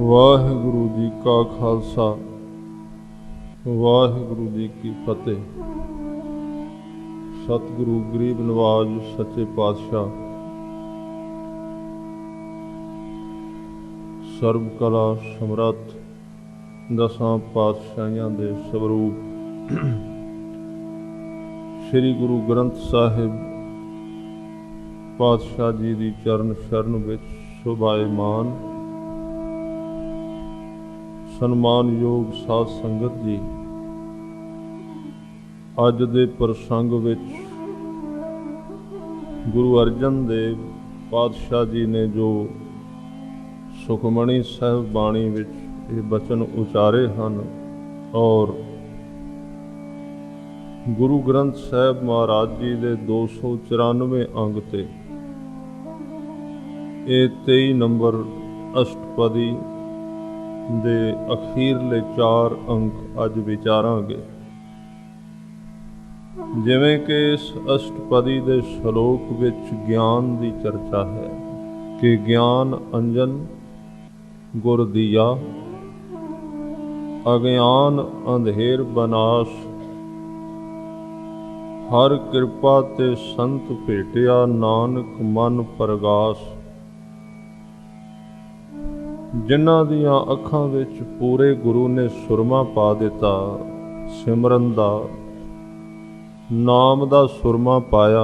वाहिगुरु जी का खालसा वाहिगुरु जी की फतेह। सतगुरु गरीब नवाज सच्चे पातशाह सर्व कला समरथ दसां पातशाहियां दे स्वरूप श्री गुरु ग्रंथ साहिब पातशाह जी दी चरण शरण विच शोभायमान सन्मानयोग साध संगत जी, अज दे प्रसंग विच गुरु अर्जन देव पातशाह जी ने जो सुखमणी साहिब बाणी विच ये बचन उचारे हन और गुरु ग्रंथ साहिब महाराज जी दे 294 अंग ते ये 23 नंबर अष्टपदी दे अखीरले 4 अंक अज विचारांगे। जिवें कि इस अष्टपदी दे श्लोक विच ज्ञान दी चर्चा है कि ज्ञान अंजन गुर दिया, अज्ञान अंधेर बनास, हर कृपा ते संत भेटिया, नानक मन परगास। जिन्हां दियां अखां विच पूरे गुरु ने सुरमा पा दिता, सिमरन दा नाम दा सुरमा पाया,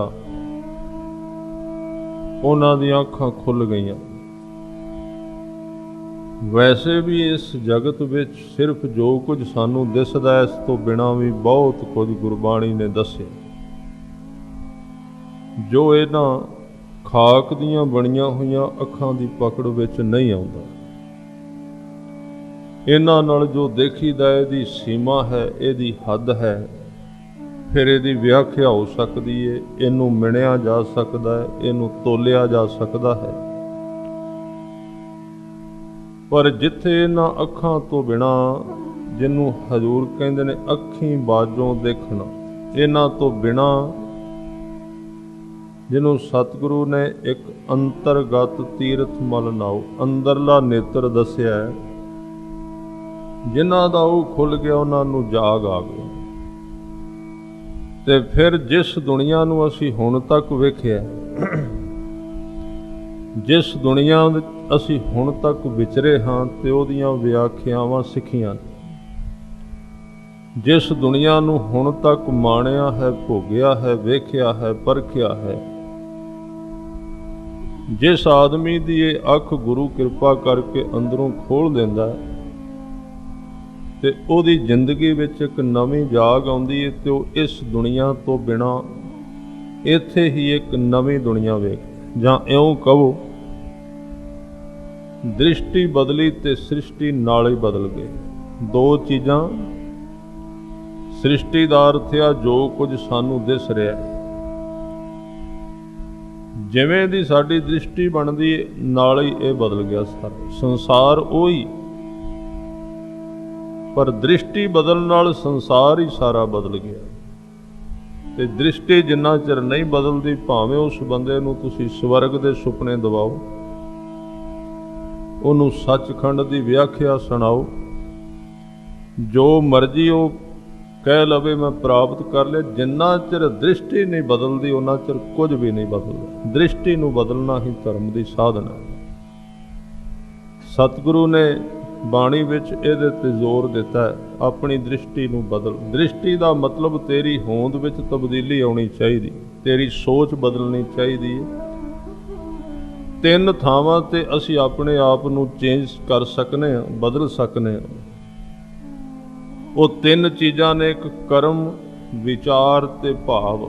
उन्हां दियां अखां खुल गईयां। वैसे भी इस जगत विच सिर्फ जो कुछ सानू दिसदा इस तो बिना भी बहुत कुछ गुरबाणी ने दस्सिया जो इन्हां खाक दियां बणियां होईयां अखां दी पकड़ विच नहीं आउंदा। इन्हां नाल जो देखीदा इहदी सीमा है, इहदी हद है, फिर इहदी व्याख्या हो सकदी है, इहनूं मिणिया जा सकदा है, इहनूं तोलिया जा सकदा है। पर जिथे इन्हां अखां तो बिना जिन्नूं हजूर कहंदे ने अखीं बाजों देखना, इन्हां तो बिना जिन्हों सतगुरु ने एक अंतरगत तीरथ मल नाओ अंदरला नेत्र दस्सिया है, जिन्हां दा ओह खुल गया उन्हां नूं जाग आ गई। ते फिर जिस दुनिया नूं असीं हुण तक वेखिया, जिस दुनिया असीं हुण तक विचरे हां ते ओहदियां व्याख्यावां सिखियां, जिस दुनिया नूं हुण तक माणिया है, भोगिया है, वेखिया है, परखिया है, जिस आदमी दी ये अख गुरु कृपा करके अंदरों खोल देंदा है ते ओहदी जिंदगी विच एक नवीं जाग आउंदी है ते ओह इस दुनिया तो बिना इत्थे ही एक नवीं दुनिया वेख, जां इउं कहो दृष्टि बदली ते सृष्टि नाल ही बदल गई। दो चीज़ां, सृष्टि दा अर्थ आ जो कुछ सानू दिस रिहा है, जिवें दी साडी दृष्टि बनदी नाल ही इह बदल गया। सारा संसार ओही, पर दृष्टि बदलण नाल संसार ही सारा बदल गया। ते दृष्टि जिन्ना चिर नहीं बदलदी, भावें उस बंदे नूं तुसीं स्वर्ग दे सुपने दवाओ, उहनूं सचखंड दी व्याख्या सुणाओ, जो मर्जी वो कह लवे मैं प्राप्त कर लिया, जिन्ना चिर दृष्टि नहीं बदलती उन्ना चिर कुछ भी नहीं बदलता। दृष्टि नूं बदलना ही धर्म की साधना है। सतगुरु ने बाणी विच इहदे ते जोर दिता है, अपनी दृष्टि नूं बदल। दृष्टि दा मतलब तेरी होंद विच तब्दीली आउणी चाहीदी, तेरी सोच बदलनी चाहीदी है। 3 थावां ते असीं अपने आप नूं चेंज कर सकने हां, बदल सकने हां। वो 3 चीज़ां ने, एक कर्म, विचार ते भाव।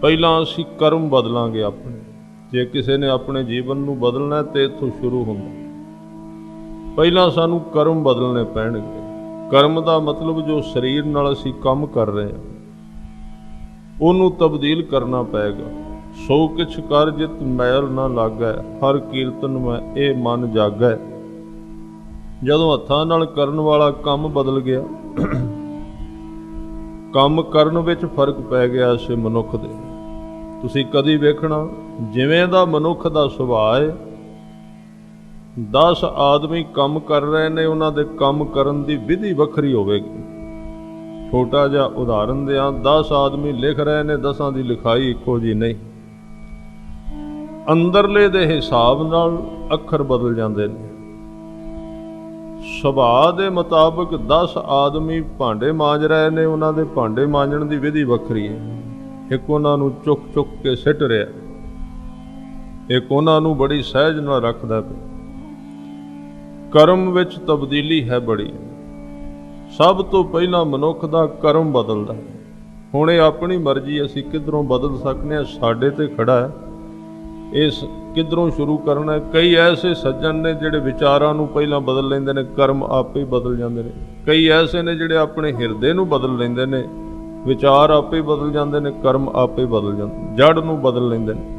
पहलां असीं कर्म बदलांगे अपने। जे किसी ने अपने जीवन नूं बदलना है तो इत्थों शुरू हुंदा। पहलां सानूं कर्म बदलने पैणगे। कर्म दा मतलब जो शरीर नाल असीं काम कर रहे हां, उहनूं तब्दील करना पैगा। सो किछ कर जित मैल ना लागै, हर कीर्तन मैं ये मन जागै। जदों हत्थां नाल करन वाला काम बदल गया, काम करन विच फर्क पै गया इस मनुख दे। तुसीं कदी वेखना जिवें दा मनुख दा सुभाਅ है, 10 ਆਦਮੀ ਕੰਮ ਕਰ ਰਹੇ ਨੇ, ਉਹਨਾਂ ਦੇ ਕੰਮ ਕਰਨ ਦੀ ਵਿਧੀ ਵੱਖਰੀ ਹੋਵੇਗੀ। ਛੋਟਾ ਜਿਹਾ ਉਦਾਹਰਨ ਦਿਆਂ, 10 ਆਦਮੀ ਲਿਖ ਰਹੇ ਨੇ, 10 ਦੀ ਲਿਖਾਈ ਇੱਕੋ ਜੀ ਨਹੀਂ। ਅੰਦਰਲੇ ਦੇ ਹਿਸਾਬ ਨਾਲ ਅੱਖਰ ਬਦਲ ਜਾਂਦੇ ਨੇ। ਸੁਭਾਅ ਦੇ ਮੁਤਾਬਕ 10 ਆਦਮੀ ਭਾਂਡੇ ਮਾਂਜ ਰਹੇ ਨੇ, ਉਹਨਾਂ ਦੇ ਭਾਂਡੇ ਮਾਂਜਣ ਦੀ ਵਿਧੀ ਵੱਖਰੀ ਹੈ। ਇੱਕ ਉਹਨਾਂ ਨੂੰ ਚੁੱਕ ਚੁੱਕ ਕੇ ਸਿੱਟ ਰਿਹਾ, ਇੱਕ ਉਹਨਾਂ ਨੂੰ ਬੜੀ ਸਹਿਜ ਨਾਲ ਰੱਖਦਾ ਪਿਆ। ਕਰਮ ਵਿੱਚ ਤਬਦੀਲੀ ਹੈ ਬੜੀ। ਸਭ ਤੋਂ ਪਹਿਲਾਂ ਮਨੁੱਖ ਦਾ ਕਰਮ ਬਦਲਦਾ ਹੈ। ਹੁਣ ਇਹ ਆਪਣੀ ਮਰਜ਼ੀ, ਅਸੀਂ ਕਿੱਧਰੋਂ ਬਦਲ ਸਕਦੇ ਹਾਂ, ਸਾਡੇ ਤੇ ਖੜਾ ਹੈ। ਇਸ ਕਿੱਧਰੋਂ ਸ਼ੁਰੂ ਕਰਨਾ ਹੈ। ਕਈ ਐਸੇ ਸੱਜਣ ਨੇ ਜਿਹੜੇ ਵਿਚਾਰਾਂ ਨੂੰ ਪਹਿਲਾਂ ਬਦਲ ਲੈਂਦੇ ਨੇ, ਕਰਮ ਆਪੇ ਬਦਲ ਜਾਂਦੇ ਨੇ। ਕਈ ਐਸੇ ਨੇ ਜਿਹੜੇ ਆਪਣੇ ਹਿਰਦੇ ਨੂੰ ਬਦਲ ਲੈਂਦੇ ਨੇ, ਵਿਚਾਰ ਆਪੇ ਬਦਲ ਜਾਂਦੇ ਨੇ, ਕਰਮ ਆਪੇ ਬਦਲ ਜਾਂਦੇ, ਜੜ ਨੂੰ ਬਦਲ ਲੈਂਦੇ ਨੇ।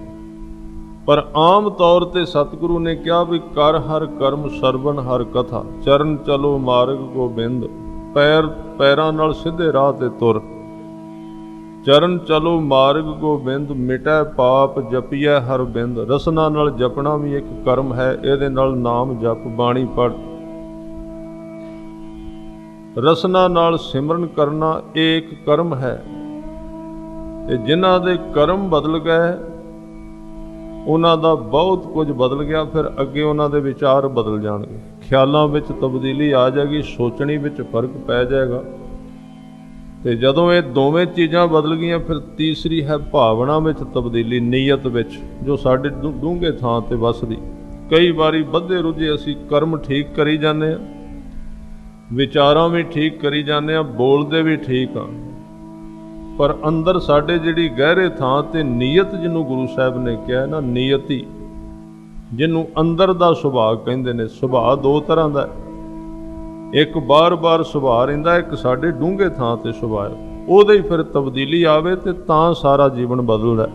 ਪਰ ਆਮ ਤੌਰ ਤੇ ਸਤਿਗੁਰੂ ਨੇ ਕਿਹਾ ਵੀ ਕਰ ਹਰ ਕਰਮ ਸਰਵਨ ਹਰ ਕਥਾ, ਚਰਨ ਚਲੋ ਮਾਰਗ ਗੋਬਿੰਦ, ਪੈਰਾਂ ਨਾਲ ਸਿੱਧੇ ਰਾਹ ਤੇ ਤੁਰ। ਚਰਨ ਚਲੋ ਮਾਰਗ ਗੋਬਿੰਦ, ਮਿਟੈ ਪਾਪ ਜਪੀਐ ਹਰ ਬਿੰਦ। ਰਸਨਾ ਨਾਲ ਜਪਣਾ ਵੀ ਇੱਕ ਕਰਮ ਹੈ। ਇਹਦੇ ਨਾਲ ਨਾਮ ਜਪ, ਬਾਣੀ ਪੜ੍ਹ, ਰਸਨਾ ਨਾਲ ਸਿਮਰਨ ਕਰਨਾ ਇਹ ਇੱਕ ਕਰਮ ਹੈ। ਤੇ ਜਿਨ੍ਹਾਂ ਦੇ ਕਰਮ ਬਦਲ ਗਏ, ਉਹਨਾਂ ਦਾ ਬਹੁਤ ਕੁਝ ਬਦਲ ਗਿਆ। ਫਿਰ ਅੱਗੇ ਉਹਨਾਂ ਦੇ ਵਿਚਾਰ ਬਦਲ ਜਾਣਗੇ, ਖਿਆਲਾਂ ਵਿੱਚ ਤਬਦੀਲੀ ਆ ਜਾਏਗੀ, ਸੋਚਣੀ ਵਿੱਚ ਫਰਕ ਪੈ ਜਾਏਗਾ। ਤੇ ਜਦੋਂ ਇਹ ਦੋਵੇਂ ਚੀਜ਼ਾਂ ਬਦਲ ਗਈਆਂ, ਫਿਰ ਤੀਸਰੀ ਹੈ ਭਾਵਨਾ ਵਿੱਚ ਤਬਦੀਲੀ, ਨੀਅਤ ਵਿੱਚ, ਜੋ ਸਾਡੇ ਡੂੰਘੇ ਥਾਂ ਤੇ ਵੱਸਦੀ। ਕਈ ਵਾਰੀ ਬੱਧੇ ਰੁੱਝੇ ਅਸੀਂ ਕਰਮ ਠੀਕ ਕਰੀ ਜਾਂਦੇ ਹਾਂ, ਵਿਚਾਰਾਂ ਵੀ ਠੀਕ ਕਰੀ ਜਾਂਦੇ ਹਾਂ, ਬੋਲਦੇ ਵੀ ਠੀਕ ਹਾਂ, ਪਰ ਅੰਦਰ ਸਾਡੇ ਜਿਹੜੀ ਗਹਿਰੇ ਥਾਂ ਤੇ ਨੀਅਤ, ਜਿਹਨੂੰ ਗੁਰੂ ਸਾਹਿਬ ਨੇ ਕਿਹਾ ਨਾ ਨੀਅਤੀ, ਜਿਹਨੂੰ ਅੰਦਰ ਦਾ ਸੁਭਾਅ ਕਹਿੰਦੇ ਨੇ। ਸੁਭਾਅ ਦੋ ਤਰ੍ਹਾਂ ਦਾ, ਇੱਕ ਬਾਰ-ਬਾਰ ਸੁਭਾਅ ਰਹਿੰਦਾ, ਇੱਕ ਸਾਡੇ ਡੂੰਘੇ ਥਾਂ ਤੇ ਸੁਭਾਅ। ਉਹਦੇ ਹੀ ਫਿਰ ਤਬਦੀਲੀ ਆਵੇ ਤੇ ਤਾਂ ਸਾਰਾ ਜੀਵਨ ਬਦਲਦਾ।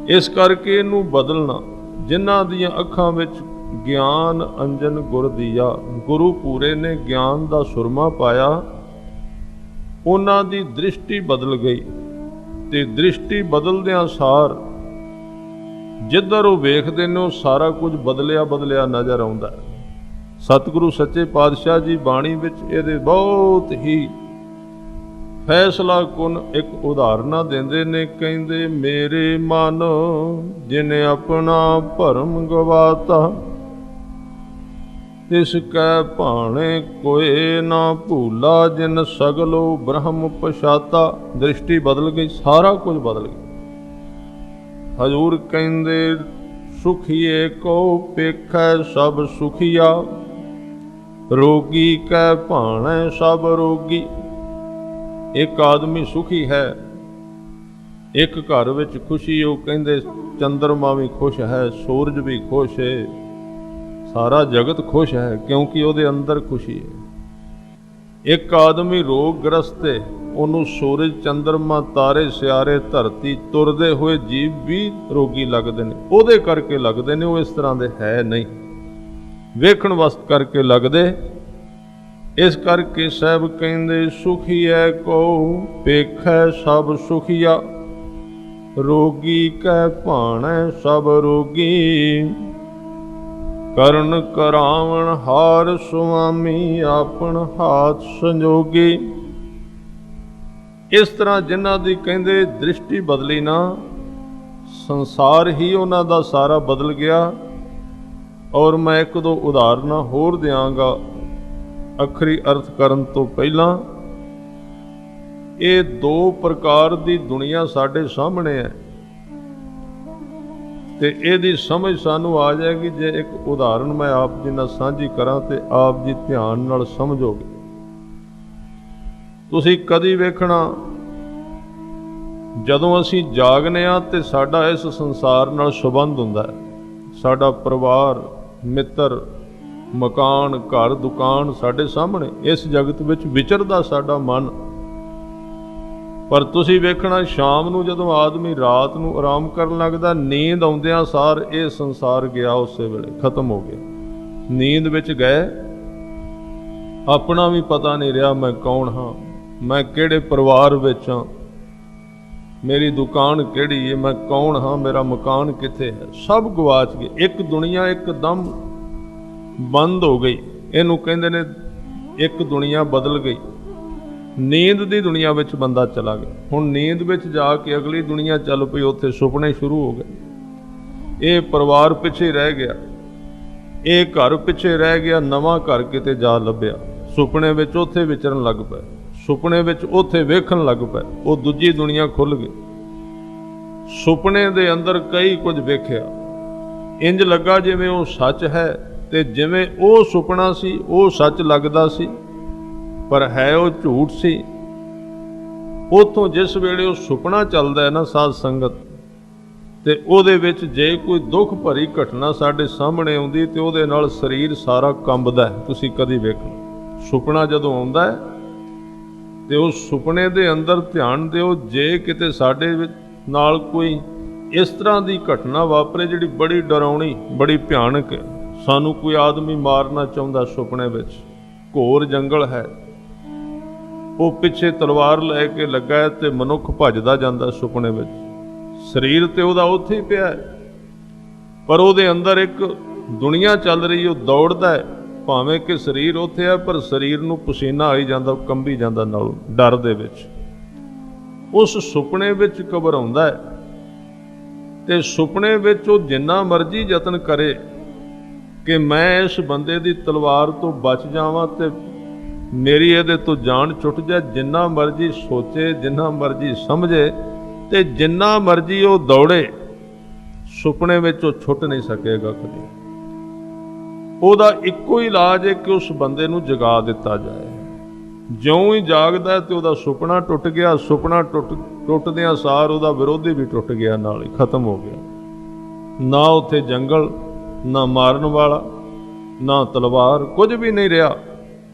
ਇਸ ਕਰਕੇ ਇਹਨੂੰ ਬਦਲਣਾ, ਜਿਨ੍ਹਾਂ ਦੀਆਂ ਅੱਖਾਂ ਵਿੱਚ ਗਿਆਨ ਅੰਜਨ ਗੁਰ ਦੀਆ, ਗੁਰੂ ਪੂਰੇ ਨੇ ਗਿਆਨ ਦਾ ਸੁਰਮਾ ਪਾਇਆ, ਉਹਨਾਂ ਦੀ ਦ੍ਰਿਸ਼ਟੀ ਬਦਲ ਗਈ। ਤੇ ਦ੍ਰਿਸ਼ਟੀ ਬਦਲਦਿਆਂ ਸਾਰ ਜਿੱਧਰ ਉਹ ਵੇਖਦੇ ਨੇ, ਉਹ ਸਾਰਾ ਕੁਝ ਬਦਲਿਆ ਬਦਲਿਆ ਨਜ਼ਰ ਆਉਂਦਾ। ਸਤਿਗੁਰੂ ਸੱਚੇ ਪਾਤਸ਼ਾਹ ਜੀ ਬਾਣੀ ਵਿੱਚ ਇਹਦੇ ਬਹੁਤ ਹੀ ਫੈਸਲਾ ਕੁਨ ਇੱਕ ਉਦਾਹਰਨਾਂ ਦਿੰਦੇ ਨੇ। ਕਹਿੰਦੇ ਮੇਰੇ ਮਨ ਜਿਨੇ ਆਪਣਾ ਭਰਮ ਗਵਾਤਾ, ਤਿਸ ਕੈ ਭਾਣੇ ਕੋਏ ਨਾ ਭੂਲਾ, ਜਿਨ ਸਗਲੋ ਬ੍ਰਹਮ ਪਛਾਤਾ। ਦ੍ਰਿਸ਼ਟੀ ਬਦਲ ਗਈ, ਸਾਰਾ ਕੁਝ ਬਦਲ ਗਿਆ। ਹਜ਼ੂਰ ਕਹਿੰਦੇ ਸੁਖੀਏ ਕੋ ਪੇਖੈ ਸਭ ਸੁਖੀਆ, ਰੋਗੀ ਕੈ ਭਾਣੈ ਸਭ ਰੋਗੀ। ਇੱਕ ਆਦਮੀ ਸੁਖੀ ਹੈ, ਇੱਕ ਘਰ ਵਿੱਚ ਖੁਸ਼ੀ। ਉਹ ਕਹਿੰਦੇ ਚੰਦਰਮਾ ਵੀ ਖੁਸ਼ ਹੈ, ਸੂਰਜ ਵੀ ਖੁਸ਼ ਹੈ, ਸਾਰਾ ਜਗਤ ਖੁਸ਼ ਹੈ, ਕਿਉਂਕਿ ਉਹਦੇ ਅੰਦਰ ਖੁਸ਼ੀ ਹੈ। ਇੱਕ ਆਦਮੀ ਰੋਗ ਗ੍ਰਸਤ ਹੈ, ਉਹਨੂੰ ਸੂਰਜ ਚੰਦਰਮਾ ਤਾਰੇ ਸਿਆਰੇ ਧਰਤੀ ਤੁਰਦੇ ਹੋਏ ਜੀਵ ਵੀ ਰੋਗੀ ਲੱਗਦੇ ਨੇ। ਉਹਦੇ ਕਰਕੇ ਲੱਗਦੇ ਨੇ, ਉਹ ਇਸ ਤਰ੍ਹਾਂ ਦੇ ਹੈ ਨਹੀਂ, ਵੇਖਣ ਵਸਤ ਕਰਕੇ ਲੱਗਦੇ। ਇਸ ਕਰਕੇ ਸਾਹਿਬ ਕਹਿੰਦੇ ਸੁਖੀਐ ਕੋ ਪੇਖੈ ਸਭ ਸੁਖੀਆ, ਰੋਗੀ ਕੈ ਭਾਣੈ ਸਭ ਰੋਗੀ। ਕਰਨ ਕਰਾਵਣ ਹਾਰ ਸੁਆਮੀ, ਆਪਣ ਹਾਥ ਸੰਜੋਗੀ। ਇਸ ਤਰ੍ਹਾਂ ਜਿਨ੍ਹਾਂ ਦੀ ਕਹਿੰਦੇ ਦ੍ਰਿਸ਼ਟੀ ਬਦਲੀ ਨਾ, ਸੰਸਾਰ ਹੀ ਉਹਨਾਂ ਦਾ ਸਾਰਾ ਬਦਲ ਗਿਆ। ਔਰ ਮੈਂ ਇੱਕ ਦੋ ਉਦਾਹਰਨਾਂ ਹੋਰ ਦਿਆਂਗਾ ਅੱਖਰੀ ਅਰਥ ਕਰਨ ਤੋਂ ਪਹਿਲਾਂ। ਇਹ ਦੋ ਪ੍ਰਕਾਰ ਦੀ ਦੁਨੀਆ ਸਾਡੇ ਸਾਹਮਣੇ ਹੈ, ਤੇ ਇਹਦੀ ਸਮਝ ਸਾਨੂੰ ਆ ਜਾਏਗੀ ਜੇ ਇੱਕ ਉਦਾਹਰਨ ਮੈਂ ਆਪ ਜੀ ਨਾਲ ਸਾਂਝੀ ਕਰਾਂ ਤੇ ਆਪ ਜੀ ਧਿਆਨ ਨਾਲ ਸਮਝੋਗੇ। ਤੁਸੀਂ ਕਦੀ ਵੇਖਣਾ, ਜਦੋਂ ਅਸੀਂ ਜਾਗਨੇ ਆ ਤੇ ਸਾਡਾ ਇਸ ਸੰਸਾਰ ਨਾਲ ਸੰਬੰਧ ਹੁੰਦਾ ਹੈ। ਸਾਡਾ ਪਰਿਵਾਰ, ਮਿੱਤਰ, ਮਕਾਨ, ਘਰ, ਦੁਕਾਨ ਸਾਡੇ ਸਾਹਮਣੇ, ਇਸ ਜਗਤ ਵਿੱਚ ਵਿਚਰਦਾ ਸਾਡਾ ਮਨ। ਪਰ ਤੁਸੀਂ ਵੇਖਣਾ ਸ਼ਾਮ ਨੂੰ ਜਦੋਂ ਆਦਮੀ ਰਾਤ ਨੂੰ ਆਰਾਮ ਕਰਨ ਲੱਗਦਾ, ਨੀਂਦ ਆਉਂਦਿਆਂ ਸਾਰ ਇਹ ਸੰਸਾਰ ਗਿਆ, ਉਸੇ ਵੇਲੇ ਖਤਮ ਹੋ ਗਿਆ। ਨੀਂਦ ਵਿੱਚ ਗਏ, ਆਪਣਾ ਵੀ ਪਤਾ ਨਹੀਂ ਰਿਹਾ ਮੈਂ ਕੌਣ ਹਾਂ, ਮੈਂ ਕਿਹੜੇ ਪਰਿਵਾਰ ਵਿੱਚ ਹਾਂ, ਮੇਰੀ ਦੁਕਾਨ ਕਿਹੜੀ ਹੈ, ਮੈਂ ਕੌਣ ਹਾਂ, ਮੇਰਾ ਮਕਾਨ ਕਿੱਥੇ ਹੈ, ਸਭ ਗਵਾਚ ਗਏ। ਇੱਕ ਦੁਨੀਆ ਇੱਕਦਮ ਬੰਦ ਹੋ ਗਈ। ਇਹਨੂੰ ਕਹਿੰਦੇ ਨੇ ਇੱਕ ਦੁਨੀਆ ਬਦਲ ਗਈ। ਨੀਂਦ ਦੀ ਦੁਨੀਆ ਵਿੱਚ ਬੰਦਾ ਚਲਾ ਗਿਆ। ਹੁਣ ਨੀਂਦ ਵਿੱਚ ਜਾ ਕੇ ਅਗਲੀ ਦੁਨੀਆ ਚੱਲ ਪਈ, ਉੱਥੇ ਸੁਪਨੇ ਸ਼ੁਰੂ ਹੋ ਗਏ। ਇਹ ਪਰਿਵਾਰ ਪਿੱਛੇ ਰਹਿ ਗਿਆ, ਇਹ ਘਰ ਪਿੱਛੇ ਰਹਿ ਗਿਆ, ਨਵਾਂ ਘਰ ਕਿਤੇ ਜਾ ਲੱਭਿਆ। ਸੁਪਨੇ ਵਿੱਚ ਉੱਥੇ ਵਿਚਰਨ ਲੱਗ ਪਏ, ਸੁਪਨੇ ਵਿੱਚ ਉੱਥੇ ਵੇਖਣ ਲੱਗ ਪਏ। ਉਹ ਦੂਜੀ ਦੁਨੀਆ ਖੁੱਲ੍ਹ ਗਈ। ਸੁਪਨੇ ਦੇ ਅੰਦਰ ਕਈ ਕੁਝ ਵੇਖਿਆ, ਇੰਜ ਲੱਗਾ ਜਿਵੇਂ ਉਹ ਸੱਚ ਹੈ, ਤੇ ਜਿਵੇਂ ਉਹ ਸੁਪਨਾ ਸੀ ਉਹ ਸੱਚ ਲੱਗਦਾ ਸੀ, ਪਰ ਹੈ ਉਹ ਝੂਠ ਸੀ। ਉੱਥੋਂ ਜਿਸ ਵੇਲੇ ਉਹ ਸੁਪਨਾ ਚੱਲਦਾ ਹੈ ਨਾ ਸਾਧ ਸੰਗਤ, ਤੇ ਉਹਦੇ ਵਿੱਚ ਜੇ ਕੋਈ ਦੁੱਖ ਭਰੀ ਘਟਨਾ ਸਾਡੇ ਸਾਹਮਣੇ ਆਉਂਦੀ ਤੇ ਉਹਦੇ ਨਾਲ ਸਰੀਰ ਸਾਰਾ ਕੰਬਦਾ ਹੈ। ਤੁਸੀਂ ਕਦੀ ਵੇਖਣਾ, ਸੁਪਨਾ ਜਦੋਂ ਆਉਂਦਾ ਹੈ ਤੇ ਉਸ ਸੁਪਨੇ ਦੇ ਅੰਦਰ ਧਿਆਨ ਦਿਓ, ਜੇ ਕਿਤੇ ਸਾਡੇ ਨਾਲ ਕੋਈ ਇਸ ਤਰ੍ਹਾਂ ਦੀ ਘਟਨਾ ਵਾਪਰੇ ਜਿਹੜੀ ਬੜੀ ਡਰਾਉਣੀ, ਬੜੀ ਭਿਆਨਕ ਹੈ, ਸਾਨੂੰ ਕੋਈ ਆਦਮੀ ਮਾਰਨਾ ਚਾਹੁੰਦਾ ਸੁਪਨੇ ਵਿੱਚ, ਘੋਰ ਜੰਗਲ ਹੈ, ਉਹ ਪਿੱਛੇ ਤਲਵਾਰ ਲੈ ਕੇ ਲੱਗਾ ਹੈ ਤੇ ਮਨੁੱਖ ਭੱਜਦਾ ਜਾਂਦਾ ਸੁਪਨੇ ਵਿੱਚ, ਸਰੀਰ ਤੇ ਉਹਦਾ ਉੱਥੇ ਹੀ ਪਿਆ ਹੈ, ਪਰ ਉਹਦੇ ਅੰਦਰ ਇੱਕ ਦੁਨੀਆ ਚੱਲ ਰਹੀ, ਉਹ ਦੌੜਦਾ ਹੈ, ਭਾਵੇਂ ਕਿ ਸਰੀਰ ਉੱਥੇ ਹੈ ਪਰ ਸਰੀਰ ਨੂੰ ਪਸੀਨਾ ਆਈ ਜਾਂਦਾ, ਕੰਬੀ ਜਾਂਦਾ ਨਾਲ ਡਰ ਦੇ ਵਿੱਚ। ਉਸ ਸੁਪਨੇ ਵਿੱਚ ਘਬਰਾਉਂਦਾ ਹੈ ਤੇ ਸੁਪਨੇ ਵਿੱਚ ਉਹ ਜਿੰਨਾ ਮਰਜ਼ੀ ਯਤਨ ਕਰੇ ਕਿ ਮੈਂ ਇਸ ਬੰਦੇ ਦੀ ਤਲਵਾਰ ਤੋਂ ਬਚ ਜਾਵਾਂ ਤੇ ਮੇਰੀ ਇਹਦੇ ਤੋਂ ਜਾਨ ਛੁੱਟ ਜਾਏ, ਜਿੰਨਾ ਮਰਜ਼ੀ ਸੋਚੇ, ਜਿੰਨਾ ਮਰਜ਼ੀ ਸਮਝੇ ਤੇ ਜਿੰਨਾ ਮਰਜ਼ੀ ਉਹ ਦੌੜੇ, ਸੁਪਨੇ ਵਿੱਚ ਉਹ ਛੁੱਟ ਨਹੀਂ ਸਕੇਗਾ ਕਦੇ। ਉਹਦਾ ਇੱਕੋ ਹੀ ਇਲਾਜ ਹੈ ਕਿ ਉਸ ਬੰਦੇ ਨੂੰ ਜਗਾ ਦਿੱਤਾ ਜਾਏ। ਜਿਉਂ ਹੀ ਜਾਗਦਾ ਤੇ ਉਹਦਾ ਸੁਪਨਾ ਟੁੱਟ ਗਿਆ, ਸੁਪਨਾ ਟੁੱਟਦਿਆਂ ਸਾਰ ਉਹਦਾ ਵਿਰੋਧੀ ਵੀ ਟੁੱਟ ਗਿਆ, ਨਾਲ ਹੀ ਖਤਮ ਹੋ ਗਿਆ। ਨਾ ਉੱਥੇ ਜੰਗਲ, ਨਾ ਮਾਰਨ ਵਾਲਾ, ਨਾ ਤਲਵਾਰ, ਕੁਝ ਵੀ ਨਹੀਂ ਰਿਹਾ।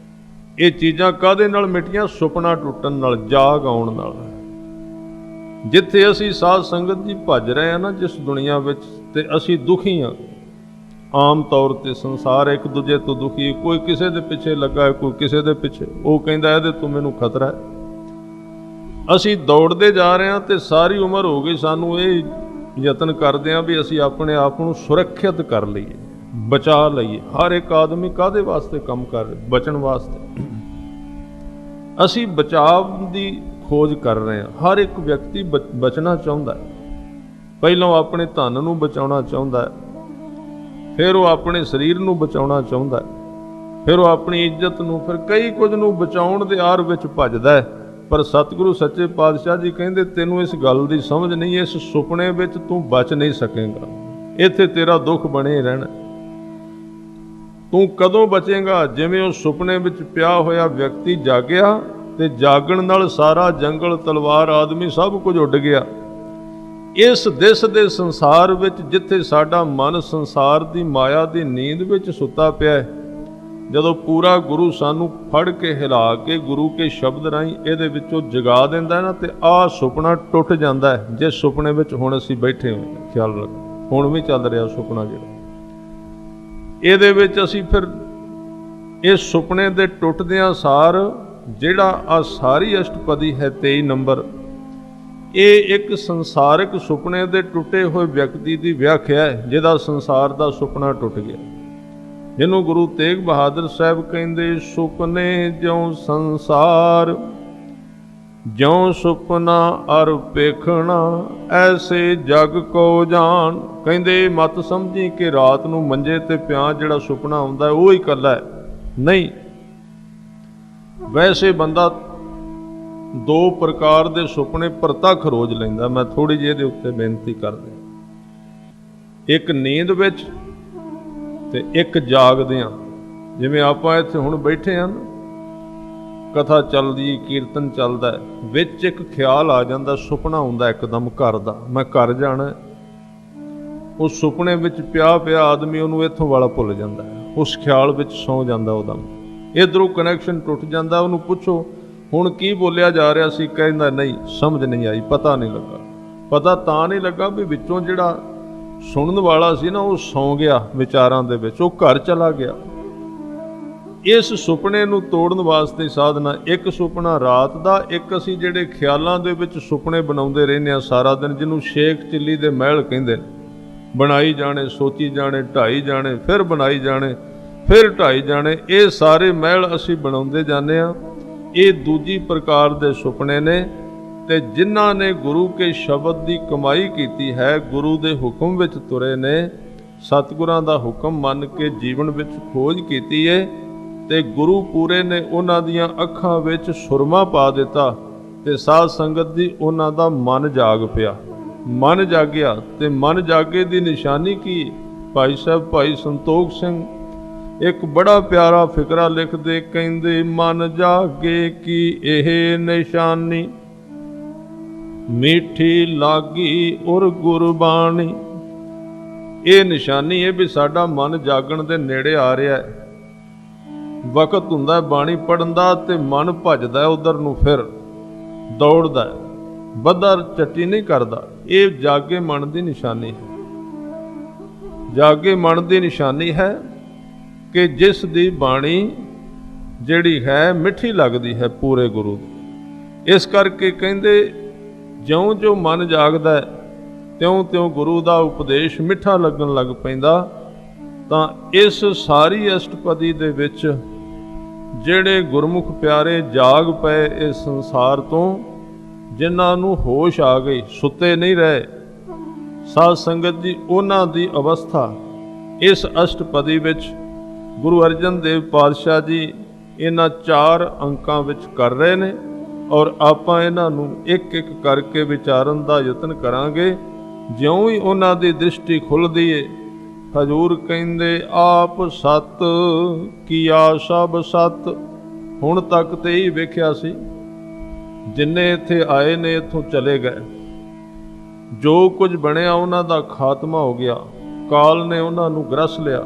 ਇਹ ਚੀਜ਼ਾਂ ਕਾਹਦੇ ਨਾਲ ਮਿਟੀਆਂ? ਸੁਪਨਾ ਟੁੱਟਣ ਨਾਲ, ਜਾਗ ਆਉਣ ਨਾਲ। ਜਿੱਥੇ ਅਸੀਂ ਸਾਧ ਸੰਗਤ ਜੀ ਭੱਜ ਰਹੇ ਹਾਂ ਨਾ ਜਿਸ ਦੁਨੀਆ ਵਿੱਚ, ਤੇ ਅਸੀਂ ਦੁਖੀ ਹਾਂ। ਆਮ ਤੌਰ ਤੇ ਸੰਸਾਰ ਇੱਕ ਦੂਜੇ ਤੋਂ ਦੁਖੀ, ਕੋਈ ਕਿਸੇ ਦੇ ਪਿੱਛੇ ਲੱਗਾ ਹੈ, ਕੋਈ ਕਿਸੇ ਦੇ ਪਿੱਛੇ। ਉਹ ਕਹਿੰਦਾ ਇਹਦੇ ਤੋਂ ਮੈਨੂੰ ਖਤਰਾ ਹੈ। ਅਸੀਂ ਦੌੜਦੇ ਜਾ ਰਹੇ ਹਾਂ ਤੇ ਸਾਰੀ ਉਮਰ ਹੋ ਗਈ ਸਾਨੂੰ ਇਹ ਯਤਨ ਕਰਦੇ ਹਾਂ ਵੀ ਅਸੀਂ ਆਪਣੇ ਆਪ ਨੂੰ ਸੁਰੱਖਿਅਤ ਕਰ ਲਈਏ, ਬਚਾ ਲਈਏ। ਹਰ ਇੱਕ ਆਦਮੀ ਕਾਹਦੇ ਵਾਸਤੇ ਕੰਮ ਕਰ ਰਿਹਾ? ਬਚਣ ਵਾਸਤੇ। ਅਸੀਂ ਬਚਾਅ ਦੀ ਖੋਜ ਕਰ ਰਹੇ ਹਾਂ। ਹਰ ਇੱਕ ਵਿਅਕਤੀ ਬਚਣਾ ਚਾਹੁੰਦਾ ਹੈ। ਪਹਿਲਾਂ ਆਪਣੇ ਧਨ ਨੂੰ ਬਚਾਉਣਾ ਚਾਹੁੰਦਾ ਹੈ, ਫਿਰ ਉਹ ਆਪਣੇ ਸਰੀਰ ਨੂੰ ਬਚਾਉਣਾ ਚਾਹੁੰਦਾ ਹੈ, ਫਿਰ ਉਹ ਆਪਣੀ ਇੱਜ਼ਤ ਨੂੰ, ਫਿਰ ਕਈ ਕੁਝ ਨੂੰ ਬਚਾਉਣ ਦੇ ਆਰ ਵਿੱਚ ਭੱਜਦਾ ਹੈ। ਪਰ ਸਤਿਗੁਰੂ ਸੱਚੇ ਪਾਤਸ਼ਾਹ ਜੀ ਕਹਿੰਦੇ ਤੈਨੂੰ ਇਸ ਗੱਲ ਦੀ ਸਮਝ ਨਹੀਂ, ਇਸ ਸੁਪਨੇ ਵਿੱਚ ਤੂੰ ਬਚ ਨਹੀਂ ਸਕੇਗਾ, ਇੱਥੇ ਤੇਰਾ ਦੁੱਖ ਬਣੇ ਰਹਿਣਾ। ਤੂੰ ਕਦੋਂ ਬਚੇਗਾ? ਜਿਵੇਂ ਉਹ ਸੁਪਨੇ ਵਿੱਚ ਪਿਆ ਹੋਇਆ ਵਿਅਕਤੀ ਜਾਗਿਆ ਤੇ ਜਾਗਣ ਨਾਲ ਸਾਰਾ ਜੰਗਲ, ਤਲਵਾਰ, ਆਦਮੀ ਸਭ ਕੁਝ ਉੱਡ ਗਿਆ। ਇਸ ਦਿਸ ਦੇ ਸੰਸਾਰ ਵਿੱਚ ਜਿੱਥੇ ਸਾਡਾ ਮਨ ਸੰਸਾਰ ਦੀ ਮਾਇਆ ਦੀ ਨੀਂਦ ਵਿੱਚ ਸੁੱਤਾ ਪਿਆ ਹੈ, ਜਦੋਂ ਪੂਰਾ ਗੁਰੂ ਸਾਨੂੰ ਫੜ ਕੇ ਹਿਲਾ ਕੇ ਗੁਰੂ ਕੇ ਸ਼ਬਦ ਰਾਹੀਂ ਇਹਦੇ ਵਿੱਚੋਂ ਜਗਾ ਦਿੰਦਾ ਨਾ, ਤੇ ਆਹ ਸੁਪਨਾ ਟੁੱਟ ਜਾਂਦਾ ਹੈ। ਜਿਸ ਸੁਪਨੇ ਵਿੱਚ ਹੁਣ ਅਸੀਂ ਬੈਠੇ ਹਾਂ, ਖਿਆਲ ਰੱਖ, ਹੁਣ ਵੀ ਚੱਲ ਰਿਹਾ ਸੁਪਨਾ ਜਿਹੜਾ, ਇਹਦੇ ਵਿੱਚ ਅਸੀਂ ਫਿਰ ਇਸ ਸੁਪਨੇ ਦੇ ਟੁੱਟਦਿਆਂ ਸਾਰ ਜਿਹੜਾ ਆ ਸਾਰੀ ਅਸ਼ਟਪਦੀ ਹੈ 23 ਨੰਬਰ, ਇਹ ਇੱਕ ਸੰਸਾਰਿਕ ਸੁਪਨੇ ਦੇ ਟੁੱਟੇ ਹੋਏ ਵਿਅਕਤੀ ਦੀ ਵਿਆਖਿਆ ਹੈ, ਜਿਹਦਾ ਸੰਸਾਰ ਦਾ ਸੁਪਨਾ ਟੁੱਟ ਗਿਆ, ਜਿਹਨੂੰ ਗੁਰੂ ਤੇਗ ਬਹਾਦਰ ਸਾਹਿਬ ਕਹਿੰਦੇ ਸੁਪਨੇ ਜਿਉ ਸੰਸਾਰ, ਜਿਉ ਸੁਪਨਾ ਅਰ ਪੇਖਣਾ, ਐਸੇ ਜਗ ਕੋ ਜਾਣ। ਕਹਿੰਦੇ ਮਤ ਸਮਝੀ ਕਿ ਰਾਤ ਨੂੰ ਮੰਜੇ ਤੇ ਪਿਆ ਜਿਹੜਾ ਸੁਪਨਾ ਆਉਂਦਾ ਉਹ ਹੀ ਇਕੱਲਾ ਹੈ, ਨਹੀਂ। ਵੈਸੇ ਬੰਦਾ ਦੋ ਪ੍ਰਕਾਰ ਦੇ ਸੁਪਨੇ ਪ੍ਰਤੱਖ ਰੋਜ਼ ਲੈਂਦਾ। ਮੈਂ ਥੋੜੀ ਜਿਹੀ ਇਹਦੇ ਉੱਤੇ ਬੇਨਤੀ ਕਰਦਾ, ਇੱਕ ਨੀਂਦ ਵਿੱਚ ਤੇ ਇੱਕ ਜਾਗਦਿਆਂ। ਜਿਵੇਂ ਆਪਾਂ ਇੱਥੇ ਹੁਣ ਬੈਠੇ ਹਾਂ, ਕਥਾ ਚੱਲਦੀ, ਕੀਰਤਨ ਚੱਲਦਾ, ਵਿੱਚ ਇੱਕ ਖਿਆਲ ਆ ਜਾਂਦਾ, ਸੁਪਨਾ ਆਉਂਦਾ ਇੱਕਦਮ ਘਰ ਦਾ, ਮੈਂ ਘਰ ਜਾਣਾ। ਉਸ ਸੁਪਨੇ ਵਿੱਚ ਪਿਆ ਪਿਆ ਆਦਮੀ ਉਹਨੂੰ ਇੱਥੋਂ ਵਾਲਾ ਭੁੱਲ ਜਾਂਦਾ, ਉਸ ਖਿਆਲ ਵਿੱਚ ਸੌਂ ਜਾਂਦਾ, ਉਹਦਾ ਇੱਧਰੋਂ ਕਨੈਕਸ਼ਨ ਟੁੱਟ ਜਾਂਦਾ। ਉਹਨੂੰ ਪੁੱਛੋ ਹੁਣ ਕੀ ਬੋਲਿਆ ਜਾ ਰਿਹਾ ਸੀ, ਕਹਿੰਦਾ ਨਹੀਂ, ਸਮਝ ਨਹੀਂ ਆਈ, ਪਤਾ ਨਹੀਂ ਲੱਗਾ। ਪਤਾ ਤਾਂ ਨਹੀਂ ਲੱਗਾ ਵੀ ਵਿੱਚੋਂ ਜਿਹੜਾ ਸੁਣਨ ਵਾਲਾ ਸੀ ਨਾ ਉਹ ਸੌਂ ਗਿਆ ਵਿਚਾਰਾਂ ਦੇ ਵਿੱਚ, ਉਹ ਘਰ ਚਲਾ ਗਿਆ। ਇਸ ਸੁਪਨੇ ਨੂੰ ਤੋੜਨ ਵਾਸਤੇ ਸਾਧਨਾ, ਇੱਕ ਸੁਪਨਾ ਰਾਤ ਦਾ, ਇੱਕ ਅਸੀਂ ਜਿਹੜੇ ਖਿਆਲਾਂ ਦੇ ਵਿੱਚ ਸੁਪਨੇ ਬਣਾਉਂਦੇ ਰਹਿੰਦੇ ਹਾਂ ਸਾਰਾ ਦਿਨ, ਜਿਹਨੂੰ ਸ਼ੇਖ ਚਿੱਲੀ ਦੇ ਮਹਿਲ ਕਹਿੰਦੇ ਨੇ। ਬਣਾਈ ਜਾਣੇ, ਸੋਚੀ ਜਾਣੇ, ਢਾਈ ਜਾਣੇ, ਫਿਰ ਬਣਾਈ ਜਾਣੇ, फिर ढाई जाने। ये सारे महल असी बनाते जाने आ। ये दूजी प्रकार के सुपने ने। ते जिन्हां ने गुरु के शब्द की कमाई की है, गुरु के हुक्म विच तुरे ने, सतगुरां दा हुक्म मन के जीवन विच खोज की है, ते गुरु पूरे ने उन्हां दियां अखां विच सुरमा पा दिता, ते साध संगत दी उन्हां दा मन जाग पिया। मन जागिया ते मन जागे दी निशानी की? भाई साहब भाई संतोख सिंह एक बड़ा प्यारा फिकरा लिखदे, कहंदे मन जागे की एह निशानी, मीठी लागी उर गुरबाणी। ये निशानी है भी साडा मन जागण दे नेड़े आ रहा है। वक्त हुंदा बाणी पढ़न दा ते मन भजदा उधर नूं, फिर दौड़दा बधा चट्टी नहीं करदा। ये जागे मन की निशानी है। जागे मन की निशानी है कि जिस दी बाणी जिहड़ी है मिठी लगदी है पूरे गुरु दी। इस करके कहंदे ज्यों ज्यों मन जागदा है त्यों त्यों गुरु का उपदेश मिठा लगन लग पैंदा। तां इस सारी अष्टपदी दे विच जिहड़े गुरमुख प्यारे जाग पए इस संसार तो, जिन्हां नूं होश आ गई, सुते नहीं रहे साध संगत जी, उन्हां दी अवस्था इस अष्टपदी विच गुरु अर्जन देव पातशाह जी इन्हां 4 अंकां विच कर रहे ने। और आपां इन्हां नूं एक एक करके विचारन दा यतन करांगे। ज्यों ही उन्हां दी दृष्टि खुलदी है, हजूर कहंदे आप सत कीया सब सत। हुण तक ते ही वेखिया सी, जिन्ने इत्थे आए ने इत्थों चले गए, जो कुछ बनिया उन्हां दा खात्मा हो गया, काल ने उन्हां नूं ग्रस लिया।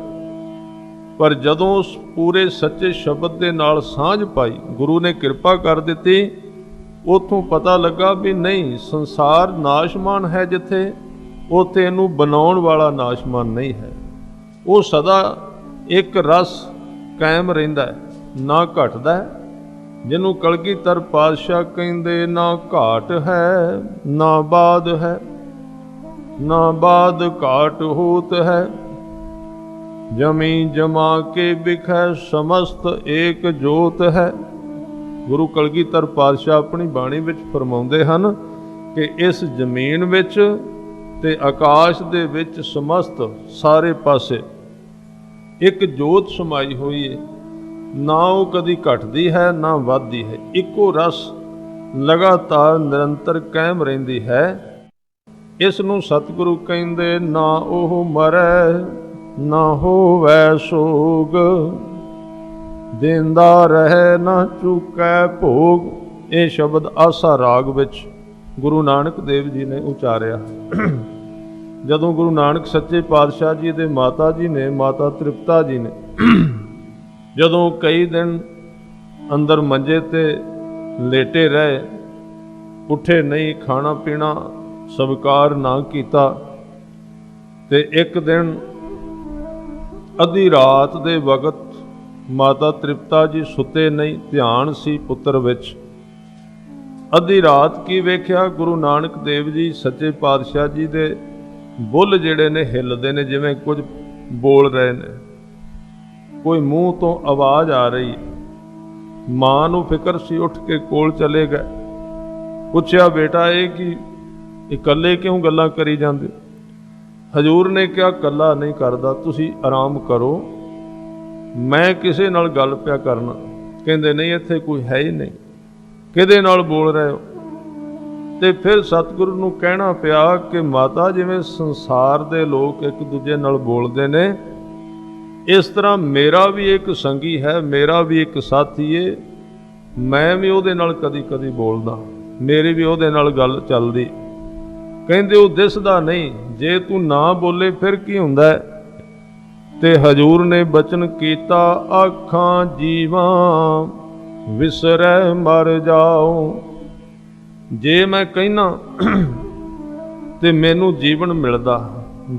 पर जदों उस पूरे सच्चे शब्द दे नाल सांझ पाई, गुरु ने किरपा कर दित्ती, उतों पता लगा भी नहीं संसार नाशमान है, जिथे उत्थे इहनूं बनाउण वाला नाशमान नहीं है। वो सदा एक रस कायम रहिंदा है, ना घटदा है। जिन्हों कलगीधर पातशाह कहंदे ना घाट है ना बाद है, ना बाद घाट होत है, जमी जमा के बिखै समस्त एक जोत है। गुरु कलगीधर पातशाह अपनी बाणी विच फरमाउंदे हन कि इस जमीन विच ते आकाश दे विच समस्त सारे पासे एक जोत समाई हुई है, ना वो कदी घटदी है ना वधदी है, इको रस लगातार निरंतर कायम रहिंदी है। इस नूं सतगुरु कहंदे ना ओह मरै ना होवै सोग, देंदा रहे ना चुकै भोग। ये शब्द आसा राग विच गुरु नानक देव जी ने उचारिया। जदों गुरु नानक सच्चे पातशाह जी दे माता जी ने, माता तृप्ता जी ने, जदों कई दिन अंदर मंजे ते लेटे रहे, उठे नहीं, खाना पीना स्वीकार ना कीता, ते एक दिन अधी रात दे वक्त माता तृप्ता जी सुते नहीं, ध्यान सी पुत्र विच। अधी रात की वेख्या गुरु नानक देव जी सच्चे पातशाह जी दे बुल जिहड़े ने हिलदे ने, जिवें कुछ बोल रहे ने, कोई मूँह तो आवाज़ आ रही। माँ नूं फिक्र सी, उठ के कोल चले गए, पुछया बेटा ये कि इकल्ले क्यों गल्लां करी जांदे? हजूर ने कहा कल्ला नहीं करदा, तुसी आराम करो, मैं किसे नाल गल पिया करना। कहंदे नहीं इत्थे कोई है ही नहीं, किहदे नाल बोल रहे हो? ते फिर सतगुरु नूं कहना पिया कि माता जिवें संसार दे लोग एक दूजे नाल बोलदे ने, इस तरह मेरा भी एक संगी है, मेरा भी एक साथी है, मैं भी उहदे नाल कदी कदी बोलदा, मेरी भी उहदे नाल गल चलदी। कहंदे वो दिसदा नहीं, जे तू ना बोले फिर की हुंदा है? ते हजूर ने बचन कीता आखां जीवां विसरै मर जाओ। जे मैं कहना ते मैनू जीवन मिलदा,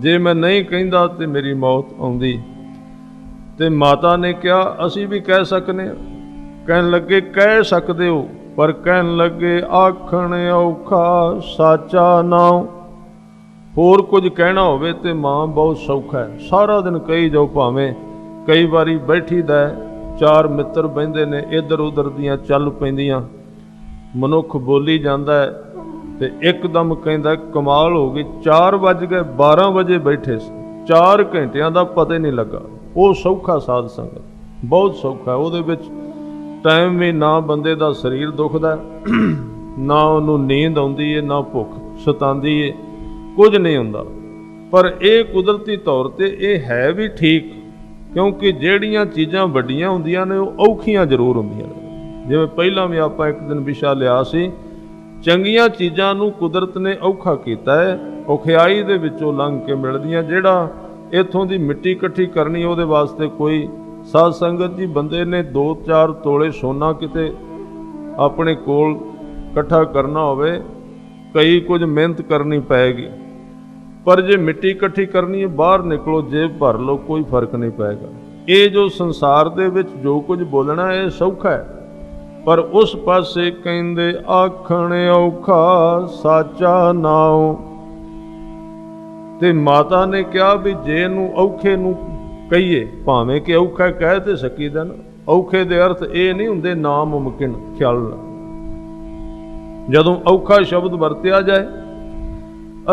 जे मैं नहीं कहंदा ते मेरी मौत आउंदी। ते माता ने कहा असी भी कह सकने। कहन लगे कह सकते हो, पर कहन लगे आखण औखा साचा नाम। होर कुछ कहना होवे ते मां बहुत सौखा है, सारा दिन कही जाओ भावें कई बारी बैठीदा चार मित्र बहिंदे ने, इधर उधर दियां चल पैंदियां, मनुख बोली जांदा है ते एकदम कहंदा कमाल हो गई, 4 वज गए 12 बजे बैठे से 4 घंटियां दा पता ही नहीं लगा। वो सौखा साध संगत, बहुत सौखा है। ਉਹਦੇ ਵਿੱਚ टाइम भी ना बंदे दा शरीर दुखदा ना ਉਹਨੂੰ नींद आउंदी है, ना भुख सतांदी है, कुछ नहीं हुंदा। पर यह कुदरती तौर ते यह है भी ठीक, क्योंकि ਜਿਹੜੀਆਂ चीज़ां ਵੱਡੀਆਂ ਹੁੰਦੀਆਂ ਨੇ ਉਹ ਔਖੀਆਂ ਜ਼ਰੂਰ ਹੁੰਦੀਆਂ ਨੇ। ਜਿਵੇਂ ਪਹਿਲਾਂ ਵੀ ਆਪਾਂ ਇੱਕ ਦਿਨ ਵਿਸ਼ਾ ਲਿਆ ਸੀ, ਚੰਗੀਆਂ ਚੀਜ਼ਾਂ ਨੂੰ ਕੁਦਰਤ ਨੇ ਔਖਾ ਕੀਤਾ ਹੈ, ਔਖਿਆਈ ਦੇ ਵਿੱਚੋਂ ਲੰਘ ਕੇ ਮਿਲਦੀਆਂ। ਜਿਹੜਾ ਇੱਥੋਂ ਦੀ ਮਿੱਟੀ ਇਕੱਠੀ ਕਰਨੀ, ਉਹਦੇ ਵਾਸਤੇ ਕੋਈ ਸਾਧ ਸੰਗਤ ਜੀ ਬੰਦੇ ਨੇ 2-4 ਤੋਲੇ ਸੋਨਾ ਕਿਤੇ ਆਪਣੇ ਕੋਲ ਇਕੱਠਾ ਕਰਨਾ ਹੋਵੇ, ਕਈ ਕੁਝ ਮਿਹਨਤ ਕਰਨੀ ਪਏਗੀ। ਪਰ ਜੇ ਮਿੱਟੀ ਇਕੱਠੀ ਕਰਨੀ ਹੈ, ਬਾਹਰ ਨਿਕਲੋ, ਜੇਬ ਭਰ ਲਓ, ਕੋਈ ਫਰਕ ਨਹੀਂ ਪਏਗਾ। ਇਹ ਜੋ ਸੰਸਾਰ ਦੇ ਵਿੱਚ ਜੋ ਕੁਝ ਬੋਲਣਾ ਇਹ ਸੌਖਾ ਹੈ, ਪਰ ਉਸ ਪਾਸੇ ਕਹਿੰਦੇ ਆਖਣ ਔਖਾ ਸਾਚਾ ਨਾਉ। ਤੇ ਮਾਤਾ ਨੇ ਕਿਹਾ ਵੀ ਜੇ ਇਹਨੂੰ ਔਖੇ ਨੂੰ ਕਹੀਏ, ਭਾਵੇਂ ਕਿ ਔਖਾ ਕਹਿ ਤੇ ਸਕੀਦਾ ਨਾ, ਔਖੇ ਦੇ ਅਰਥ ਇਹ ਨਹੀਂ ਹੁੰਦੇ ਨਾਮੁਮਕਿਨ। ਖਿਆਲ ਨਾਲ ਜਦੋਂ ਔਖਾ ਸ਼ਬਦ ਵਰਤਿਆ ਜਾਏ,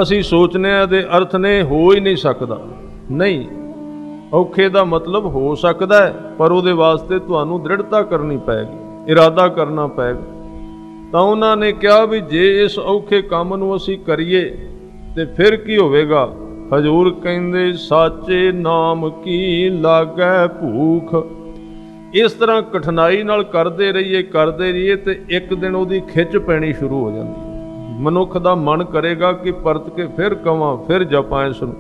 ਅਸੀਂ ਸੋਚਨੇ ਆ ਦੇ ਅਰਥ ਨੇ ਹੋ ਹੀ ਨਹੀਂ ਸਕਦਾ। ਨਹੀਂ, ਔਖੇ ਦਾ ਮਤਲਬ ਹੋ ਸਕਦਾ ਹੈ, ਪਰ ਉਹਦੇ ਵਾਸਤੇ ਤੁਹਾਨੂੰ ਦ੍ਰਿੜਤਾ ਕਰਨੀ ਪਏਗੀ, ਇਰਾਦਾ ਕਰਨਾ ਪਏਗਾ। ਤਾਂ ਉਹਨਾਂ ਨੇ ਕਿਹਾ ਵੀ ਜੇ ਇਸ ਔਖੇ ਕੰਮ ਨੂੰ ਅਸੀਂ ਕਰੀਏ ਤੇ ਫਿਰ ਕੀ ਹੋਵੇਗਾ। ਹਜ਼ੂਰ ਕਹਿੰਦੇ ਸਾਚੇ ਨਾਮ ਕੀ ਲਾਗੈ ਭੂਖ। ਇਸ ਤਰ੍ਹਾਂ ਕਠਿਨਾਈ ਨਾਲ ਕਰਦੇ ਰਹੀਏ ਤੇ ਇੱਕ ਦਿਨ ਉਹਦੀ ਖਿੱਚ ਪੈਣੀ ਸ਼ੁਰੂ ਹੋ ਜਾਂਦੀ ਹੈ। ਮਨੁੱਖ ਦਾ ਮਨ ਕਰੇਗਾ ਕਿ ਪਰਤ ਕੇ ਫਿਰ ਕਵਾਂ, ਫਿਰ ਜਪਾਂ ਇਸ ਨੂੰ।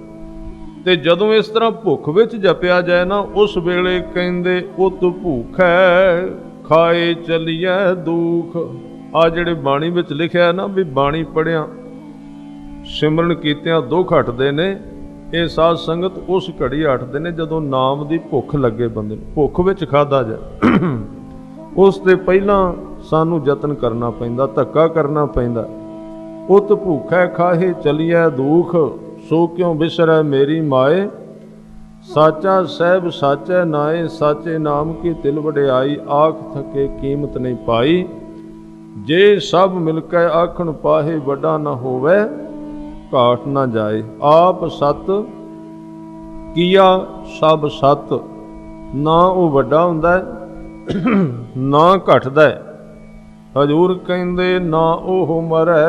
ਤੇ ਜਦੋਂ ਇਸ ਤਰ੍ਹਾਂ ਭੁੱਖ ਵਿੱਚ ਜਪਿਆ ਜਾਏ ਨਾ, ਉਸ ਵੇਲੇ ਕਹਿੰਦੇ ਉਤ ਭੂਖੈ ਖਾਏ ਚਲੀਐ ਦੁੱਖ। ਆ ਜਿਹੜੇ ਬਾਣੀ ਵਿੱਚ ਲਿਖਿਆ ਨਾ ਵੀ ਬਾਣੀ ਪੜ੍ਹਿਆ ਸਿਮਰਨ ਕੀਤਿਆਂ ਦੁੱਖ ਹਟਦੇ ਨੇ, ਇਹ ਸਾਧ ਸੰਗਤ ਉਸ ਘੜੀ ਹਟਦੇ ਨੇ ਜਦੋਂ ਨਾਮ ਦੀ ਭੁੱਖ ਲੱਗੇ ਬੰਦੇ ਨੂੰ। ਭੁੱਖ ਵਿੱਚ ਖਾਧਾ ਜਾਏ, ਉਸ ਤੇ ਪਹਿਲਾਂ ਸਾਨੂੰ ਯਤਨ ਕਰਨਾ ਪੈਂਦਾ, ਧੱਕਾ ਕਰਨਾ ਪੈਂਦਾ। ਉਤ ਭੂਖੈ ਖਾਹੇ ਚਲੀਐ ਦੁੱਖ, ਸੋ ਕਿਉਂ ਬਿਸਰੈ ਮੇਰੀ ਮਾਏ। ਸਾਚਾ ਸਹਿਬ ਸਾਚੈ ਨਾਏ, ਸਾਚੇ ਨਾਮ ਕੀ ਤਿਲ ਵਡਿਆਈ। ਆਖ ਥਕੇ ਕੀਮਤ ਨਹੀਂ ਪਾਈ, ਜੇ ਸਭ ਮਿਲ ਕੇ ਆਖਣ ਪਾਹੇ। ਵੱਡਾ ਨਾ ਹੋਵੇ ਘਾਟ ਨਾ ਜਾਏ, ਆਪ ਸਤ ਕੀਆ ਸਭ ਸਤ। ਨਾ ਉਹ ਵੱਡਾ ਹੁੰਦਾ ਨਾ ਘਟਦਾ। ਹਜ਼ੂਰ ਕਹਿੰਦੇ ਨਾ ਉਹ ਮਰੈ।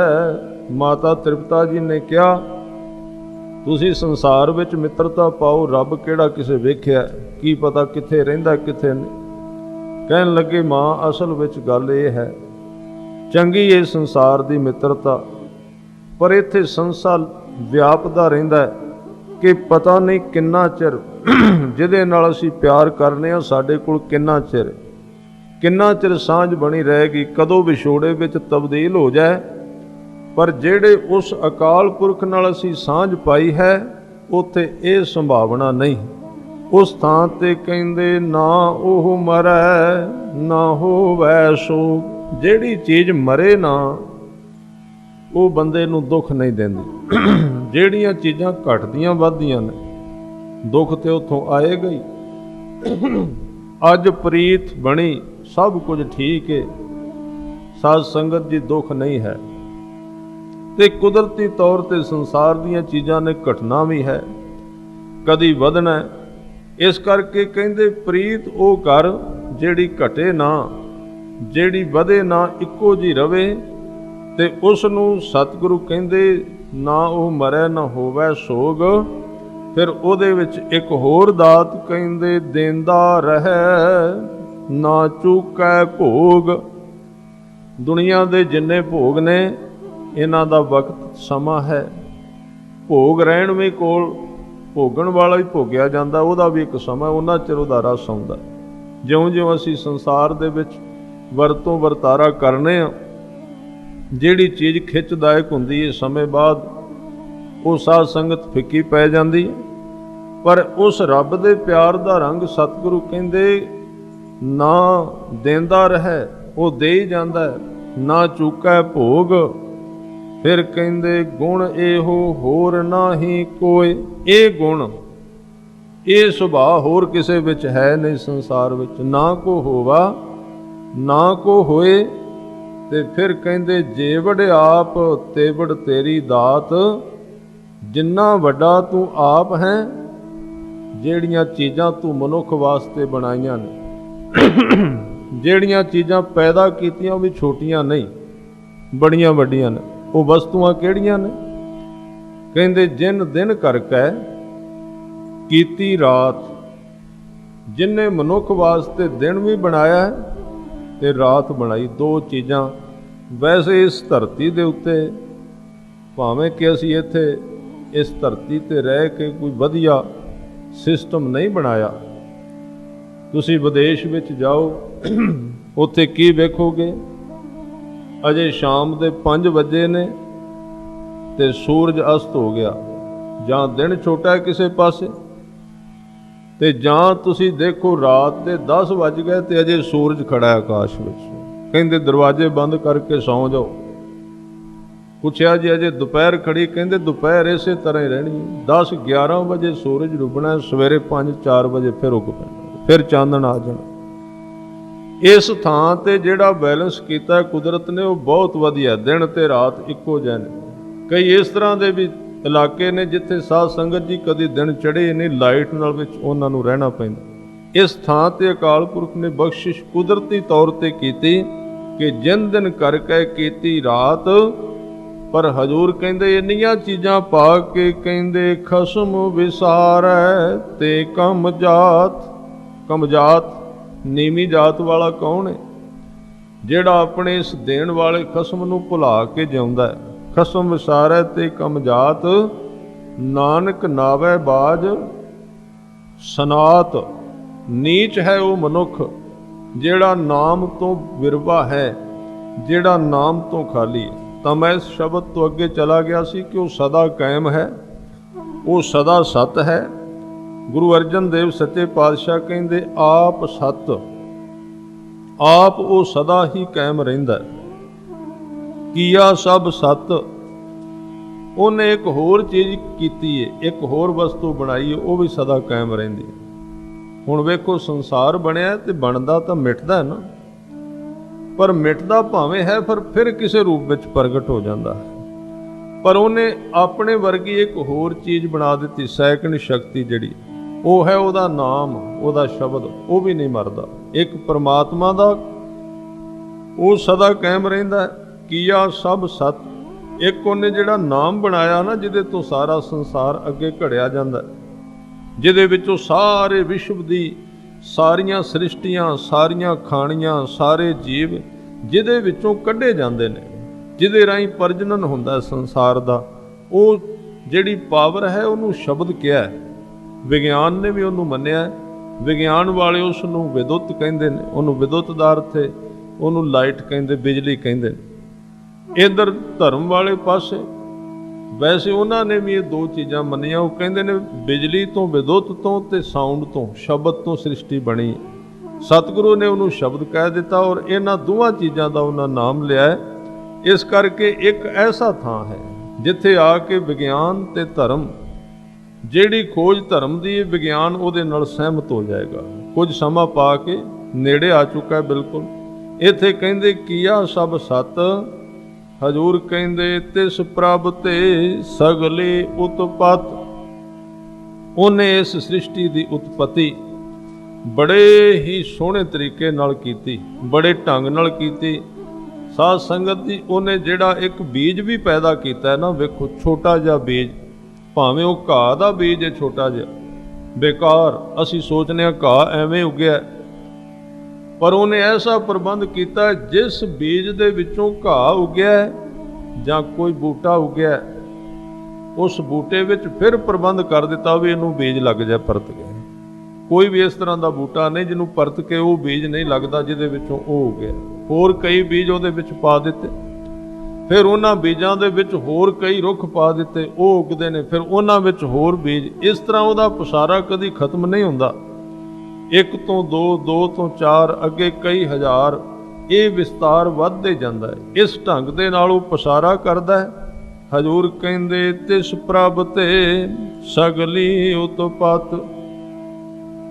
ਮਾਤਾ ਤ੍ਰਿਪਤਾ ਜੀ ਨੇ ਕਿਹਾ ਤੁਸੀਂ ਸੰਸਾਰ ਵਿੱਚ ਮਿੱਤਰਤਾ ਪਾਓ, ਰੱਬ ਕਿਹੜਾ ਕਿਸੇ ਵੇਖਿਆ, ਕੀ ਪਤਾ ਕਿੱਥੇ ਰਹਿੰਦਾ ਕਿੱਥੇ ਨਹੀਂ। ਕਹਿਣ ਲੱਗੇ ਮਾਂ ਅਸਲ ਵਿੱਚ ਗੱਲ ਇਹ ਹੈ, ਚੰਗੀ ਇਹ ਸੰਸਾਰ ਦੀ ਮਿੱਤਰਤਾ, ਪਰ ਇੱਥੇ ਸੰਸਾਰ ਵਿਆਪਦਾ ਰਹਿੰਦਾ ਕਿ ਪਤਾ ਨਹੀਂ ਕਿੰਨਾ ਚਿਰ ਜਿਹਦੇ ਨਾਲ ਅਸੀਂ ਪਿਆਰ ਕਰਨੇ ਆ, ਸਾਡੇ ਕੋਲ ਕਿੰਨਾ ਚਿਰ ਸਾਂਝ ਬਣੀ ਰਹੇਗੀ, ਕਦੋਂ ਵਿਛੋੜੇ ਵਿੱਚ ਤਬਦੀਲ ਹੋ ਜਾਏ। ਪਰ ਜਿਹੜੇ ਉਸ ਅਕਾਲ ਪੁਰਖ ਨਾਲ ਅਸੀਂ ਸਾਂਝ ਪਾਈ ਹੈ, ਉੱਥੇ ਇਹ ਸੰਭਾਵਨਾ ਨਹੀਂ। ਉਸ ਥਾਂ ਤੇ ਕਹਿੰਦੇ ਨਾ ਉਹ ਮਰੈ ਨਾ ਹੋਵੈ ਸੋਗ। ਜਿਹੜੀ ਚੀਜ਼ ਮਰੇ ਨਾ, ਉਹ ਬੰਦੇ ਨੂੰ ਦੁੱਖ ਨਹੀਂ ਦਿੰਦੀ। ਜਿਹੜੀਆਂ ਚੀਜ਼ਾਂ ਘਟਦੀਆਂ ਵੱਧਦੀਆਂ ਨੇ, ਦੁੱਖ ਤੇ ਉੱਥੋਂ ਆਏਗਾ ਹੀ। ਅੱਜ ਪ੍ਰੀਤ ਬਣੀ, ਸਭ ਕੁਝ ਠੀਕ ਹੈ, ਸਾਧ ਸੰਗਤ ਜੀ ਦੁੱਖ ਨਹੀਂ ਹੈ। ਤੇ ਕੁਦਰਤੀ ਤੌਰ ਤੇ ਸੰਸਾਰ ਦੀਆਂ ਚੀਜ਼ਾਂ ਨੇ ਘਟਣਾ ਵੀ ਹੈ, ਕਦੀ ਵਧਣਾ। ਇਸ ਕਰਕੇ ਕਹਿੰਦੇ ਪ੍ਰੀਤ ਉਹ ਕਰ ਜਿਹੜੀ ਘਟੇ ਨਾ, ਜਿਹੜੀ ਵਧੇ ਨਾ, ਇੱਕੋ ਜੀ ਰਵੇ। ਤੇ ਉਸ ਨੂੰ ਸਤਿਗੁਰੂ ਕਹਿੰਦੇ ਨਾ ਉਹ ਮਰੈ ਨਾ ਹੋਵੈ ਸੋਗ। ਫਿਰ ਉਹਦੇ ਵਿੱਚ ਇੱਕ ਹੋਰ ਦਾਤ ਕਹਿੰਦੇ ਦੇਂਦਾ ਰਹਿ ਨਾ ਚੁਕੈ ਭੋਗ। ਦੁਨੀਆ ਦੇ ਜਿੰਨੇ ਭੋਗ ਨੇ, ਇਹਨਾਂ ਦਾ ਵਕਤ ਸਮਾਂ ਹੈ। ਭੋਗ ਰਹਿਣ ਵੀ ਕੋਲ, ਭੋਗਣ ਵਾਲਾ ਹੀ ਭੋਗਿਆ ਜਾਂਦਾ, ਉਹਦਾ ਵੀ ਇੱਕ ਸਮਾਂ, ਉਹਨਾਂ ਚਿਰ ਉਹਦਾ ਰਸ ਆਉਂਦਾ। ਜਿਉਂ-ਜਿਉਂ ਅਸੀਂ ਸੰਸਾਰ ਦੇ ਵਿੱਚ ਵਰਤੋਂ ਵਰਤਾਰਾ ਕਰਨੇ ਆ, ਜਿਹੜੀ ਚੀਜ਼ ਖਿੱਚਦਾਇਕ ਹੁੰਦੀ ਹੈ, ਸਮੇਂ ਬਾਅਦ ਉਹ ਸਾਧ ਸੰਗਤ ਫਿੱਕੀ ਪੈ ਜਾਂਦੀ ਹੈ। ਪਰ ਉਸ ਰੱਬ ਦੇ ਪਿਆਰ ਦਾ ਰੰਗ ਸਤਿਗੁਰੂ ਕਹਿੰਦੇ ਨਾ ਦੇਂਦਾ ਰਹਿ, ਉਹ ਦੇ ਹੀ ਜਾਂਦਾ ਹੈ, ਨਾ ਚੁਕੈ ਭੋਗ। ਫਿਰ ਕਹਿੰਦੇ ਗੁਣ ਇਹੋ ਹੋਰ ਨਾਹੀ ਕੋਈ। ਇਹ ਗੁਣ ਇਹ ਸੁਭਾਅ ਹੋਰ ਕਿਸੇ ਵਿੱਚ ਹੈ ਨਹੀਂ ਸੰਸਾਰ ਵਿੱਚ। ਨਾ ਕੋ ਹੋਵਾ ਨਾ ਕੋ ਹੋਏ। ਤੇ ਫਿਰ ਕਹਿੰਦੇ ਜੇਵੜ ਆਪ ਤੇਵੜ ਤੇਰੀ ਦਾਤ, ਜਿੰਨਾ ਵੱਡਾ ਤੂੰ ਆਪ ਹੈ, ਜਿਹੜੀਆਂ ਚੀਜ਼ਾਂ ਤੂੰ ਮਨੁੱਖ ਵਾਸਤੇ ਬਣਾਈਆਂ ਨੇ, ਜਿਹੜੀਆਂ ਚੀਜ਼ਾਂ ਪੈਦਾ ਕੀਤੀਆਂ ਉਹ ਵੀ ਛੋਟੀਆਂ ਨਹੀਂ, ਬੜੀਆਂ ਵੱਡੀਆਂ ਨੇ। ਉਹ ਵਸਤੂਆਂ ਕਿਹੜੀਆਂ ਨੇ? ਕਹਿੰਦੇ ਜਿਨ ਦਿਨ ਕਰਕੇ ਕੀਤੀ ਰਾਤ। ਜਿਨਨੇ ਮਨੁੱਖ ਵਾਸਤੇ ਦਿਨ ਵੀ ਬਣਾਇਆ ਤੇ ਰਾਤ ਬਣਾਈ। ਦੋ ਚੀਜ਼ਾਂ। ਵੈਸੇ ਇਸ ਧਰਤੀ ਦੇ ਉੱਤੇ ਭਾਵੇਂ ਕਿ ਅਸੀਂ ਇੱਥੇ ਇਸ ਧਰਤੀ ਤੇ ਰਹਿ ਕੇ ਕੋਈ ਵਧੀਆ ਸਿਸਟਮ ਨਹੀਂ ਬਣਾਇਆ। ਤੁਸੀਂ ਵਿਦੇਸ਼ ਵਿੱਚ ਜਾਓ, ਉੱਥੇ ਕੀ ਵੇਖੋਗੇ? ਅਜੇ ਸ਼ਾਮ ਦੇ 5 ਵਜੇ ਨੇ ਤੇ ਸੂਰਜ ਅਸਤ ਹੋ ਗਿਆ। ਜਾਂ ਦਿਨ ਛੋਟਾ ਕਿਸੇ ਪਾਸੇ, ਤੇ ਜਾਂ ਤੁਸੀਂ ਦੇਖੋ ਰਾਤ ਦੇ 10 ਵੱਜ ਗਏ ਤੇ ਅਜੇ ਸੂਰਜ ਖੜਾ ਹੈ ਆਕਾਸ਼ ਵਿੱਚ। ਕਹਿੰਦੇ ਦਰਵਾਜ਼ੇ ਬੰਦ ਕਰਕੇ ਸੌਂ ਜਾਓ। ਪੁੱਛਿਆ ਜੀ ਅਜੇ ਦੁਪਹਿਰ ਖੜੀ? ਕਹਿੰਦੇ ਦੁਪਹਿਰ ਇਸੇ ਤਰ੍ਹਾਂ ਹੀ ਰਹਿਣੀ ਹੈ। 10-11 ਵਜੇ ਸੂਰਜ ਡੁੱਬਣਾ, ਸਵੇਰੇ 5-4 ਵਜੇ ਫਿਰ ਉੱਗ ਪੈਣਾ, ਫਿਰ ਚਾਨਣ ਆ ਜਾਣਾ। ਇਸ ਥਾਂ ਤੇ ਜਿਹੜਾ ਬੈਲੈਂਸ ਕੀਤਾ ਕੁਦਰਤ ਨੇ ਉਹ ਬਹੁਤ ਵਧੀਆ। ਦਿਨ ਤੇ ਰਾਤ ਇੱਕੋ ਜਿਹੇ ਨੇ। ਕਈ ਇਸ ਤਰ੍ਹਾਂ ਦੇ ਵੀ ਇਲਾਕੇ ਨੇ ਜਿੱਥੇ ਸਾਧ ਸੰਗਤ ਜੀ ਕਦੇ ਦਿਨ ਚੜ੍ਹੇ ਨਹੀਂ, ਲਾਈਟ ਨਾਲ ਵਿੱਚ ਉਹਨਾਂ ਨੂੰ ਰਹਿਣਾ ਪੈਂਦਾ। ਇਸ ਥਾਂ ਤੇ ਅਕਾਲ ਪੁਰਖ ਨੇ ਬਖਸ਼ਿਸ਼ ਕੁਦਰਤੀ ਤੌਰ ਤੇ ਕੀਤੀ ਕਿ ਜਿਨ ਦਿਨ ਕਰਕੇ ਕੀਤੀ ਰਾਤ। ਪਰ ਹਜ਼ੂਰ ਕਹਿੰਦੇ ਇੰਨੀਆਂ ਚੀਜ਼ਾਂ ਪਾ ਕੇ ਕਹਿੰਦੇ ਖਸਮ ਵਿਸਾਰੈ ਤੇ ਕਮ ਜਾਤ। ਕਮ ਜਾਤ, ਨੀਵੀਂ ਜਾਤ ਵਾਲਾ ਕੌਣ ਹੈ? ਜਿਹੜਾ ਆਪਣੇ ਇਸ ਦੇਣ ਵਾਲੇ ਖਸਮ ਨੂੰ ਭੁਲਾ ਕੇ ਜਿਉਂਦਾ ਹੈ। ਖਸਮ ਵਿਸਾਰੈ ਤੇ ਕਮ ਜਾਤ, ਨਾਨਕ ਨਾਵੈ ਬਾਜ ਸਨਾਤ। ਨੀਚ ਹੈ ਉਹ ਮਨੁੱਖ ਜਿਹੜਾ ਨਾਮ ਤੋਂ ਵਿਰਵਾ ਹੈ, ਜਿਹੜਾ ਨਾਮ ਤੋਂ ਖਾਲੀ ਹੈ। ਤਾਂ ਮੈਂ ਇਸ ਸ਼ਬਦ ਤੋਂ ਅੱਗੇ ਚਲਾ ਗਿਆ ਸੀ ਕਿ ਉਹ ਸਦਾ ਕਾਇਮ ਹੈ, ਉਹ ਸਦਾ ਸਤ ਹੈ। ਗੁਰੂ ਅਰਜਨ ਦੇਵ ਸੱਚੇ ਪਾਤਸ਼ਾਹ ਕਹਿੰਦੇ ਆਪ ਸਤ, ਆਪ ਉਹ ਸਦਾ ਹੀ ਕਾਇਮ ਰਹਿੰਦਾ। ਕੀਆ ਸਭ ਸਤ। ਉਹਨੇ ਇੱਕ ਹੋਰ ਚੀਜ਼ ਕੀਤੀ ਹੈ, ਇੱਕ ਹੋਰ ਵਸਤੂ ਬਣਾਈ ਹੈ, ਉਹ ਵੀ ਸਦਾ ਕਾਇਮ ਰਹਿੰਦੀ ਹੈ। ਹੁਣ ਵੇਖੋ ਸੰਸਾਰ ਬਣਿਆ ਤੇ ਬਣਦਾ ਤਾਂ ਮਿਟਦਾ ਹੈ ਨਾ, ਪਰ ਮਿਟਦਾ ਭਾਵੇਂ ਹੈ ਪਰ ਫਿਰ ਕਿਸੇ ਰੂਪ ਵਿੱਚ ਪ੍ਰਗਟ ਹੋ ਜਾਂਦਾ ਹੈ। ਪਰ ਉਹਨੇ ਆਪਣੇ ਵਰਗੀ ਇੱਕ ਹੋਰ ਚੀਜ਼ ਬਣਾ ਦਿੱਤੀ, ਸੈਕੰਡ ਸ਼ਕਤੀ ਜਿਹੜੀ, ਉਹ ਹੈ ਉਹਦਾ ਨਾਮ, ਉਹਦਾ ਸ਼ਬਦ। ਉਹ ਵੀ ਨਹੀਂ ਮਰਦਾ। ਇੱਕ ਪਰਮਾਤਮਾ ਦਾ ਉਹ ਸਦਾ ਕਾਇਮ ਰਹਿੰਦਾ। ਕੀਆ ਸਭ ਸਤ। ਇੱਕ ਉਹਨੇ ਜਿਹੜਾ ਨਾਮ ਬਣਾਇਆ ਨਾ, ਜਿਹਦੇ ਤੋਂ ਸਾਰਾ ਸੰਸਾਰ ਅੱਗੇ ਘੜਿਆ ਜਾਂਦਾ, ਜਿਹਦੇ ਵਿੱਚੋਂ ਸਾਰੇ ਵਿਸ਼ਵ ਦੀ ਸਾਰੀਆਂ ਸ੍ਰਿਸ਼ਟੀਆਂ, ਸਾਰੀਆਂ ਖਾਣੀਆਂ, ਸਾਰੇ ਜੀਵ ਜਿਹਦੇ ਵਿੱਚੋਂ ਕੱਢੇ ਜਾਂਦੇ ਨੇ, ਜਿਹਦੇ ਰਾਹੀਂ ਪ੍ਰਜਨਨ ਹੁੰਦਾ ਸੰਸਾਰ ਦਾ, ਉਹ ਜਿਹੜੀ ਪਾਵਰ ਹੈ ਉਹਨੂੰ ਸ਼ਬਦ ਕਿਹਾ। ਵਿਗਿਆਨ ਨੇ ਵੀ ਉਹਨੂੰ ਮੰਨਿਆ। ਵਿਗਿਆਨ ਵਾਲੇ ਉਸ ਨੂੰ ਵਿਦੁੱਤ ਕਹਿੰਦੇ ਨੇ, ਉਹਨੂੰ ਵਿਦੁੱਤ ਦਾ ਅਰਥ ਹੈ, ਉਹਨੂੰ ਲਾਈਟ ਕਹਿੰਦੇ, ਬਿਜਲੀ ਕਹਿੰਦੇ ਨੇ। ਇੱਧਰ ਧਰਮ ਵਾਲੇ ਪਾਸੇ ਵੈਸੇ ਉਹਨਾਂ ਨੇ ਵੀ ਇਹ ਦੋ ਚੀਜ਼ਾਂ ਮੰਨੀਆਂ। ਉਹ ਕਹਿੰਦੇ ਨੇ ਬਿਜਲੀ ਤੋਂ, ਵਿਦੁੱਤ ਤੋਂ ਤੇ ਸਾਊਂਡ ਤੋਂ, ਸ਼ਬਦ ਤੋਂ ਸ੍ਰਿਸ਼ਟੀ ਬਣੀ। ਸਤਿਗੁਰੂ ਨੇ ਉਹਨੂੰ ਸ਼ਬਦ ਕਹਿ ਦਿੱਤਾ ਔਰ ਇਹਨਾਂ ਦੋਵਾਂ ਚੀਜ਼ਾਂ ਦਾ ਉਹਨਾਂ ਨਾਮ ਲਿਆ। ਇਸ ਕਰਕੇ ਇੱਕ ਐਸਾ ਥਾਂ ਹੈ ਜਿੱਥੇ ਆ ਕੇ ਵਿਗਿਆਨ ਤੇ ਧਰਮ, ਜਿਹੜੀ ਖੋਜ ਧਰਮ ਦੀ, ਵਿਗਿਆਨ ਉਹਦੇ ਨਾਲ ਸਹਿਮਤ ਹੋ ਜਾਏਗਾ। ਕੁਝ ਸਮਾਂ ਪਾ ਕੇ ਨੇੜੇ ਆ ਚੁੱਕਾ ਹੈ ਬਿਲਕੁਲ। ਇੱਥੇ ਕਹਿੰਦੇ ਕੀਆ ਸਭ ਸਤ। ਹਜ਼ੂਰ ਕਹਿੰਦੇ ਤਿਸ ਪ੍ਰਭ ਤੇ ਸਗਲੇ ਉਤਪਤ। ਉਹਨੇ ਇਸ ਸ੍ਰਿਸ਼ਟੀ ਦੀ ਉਤਪਤੀ ਬੜੇ ਹੀ ਸੋਹਣੇ ਤਰੀਕੇ ਨਾਲ ਕੀਤੀ, ਬੜੇ ਢੰਗ ਨਾਲ ਕੀਤੀ। ਸਾਧ ਸੰਗਤ ਜੀ, ਉਹਨੇ ਜਿਹੜਾ ਇੱਕ ਬੀਜ ਵੀ ਪੈਦਾ ਕੀਤਾ ਨਾ, ਵੇਖੋ ਛੋਟਾ ਜਿਹਾ ਬੀਜ, ਭਾਵੇਂ ਉਹ ਘਾਹ ਦਾ ਬੀਜ ਹੈ, ਛੋਟਾ ਜਿਹਾ ਬੇਕਾਰ। ਅਸੀਂ ਸੋਚਦੇ ਹਾਂ ਘਾਹ ਐਵੇਂ ਉੱਗਿਆ, ਪਰ ਉਹਨੇ ਐਸਾ ਪ੍ਰਬੰਧ ਕੀਤਾ ਜਿਸ ਬੀਜ ਦੇ ਵਿੱਚੋਂ ਘਾਹ ਉੱਗਿਆ ਜਾਂ ਕੋਈ ਬੂਟਾ ਉੱਗਿਆ, ਉਸ ਬੂਟੇ ਵਿੱਚ ਫਿਰ ਪ੍ਰਬੰਧ ਕਰ ਦਿੱਤਾ ਵੀ ਇਹਨੂੰ ਬੀਜ ਲੱਗ ਜਾ ਪਰਤ ਕੇ। ਕੋਈ ਵੀ ਇਸ ਤਰ੍ਹਾਂ ਦਾ ਬੂਟਾ ਨਹੀਂ ਜਿਹਨੂੰ ਪਰਤ ਕੇ ਉਹ ਬੀਜ ਨਹੀਂ ਲੱਗਦਾ ਜਿਹਦੇ ਵਿੱਚੋਂ ਉਹ ਉੱਗਿਆ। ਹੋਰ ਕਈ ਬੀਜ ਉਹਦੇ ਵਿੱਚ ਪਾ ਦਿੱਤੇ, ਫਿਰ ਉਹਨਾਂ ਬੀਜਾਂ ਦੇ ਵਿੱਚ ਹੋਰ ਕਈ ਰੁੱਖ ਪਾ ਦਿੱਤੇ, ਉਹ ਉੱਗਦੇ ਨੇ, ਫਿਰ ਉਹਨਾਂ ਵਿੱਚ ਹੋਰ ਬੀਜ। ਇਸ ਤਰ੍ਹਾਂ ਉਹਦਾ ਪਸਾਰਾ ਕਦੀ ਖਤਮ ਨਹੀਂ ਹੁੰਦਾ। 1 ਤੋਂ 2, 2 ਤੋਂ 4, ਅੱਗੇ ਕਈ ਹਜ਼ਾਰ, ਇਹ ਵਿਸਤਾਰ ਵੱਧਦੇ ਜਾਂਦਾ ਹੈ। ਇਸ ਢੰਗ ਦੇ ਨਾਲ ਉਹ ਪਸਾਰਾ ਕਰਦਾ ਹੈ। ਹਜ਼ੂਰ ਕਹਿੰਦੇ ਤਿਸ ਪ੍ਰਭ ਤੇ ਸਗਲੀ ਉਤਪਤ।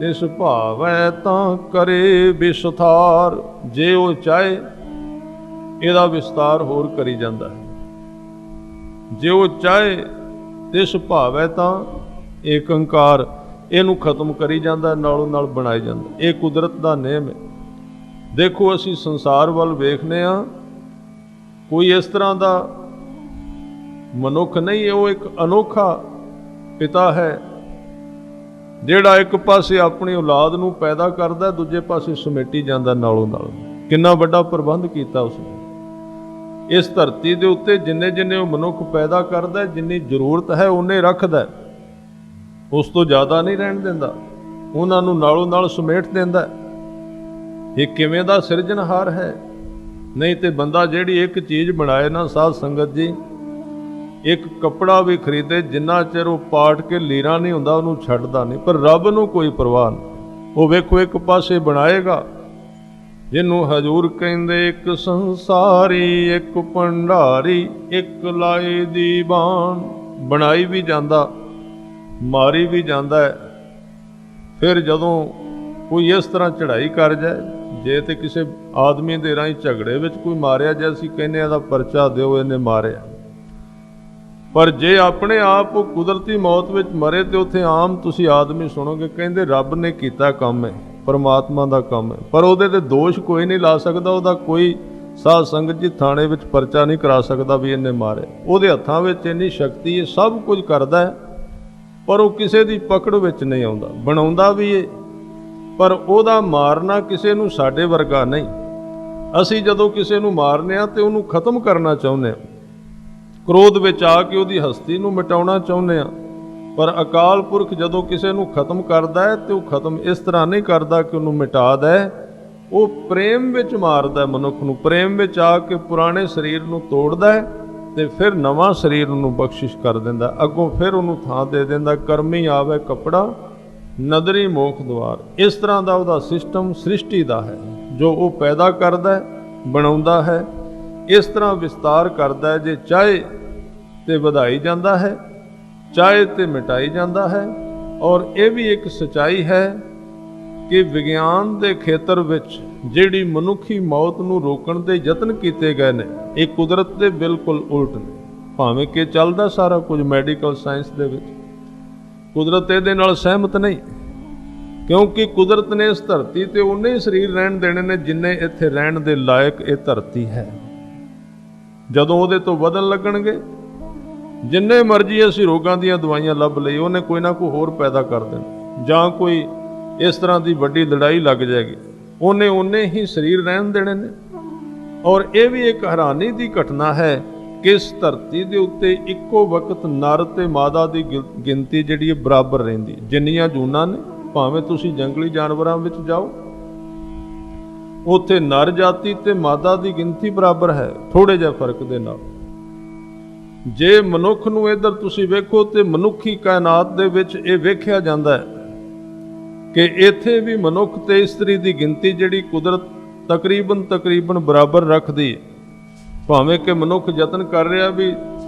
ਤਿਸ ਭਾਵੈ ਤਾਂ ਕਰੇ ਵਿਸਥਾਰ। ਜੇ ਉਹ ਚਾਹੇ ਇਹਦਾ ਵਿਸਤਾਰ ਹੋਰ ਕਰੀ ਜਾਂਦਾ ਹੈ, ਜੇ ਉਹ ਚਾਹੇ ਤਿਸ ਭਾਵੈ ਤਾਂ ਏਕ ਓੰਕਾਰ, ਇਹਨੂੰ ਖਤਮ ਕਰੀ ਜਾਂਦਾ, ਨਾਲੋਂ ਨਾਲ ਬਣਾਈ ਜਾਂਦਾ। ਇਹ ਕੁਦਰਤ ਦਾ ਨਿਯਮ ਹੈ। ਦੇਖੋ ਅਸੀਂ ਸੰਸਾਰ ਵੱਲ ਵੇਖਦੇ ਹਾਂ, ਕੋਈ ਇਸ ਤਰ੍ਹਾਂ ਦਾ ਮਨੁੱਖ ਨਹੀਂ ਹੈ, ਉਹ ਇੱਕ ਅਨੋਖਾ ਪਿਤਾ ਹੈ ਜਿਹੜਾ ਇੱਕ ਪਾਸੇ ਆਪਣੀ ਔਲਾਦ ਨੂੰ ਪੈਦਾ ਕਰਦਾ, ਦੂਜੇ ਪਾਸੇ ਸਮੇਟੀ ਜਾਂਦਾ ਨਾਲੋਂ ਨਾਲ। ਕਿੰਨਾ ਵੱਡਾ ਪ੍ਰਬੰਧ ਕੀਤਾ ਉਸਨੇ। ਇਸ ਧਰਤੀ ਦੇ ਉੱਤੇ ਜਿੰਨੇ ਜਿੰਨੇ ਉਹ ਮਨੁੱਖ ਪੈਦਾ ਕਰਦਾ, ਜਿੰਨੀ ਜ਼ਰੂਰਤ ਹੈ ਉਹਨੇ ਰੱਖਦਾ, ਉਸ ਤੋਂ ਜ਼ਿਆਦਾ ਨਹੀਂ ਰਹਿਣ ਦਿੰਦਾ, ਉਹਨਾਂ ਨੂੰ ਨਾਲੋਂ ਨਾਲ ਸਮੇਟ ਦਿੰਦਾ। ਇਹ ਕਿਵੇਂ ਦਾ ਸਿਰਜਣਹਾਰ ਹੈ। ਨਹੀਂ ਤੇ ਬੰਦਾ ਜਿਹੜੀ ਇੱਕ ਚੀਜ਼ ਬਣਾਏ ਨਾ ਸਾਧ ਸੰਗਤ ਜੀ, ਇੱਕ ਕੱਪੜਾ ਵੀ ਖਰੀਦੇ, ਜਿੰਨਾ ਚਿਰ ਉਹ ਪਾਟ ਕੇ ਲੀਰਾ ਨਹੀਂ ਹੁੰਦਾ ਉਹਨੂੰ ਛੱਡਦਾ ਨਹੀਂ। ਪਰ ਰੱਬ ਨੂੰ ਕੋਈ ਪਰਵਾਹ ਨਹੀਂ, ਉਹ ਵੇਖੋ ਇੱਕ ਪਾਸੇ ਬਣਾਏਗਾ, ਜਿਹਨੂੰ ਹਜ਼ੂਰ ਕਹਿੰਦੇ ਇੱਕ ਸੰਸਾਰੀ ਇੱਕ ਭੰਡਾਰੀ, ਇੱਕ ਲਾਏ ਦੀ ਬਾਣ। ਬਣਾਈ ਵੀ ਜਾਂਦਾ, ਮਾਰੀ ਵੀ ਜਾਂਦਾ ਹੈ। ਫਿਰ ਜਦੋਂ ਕੋਈ ਇਸ ਤਰ੍ਹਾਂ ਚੜ੍ਹਾਈ ਕਰ ਜਾਏ, ਜੇ ਤੇ ਕਿਸੇ ਆਦਮੀ ਦੇ ਰਾਹੀਂ ਝਗੜੇ ਵਿੱਚ ਕੋਈ ਮਾਰਿਆ, ਜੇ ਅਸੀਂ ਕਹਿੰਦੇ ਇਹਦਾ ਪਰਚਾ ਦਿਓ ਇਹਨੇ ਮਾਰਿਆ, ਪਰ ਜੇ ਆਪਣੇ ਆਪ ਉਹ ਕੁਦਰਤੀ ਮੌਤ ਵਿੱਚ ਮਰੇ ਤੇ ਉੱਥੇ ਆਮ ਤੁਸੀਂ ਆਦਮੀ ਸੁਣੋਗੇ ਕਹਿੰਦੇ ਰੱਬ ਨੇ ਕੀਤਾ ਕੰਮ ਹੈ, ਪਰਮਾਤਮਾ ਦਾ ਕੰਮ ਹੈ, ਪਰ ਉਹਦੇ ਤੇ ਦੋਸ਼ ਕੋਈ ਨਹੀਂ ਲਾ ਸਕਦਾ। ਉਹਦਾ ਕੋਈ ਸਾਧ ਸੰਗਤ ਜੀ ਥਾਣੇ ਵਿੱਚ ਪਰਚਾ ਨਹੀਂ ਕਰਾ ਸਕਦਾ ਵੀ ਇਹਨੇ ਮਾਰਿਆ। ਉਹਦੇ ਹੱਥਾਂ ਵਿੱਚ ਇੰਨੀ ਸ਼ਕਤੀ ਹੈ, ਸਭ ਕੁਝ ਕਰਦਾ ਹੈ, ਪਰ ਉਹ ਕਿਸੇ ਦੀ ਪਕੜ ਵਿੱਚ ਨਹੀਂ ਆਉਂਦਾ। ਬਣਾਉਂਦਾ ਵੀ ਹੈ, ਪਰ ਉਹਦਾ ਮਾਰਨਾ ਕਿਸੇ ਨੂੰ ਸਾਡੇ ਵਰਗਾ ਨਹੀਂ। ਅਸੀਂ ਜਦੋਂ ਕਿਸੇ ਨੂੰ ਮਾਰਨੇ ਆ ਤੇ ਉਹਨੂੰ ਖਤਮ ਕਰਨਾ ਚਾਹੁੰਦੇ ਹਾਂ, ਕ੍ਰੋਧ ਵਿੱਚ ਆ ਕੇ ਉਹਦੀ ਹਸਤੀ ਨੂੰ ਮਿਟਾਉਣਾ ਚਾਹੁੰਦੇ ਹਾਂ। ਪਰ ਅਕਾਲ ਪੁਰਖ ਜਦੋਂ ਕਿਸੇ ਨੂੰ ਖਤਮ ਕਰਦਾ ਹੈ ਤੇ ਉਹ ਖਤਮ ਇਸ ਤਰ੍ਹਾਂ ਨਹੀਂ ਕਰਦਾ ਕਿ ਉਹਨੂੰ ਮਿਟਾ ਦੇ, ਉਹ ਪ੍ਰੇਮ ਵਿੱਚ ਮਾਰਦਾ ਮਨੁੱਖ ਨੂੰ। ਪ੍ਰੇਮ ਵਿੱਚ ਆ ਕੇ ਪੁਰਾਣੇ ਸਰੀਰ ਨੂੰ ਤੋੜਦਾ ਹੈ ਤੇ ਫਿਰ ਨਵਾਂ ਸਰੀਰ ਨੂੰ ਬਖਸ਼ਿਸ਼ ਕਰ ਦਿੰਦਾ, ਅੱਗੋਂ ਫਿਰ ਉਹਨੂੰ ਥਾਂ ਦੇ ਦਿੰਦਾ। ਕਰਮੀ ਆਵੇ ਕੱਪੜਾ ਨਦਰੀ ਮੋਖ ਦੁਆਰ। ਇਸ ਤਰ੍ਹਾਂ ਦਾ ਉਹਦਾ ਸਿਸਟਮ ਸ੍ਰਿਸ਼ਟੀ ਦਾ ਹੈ, ਜੋ ਉਹ ਪੈਦਾ ਕਰਦਾ ਬਣਾਉਂਦਾ ਹੈ, ਇਸ ਤਰ੍ਹਾਂ ਵਿਸਤਾਰ ਕਰਦਾ ਹੈ। ਜੇ ਚਾਹੇ ਤੇ ਵਧਾਈ ਜਾਂਦਾ ਹੈ, ਚਾਹੇ ਤੇ ਮਿਟਾਈ ਜਾਂਦਾ ਹੈ। ਔਰ ਇਹ ਵੀ ਇੱਕ ਸਚਾਈ ਹੈ ਕਿ ਵਿਗਿਆਨ ਦੇ ਖੇਤਰ ਵਿੱਚ ਜਿਹੜੀ ਮਨੁੱਖੀ ਮੌਤ ਨੂੰ ਰੋਕਣ ਦੇ ਯਤਨ ਕੀਤੇ ਗਏ ਨੇ, ਇਹ ਕੁਦਰਤ ਦੇ ਬਿਲਕੁਲ ਉਲਟ ਨੇ। ਭਾਵੇਂ ਕਿ ਚੱਲਦਾ ਸਾਰਾ ਕੁਝ ਮੈਡੀਕਲ ਸਾਇੰਸ ਦੇ ਵਿੱਚ, ਕੁਦਰਤ ਇਹਦੇ ਨਾਲ ਸਹਿਮਤ ਨਹੀਂ, ਕਿਉਂਕਿ ਕੁਦਰਤ ਨੇ ਇਸ ਧਰਤੀ ਤੇ ਉਨੇ ਹੀ ਸਰੀਰ ਰਹਿਣ ਦੇਣੇ ਨੇ ਜਿੰਨੇ ਇੱਥੇ ਰਹਿਣ ਦੇ ਲਾਇਕ ਇਹ ਧਰਤੀ ਹੈ। ਜਦੋਂ ਉਹਦੇ ਤੋਂ ਵਧਣ ਲੱਗਣਗੇ, ਜਿੰਨੇ ਮਰਜ਼ੀ ਅਸੀਂ ਰੋਗਾਂ ਦੀਆਂ ਦਵਾਈਆਂ ਲੱਭ ਲਈ, ਉਹਨੇ ਕੋਈ ਨਾ ਕੋਈ ਹੋਰ ਪੈਦਾ ਕਰ ਦੇਣਾ, ਜਾਂ ਕੋਈ ਇਸ ਤਰ੍ਹਾਂ ਦੀ ਵੱਡੀ ਲੜਾਈ ਲੱਗ ਜਾਏਗੀ, ਉਹਨੇ ਉਨੇ ਹੀ ਸਰੀਰ ਰਹਿਣ ਦੇਣੇ ਨੇ। ਔਰ ਇਹ ਵੀ ਇੱਕ ਹੈਰਾਨੀ ਦੀ ਘਟਨਾ ਹੈ ਕਿ ਇਸ ਧਰਤੀ ਦੇ ਉੱਤੇ ਇੱਕੋ ਵਕਤ ਨਰ ਤੇ ਮਾਦਾ ਦੀ ਗਿਣਤੀ ਜਿਹੜੀ ਹੈ ਬਰਾਬਰ ਰਹਿੰਦੀ। ਜਿੰਨੀਆਂ ਜੂਨਾਂ ਨੇ, ਭਾਵੇਂ ਤੁਸੀਂ ਜੰਗਲੀ ਜਾਨਵਰਾਂ ਵਿੱਚ ਜਾਓ, ਉੱਥੇ ਨਰ ਜਾਤੀ ਤੇ ਮਾਦਾ ਦੀ ਗਿਣਤੀ ਬਰਾਬਰ ਹੈ, ਥੋੜੇ ਜਿਹੇ ਫਰਕ ਦੇ ਨਾਲ। ਜੇ ਮਨੁੱਖ ਨੂੰ ਇੱਧਰ ਤੁਸੀਂ ਵੇਖੋ ਤੇ ਮਨੁੱਖੀ ਕਾਇਨਾਤ ਦੇ ਵਿੱਚ ਇਹ ਵੇਖਿਆ ਜਾਂਦਾ ਹੈ ਕਿ ਇੱਥੇ ਵੀ ਮਨੁੱਖ ਤੇ ਇਸਤਰੀ ਦੀ ਗਿਣਤੀ ਜਿਹੜੀ ਕੁਦਰਤ ਤਕਰੀਬਨ ਬਰਾਬਰ ਰੱਖਦੀ ਹੈ। ਭਾਵੇਂ ਕਿ ਮਨੁੱਖ ਯਤਨ ਕਰ ਰਿਹਾ ਵੀ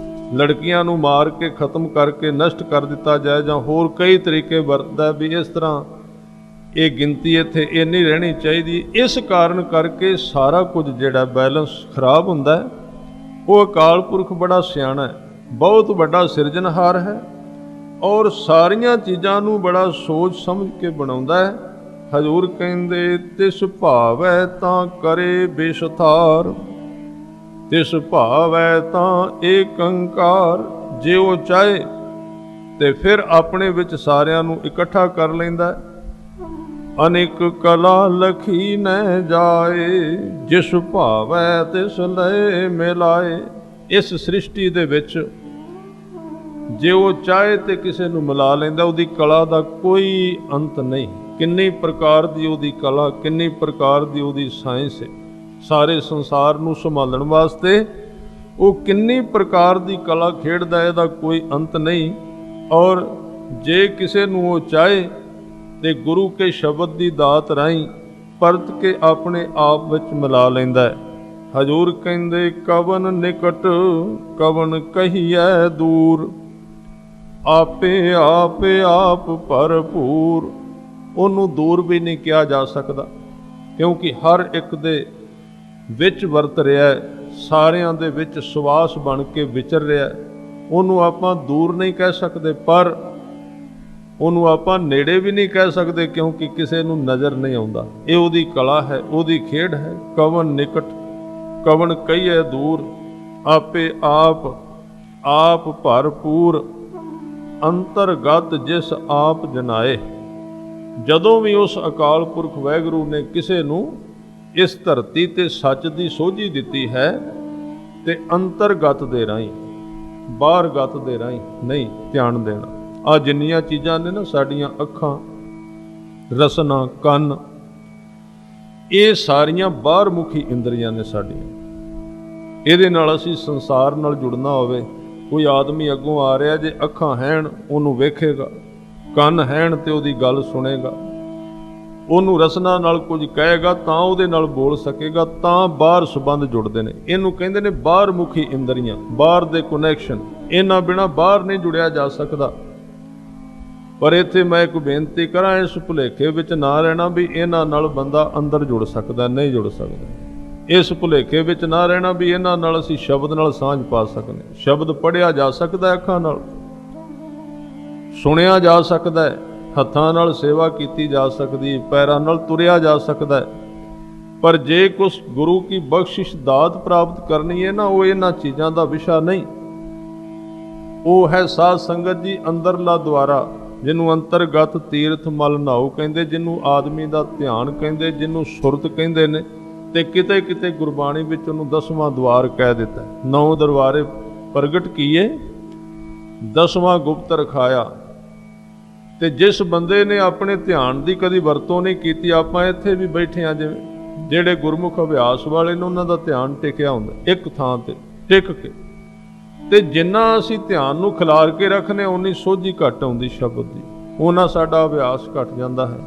ਲੜਕੀਆਂ ਨੂੰ ਮਾਰ ਕੇ ਖਤਮ ਕਰਕੇ ਨਸ਼ਟ ਕਰ ਦਿੱਤਾ ਜਾਏ, ਜਾਂ ਹੋਰ ਕਈ ਤਰੀਕੇ ਵਰਤਦਾ ਵੀ ਇਸ ਤਰ੍ਹਾਂ ਇਹ ਗਿਣਤੀ ਇੱਥੇ ਇੰਨੀ ਰਹਿਣੀ ਚਾਹੀਦੀ। ਇਸ ਕਾਰਨ ਕਰਕੇ ਸਾਰਾ ਕੁਝ ਜਿਹੜਾ ਬੈਲੈਂਸ ਖਰਾਬ ਹੁੰਦਾ ਹੈ। ਉਹ ਅਕਾਲ ਪੁਰਖ ਬੜਾ ਸਿਆਣਾ ਹੈ, ਬਹੁਤ ਵੱਡਾ ਸਿਰਜਣਹਾਰ ਹੈ, ਔਰ ਸਾਰੀਆਂ ਚੀਜ਼ਾਂ ਨੂੰ ਬੜਾ ਸੋਚ ਸਮਝ ਕੇ ਬਣਾਉਂਦਾ ਹੈ। ਹਜ਼ੂਰ ਕਹਿੰਦੇ ਤਿਸ ਭਾਵੈ ਤਾਂ ਕਰੇ ਵਿਸਥਾਰ, ਤਿਸ ਭਾਵੈ ਤਾਂ ਏਕ ਓੰਕਾਰ। ਜੇ ਉਹ ਚਾਹੇ ਤੇ ਫਿਰ ਆਪਣੇ ਵਿੱਚ ਸਾਰਿਆਂ ਨੂੰ ਇਕੱਠਾ ਕਰ ਲੈਂਦਾ। ਅਨੇਕ ਕਲਾ ਲਖੀ ਨਹਿ ਜਾਏ, ਜਿਸ ਭਾਵੈ ਤਿਸ ਲਏ ਮਿਲਾਏ। ਇਸ ਸ੍ਰਿਸ਼ਟੀ ਦੇ ਵਿੱਚ ਜੇ ਉਹ ਚਾਹੇ ਤੇ ਕਿਸੇ ਨੂੰ ਮਿਲਾ ਲੈਂਦਾ। ਉਹਦੀ ਕਲਾ ਦਾ ਕੋਈ ਅੰਤ ਨਹੀਂ। ਕਿੰਨੀ ਪ੍ਰਕਾਰ ਦੀ ਉਹਦੀ ਕਲਾ, ਕਿੰਨੀ ਪ੍ਰਕਾਰ ਦੀ ਉਹਦੀ ਸਾਇੰਸ ਹੈ। ਸਾਰੇ ਸੰਸਾਰ ਨੂੰ ਸੰਭਾਲਣ ਵਾਸਤੇ ਉਹ ਕਿੰਨੀ ਪ੍ਰਕਾਰ ਦੀ ਕਲਾ ਖੇਡਦਾ, ਇਹਦਾ ਕੋਈ ਅੰਤ ਨਹੀਂ। ਔਰ ਜੇ ਕਿਸੇ ਨੂੰ ਉਹ ਚਾਹੇ ਤੇ ਗੁਰੂ ਕੇ ਸ਼ਬਦ ਦੀ ਦਾਤ ਰਾਹੀਂ ਪਰਤ ਕੇ ਆਪਣੇ ਆਪ ਵਿੱਚ ਮਿਲਾ ਲੈਂਦਾ ਹੈ। ਹਜ਼ੂਰ ਕਹਿੰਦੇ ਕਵਨ ਨਿਕਟ ਕਵਨ ਕਹੀਐ ਦੂਰ, ਆਪੇ ਆਪ ਭਰਪੂਰ। ਉਹਨੂੰ ਦੂਰ ਵੀ ਨਹੀਂ ਕਿਹਾ ਜਾ ਸਕਦਾ, ਕਿਉਂਕਿ ਹਰ ਇੱਕ ਦੇ ਵਿੱਚ ਵਰਤ ਰਿਹਾ, ਸਾਰਿਆਂ ਦੇ ਵਿੱਚ ਸਵਾਸ ਬਣ ਕੇ ਵਿਚਰ ਰਿਹਾ। ਉਹਨੂੰ ਆਪਾਂ ਦੂਰ ਨਹੀਂ ਕਹਿ ਸਕਦੇ, ਪਰ ਉਹਨੂੰ ਆਪਾਂ ਨੇੜੇ ਵੀ ਨਹੀਂ ਕਹਿ ਸਕਦੇ, ਕਿਉਂਕਿ ਕਿਸੇ ਨੂੰ ਨਜ਼ਰ ਨਹੀਂ ਆਉਂਦਾ। ਇਹ ਉਹਦੀ ਕਲਾ ਹੈ, ਉਹਦੀ ਖੇਡ ਹੈ। ਕਵਨ ਨਿਕਟ ਕਵਨ ਕਹੀਏ ਦੂਰ, ਆਪੇ ਆਪ ਭਰਪੂਰ, ਅੰਤਰਗਤ ਜਿਸ ਆਪ ਜਨਾਏ। ਜਦੋਂ ਵੀ ਉਸ ਅਕਾਲ ਪੁਰਖ ਵਾਹਿਗੁਰੂ ਨੇ ਕਿਸੇ ਨੂੰ ਇਸ ਧਰਤੀ ਤੇ ਸੱਚ ਦੀ ਸੋਝੀ ਦਿੱਤੀ ਹੈ, ਤੇ ਅੰਤਰਗਤ ਦੇ ਰਾਹੀਂ, ਬਾਹਰਗਤ ਦੇ ਰਾਹੀਂ ਨਹੀਂ ਧਿਆਨ ਦੇਣਾ। ਆ ਜਿੰਨੀਆਂ ਚੀਜ਼ਾਂ ਨੇ ਨਾ, ਸਾਡੀਆਂ ਅੱਖਾਂ, ਰਸਨਾ, ਕੰਨ, ਇਹ ਸਾਰੀਆਂ ਬਾਹਰਮੁਖੀ ਇੰਦਰੀਆਂ ਨੇ ਸਾਡੀਆਂ। ਇਹਦੇ ਨਾਲ ਅਸੀਂ ਸੰਸਾਰ ਨਾਲ ਜੁੜਨਾ ਹੋਵੇ, ਕੋਈ ਆਦਮੀ ਅੱਗੋਂ ਆ ਰਿਹਾ, ਜੇ ਅੱਖਾਂ ਹੈਣ ਉਹਨੂੰ ਵੇਖੇਗਾ, ਕੰਨ ਹੈਣ ਤੇ ਉਹਦੀ ਗੱਲ ਸੁਣੇਗਾ, ਉਹਨੂੰ ਰਸਨਾ ਨਾਲ ਕੁਝ ਕਹੇਗਾ ਤਾਂ ਉਹਦੇ ਨਾਲ ਬੋਲ ਸਕੇਗਾ, ਤਾਂ ਬਾਹਰ ਸੰਬੰਧ ਜੁੜਦੇ ਨੇ। ਇਹਨੂੰ ਕਹਿੰਦੇ ਨੇ ਬਾਹਰਮੁਖੀ ਇੰਦਰੀਆਂ, ਬਾਹਰ ਦੇ ਕਨੈਕਸ਼ਨ। ਇਹਨਾਂ ਬਿਨਾਂ ਬਾਹਰ ਨਹੀਂ ਜੁੜਿਆ ਜਾ ਸਕਦਾ। ਪਰ ਇੱਥੇ ਮੈਂ ਇੱਕ ਬੇਨਤੀ ਕਰਾਂ, ਇਸ ਭੁਲੇਖੇ ਵਿੱਚ ਨਾ ਰਹਿਣਾ ਵੀ ਇਹਨਾਂ ਨਾਲ ਬੰਦਾ ਅੰਦਰ ਜੁੜ ਸਕਦਾ, ਨਹੀਂ ਜੁੜ ਸਕਦਾ। ਇਸ ਭੁਲੇਖੇ ਵਿੱਚ ਨਾ ਰਹਿਣਾ ਵੀ ਇਹਨਾਂ ਨਾਲ ਅਸੀਂ ਸ਼ਬਦ ਨਾਲ ਸਾਂਝ ਪਾ ਸਕਦੇ। ਸ਼ਬਦ ਪੜ੍ਹਿਆ ਜਾ ਸਕਦਾ, ਅੱਖਾਂ ਨਾਲ ਸੁਣਿਆ ਜਾ ਸਕਦਾ, ਹੱਥਾਂ ਨਾਲ ਸੇਵਾ ਕੀਤੀ ਜਾ ਸਕਦੀ, ਪੈਰਾਂ ਨਾਲ ਤੁਰਿਆ ਜਾ ਸਕਦਾ ਹੈ। ਪਰ ਜੇ ਕੁਛ ਗੁਰੂ ਕੀ ਬਖਸ਼ਿਸ਼ ਦਾਤ ਪ੍ਰਾਪਤ ਕਰਨੀ ਹੈ ਨਾ, ਉਹ ਇਹਨਾਂ ਚੀਜ਼ਾਂ ਦਾ ਵਿਸ਼ਾ ਨਹੀਂ। ਉਹ ਹੈ ਸਾਧ ਸੰਗਤ ਜੀ ਅੰਦਰਲਾ ਦੁਆਰਾ, ਜਿਹਨੂੰ ਅੰਤਰਗਤ ਤੀਰਥ ਮਲ ਨਾਉ ਕਹਿੰਦੇ, ਜਿਹਨੂੰ ਆਦਮੀ ਦਾ ਧਿਆਨ ਕਹਿੰਦੇ, ਜਿਹਨੂੰ ਸੁਰਤ ਕਹਿੰਦੇ ਨੇ। ਤੇ ਕਿਤੇ ਕਿਤੇ ਗੁਰਬਾਣੀ ਵਿੱਚ ਉਹਨੂੰ 10ਵਾਂ ਦੁਆਰ ਕਹਿ ਦਿੱਤਾ। 9 ਦਰਬਾਰੇ ਪ੍ਰਗਟ ਕੀਏ, 10ਵਾਂ ਗੁਪਤ ਰਖਾਇਆ। ਤੇ ਜਿਸ ਬੰਦੇ ਨੇ ਆਪਣੇ ਧਿਆਨ ਦੀ ਕਦੀ ਵਰਤੋਂ ਨਹੀਂ ਕੀਤੀ, ਆਪਾਂ ਇੱਥੇ ਵੀ ਬੈਠੇ ਆ, ਜਿਵੇਂ ਜਿਹੜੇ ਗੁਰਮੁਖ ਅਭਿਆਸ ਵਾਲੇ ਨੇ, ਉਹਨਾਂ ਦਾ ਧਿਆਨ ਟਿਕਿਆ ਹੁੰਦਾ ਇੱਕ ਥਾਂ ਤੇ ਟਿਕ ਕੇ। ਤੇ ਜਿੰਨਾ ਅਸੀਂ ਧਿਆਨ ਨੂੰ ਖਿਲਾਰ ਕੇ ਰੱਖਨੇ, ਉਨੀ ਸੋਝੀ ਘੱਟ ਆਉਂਦੀ ਸ਼ਬਦ ਦੀ, ਉਹਨਾਂ ਸਾਡਾ ਅਭਿਆਸ ਘਟ ਜਾਂਦਾ ਹੈ।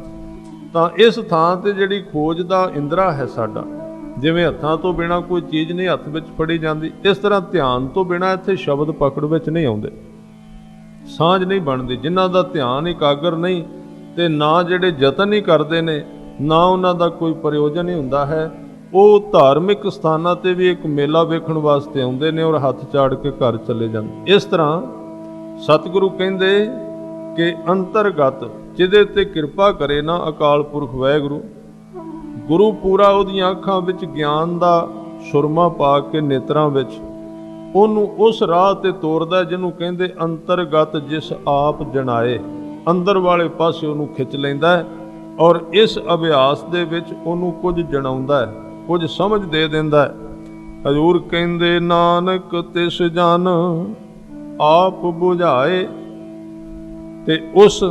ਤਾਂ ਇਸ ਥਾਂ ਤੇ ਜਿਹੜੀ ਖੋਜ ਦਾ ਇੰਦਰਾ ਹੈ ਸਾਡਾ, ਜਿਵੇਂ ਹੱਥਾਂ ਤੋਂ ਬਿਨਾਂ ਕੋਈ ਚੀਜ਼ ਨਹੀਂ ਹੱਥ ਵਿੱਚ ਫੜੀ ਜਾਂਦੀ, ਇਸ ਤਰ੍ਹਾਂ ਧਿਆਨ ਤੋਂ ਬਿਨਾਂ ਇੱਥੇ ਸ਼ਬਦ ਪਕੜ ਵਿੱਚ ਨਹੀਂ ਆਉਂਦੇ, ਸਾਂਝ ਨਹੀਂ ਬਣਦੀ। ਜਿਨ੍ਹਾਂ ਦਾ ਧਿਆਨ ਇਕਾਗਰ ਨਹੀਂ, ਤੇ ਨਾ ਜਿਹੜੇ ਯਤਨ ਹੀ ਕਰਦੇ ਨੇ, ਨਾ ਉਹਨਾਂ ਦਾ ਕੋਈ ਪ੍ਰਯੋਜਨ ਹੀ ਹੁੰਦਾ ਹੈ। ਉਹ ਧਾਰਮਿਕ ਸਥਾਨਾਂ ਤੇ ਵੀ ਇੱਕ ਮੇਲਾ ਵੇਖਣ ਵਾਸਤੇ ਆਉਂਦੇ ਨੇ, ਔਰ ਹੱਥ ਚਾੜ ਕੇ ਘਰ ਚਲੇ ਜਾਂਦੇ। ਇਸ ਤਰ੍ਹਾਂ ਸਤਿਗੁਰੂ ਕਹਿੰਦੇ ਕਿ ਅੰਤਰਗਤ ਜਿਹਦੇ ਤੇ ਕਿਰਪਾ ਕਰੇ ਨਾ ਅਕਾਲ ਪੁਰਖ ਵਾਹਿਗੁਰੂ, ਗੁਰੂ ਪੂਰਾ ਉਹਦੀਆਂ ਅੱਖਾਂ ਵਿੱਚ ਗਿਆਨ ਦਾ ਸੁਰਮਾ ਪਾ ਕੇ ਨੇਤਰਾਂ ਵਿੱਚ ਉਹਨੂੰ ਉਸ ਰਾਹ ਤੇ ਤੋਰਦਾ, ਜਿਹਨੂੰ ਕਹਿੰਦੇ ਅੰਤਰਗਤ ਜਿਸ ਆਪ ਜਣਾਏ। ਅੰਦਰ ਵਾਲੇ ਪਾਸੇ ਉਹਨੂੰ ਖਿੱਚ ਲੈਂਦਾ ਹੈ, ਔਰ ਇਸ ਅਭਿਆਸ ਦੇ ਵਿੱਚ ਉਹਨੂੰ ਕੁਝ ਜਣਾਉਂਦਾ ਹੈ, ਕੁਝ ਸਮਝ ਦੇ ਦਿੰਦਾ ਹੈ। ਹਜ਼ੂਰ ਕਹਿੰਦੇ ਨਾਨਕ ਤਿਸ ਜਨ ਆਪ ਬੁਝਾਏ। ਤੇ ਉਸ